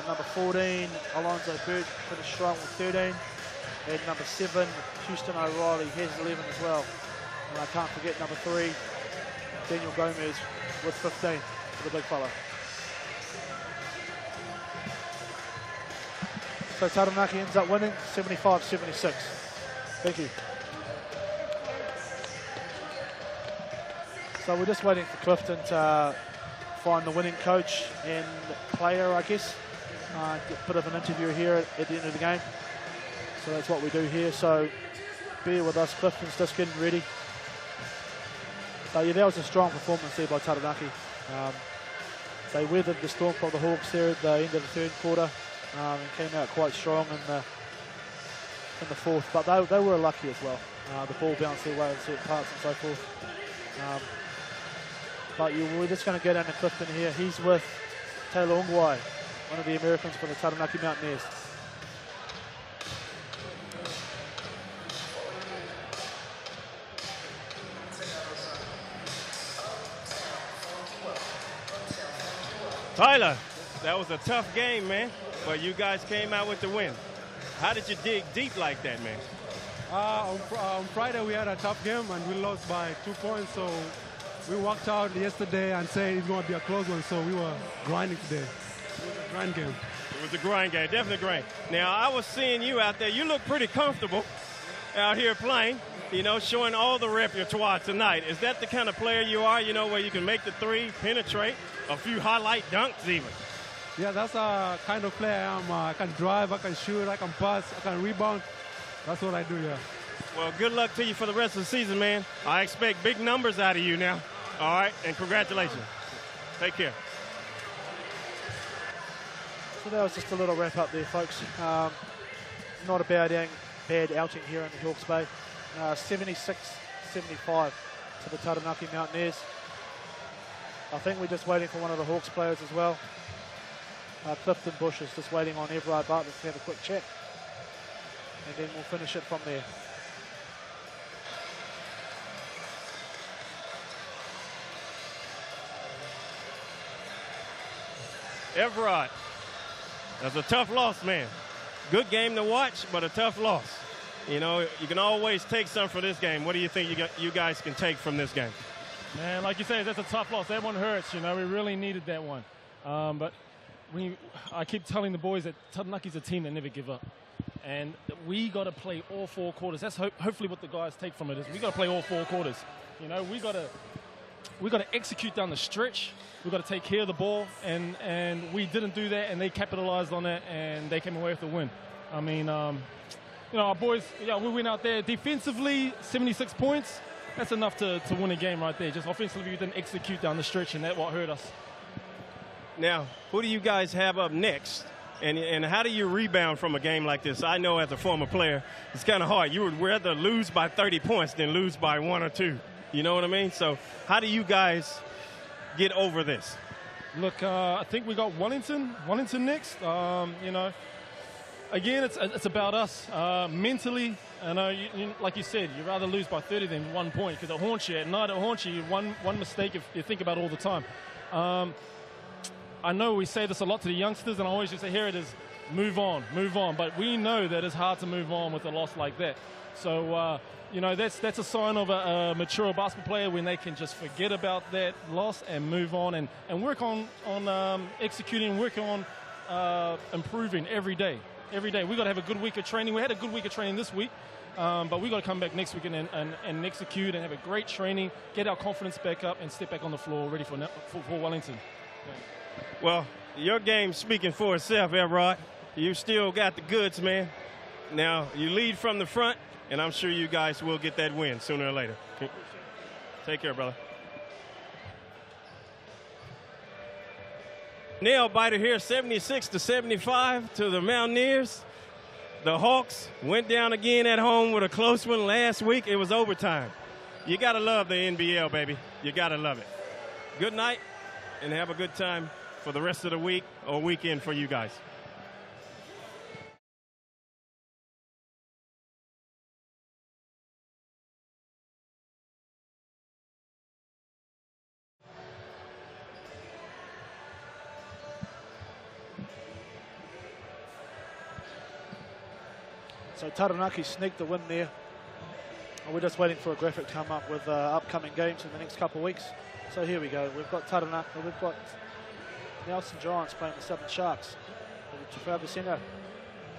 Number 14, Alonzo Birch, pretty strong with 13. And number 7, Houston O'Reilly, has 11 as well. And I can't forget number 3, Daniel Gomez with 15 for the big fella. So Taranaki ends up winning 75-76. Thank you. So we're just waiting for Clifton to find the winning coach and player, I guess. Get a bit of an interview here at the end of the game. So that's what we do here. So bear with us. Clifton's just getting ready. But yeah, that was a strong performance there by Taranaki. They weathered the storm from the Hawks there at the end of the third quarter and came out quite strong in the fourth. But they were lucky as well. The ball bounced their way in certain parts and so forth. But we're just going to get into Clifton here. He's with Taylor Ongwai, one of the Americans from the Taranaki Mountainairs. Tyler, that was a tough game, man, but you guys came out with the win. How did you dig deep like that, man? On Friday we had a tough game and we lost by 2 points, so we walked out yesterday and said it's going to be a close one, so we were grinding today. It was a grind game. It was a grind game, definitely grind. Now, I was seeing you out there. You look pretty comfortable out here playing, you know, showing all the repertoire tonight. Is that the kind of player you are, you know, where you can make the three, penetrate, a few highlight dunks even? Yeah, that's the kind of player I am. I can drive, I can shoot, I can pass, I can rebound. That's what I do, yeah. Well, good luck to you for the rest of the season, man. I expect big numbers out of you now. All right, and congratulations. Take care. So that was just a little wrap up there, folks. Not a bad outing here in the Hawke's Bay. 76-75 to the Taranaki Mountainairs. I think we're just waiting for one of the Hawks players as well. Clifton Bush is just waiting on Everard Bartlett to have a quick chat. And then we'll finish it from there. Everard, that's a tough loss, man. Good game to watch, but a tough loss. You know, you can always take some for this game. What do you think you guys can take from this game? Man, like you say, that's a tough loss. That one hurts, you know. We really needed that one. But I keep telling the boys that Taranaki's a team that never give up. And we got to play all 4 quarters. That's hopefully what the guys take from it is we got to play all 4 quarters. You know, we got to execute down the stretch. We got to take care of the ball, and we didn't do that, and they capitalized on that, and they came away with the win. I mean, you know, our boys, yeah, we went out there defensively, 76 points. That's enough to win a game right there. Just offensively, we didn't execute down the stretch, and that's what hurt us. Now, who do you guys have up next? And how do you rebound from a game like this? I know as a former player, it's kind of hard. You would rather lose by 30 points than lose by 1 or 2. You know what I mean? So how do you guys get over this? Look, I think we got Wellington next. You know, Again, it's about us mentally. I know, like you said, you'd rather lose by 30 than 1 point because it haunts you. At night, it haunts you. One mistake if you think about it all the time. I know we say this a lot to the youngsters, and I always just say, here it is, move on. But we know that it's hard to move on with a loss like that. So, that's a sign of a mature basketball player when they can just forget about that loss and move on and work on executing, work on improving every day. Every day. We've got to have a good week of training. We had a good week of training this week, but we've got to come back next week and execute and have a great training, get our confidence back up, and step back on the floor ready for Wellington. Yeah. Well, your game's speaking for itself, Everard. You still got the goods, man. Now, you lead from the front, and I'm sure you guys will get that win sooner or later. Take care, brother. Nail biter here, 76-75 to the Mountaineers. The Hawks went down again at home with a close one last week. It was overtime. You got to love the NBL, baby. You got to love it. Good night, and have a good time for the rest of the week or weekend for you guys. So Taranaki sneaked the win there. And we're just waiting for a graphic to come up with upcoming games in the next couple of weeks. So here we go. We've got Taranaki, we've got Nelson Giants playing the Southern Sharks at the Trafalgar Centre,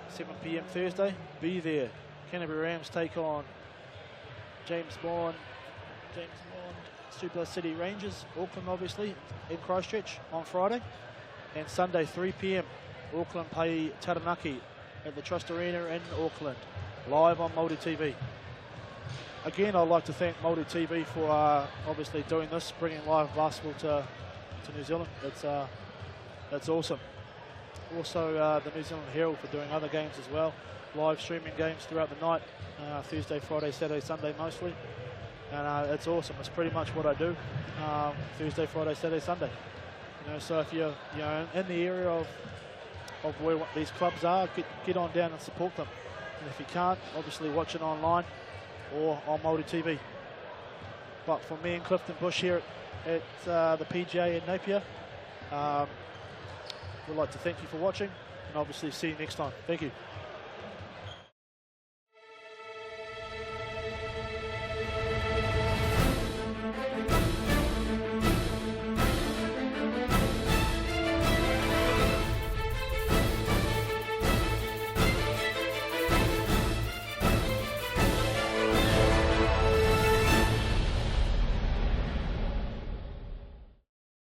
7 p.m. Thursday. Be there. Canterbury Rams take on James Bond, Super City Rangers, Auckland obviously, in Christchurch on Friday. And Sunday, 3 p.m. Auckland play Taranaki at the Trust Arena in Auckland, live on Māori TV. Again, I'd like to thank Māori TV for obviously doing this, bringing live basketball to New Zealand. That's awesome. Also, the New Zealand Herald for doing other games as well, live streaming games throughout the night, Thursday, Friday, Saturday, Sunday mostly. And it's awesome. It's pretty much what I do, Thursday, Friday, Saturday, Sunday. So if you're in the area of where these clubs are, get on down and support them. And if you can't, obviously watch it online or on Māori TV. But for me and Clifton Bush here at the PGA in Napier, we'd like to thank you for watching, and obviously see you next time. Thank you.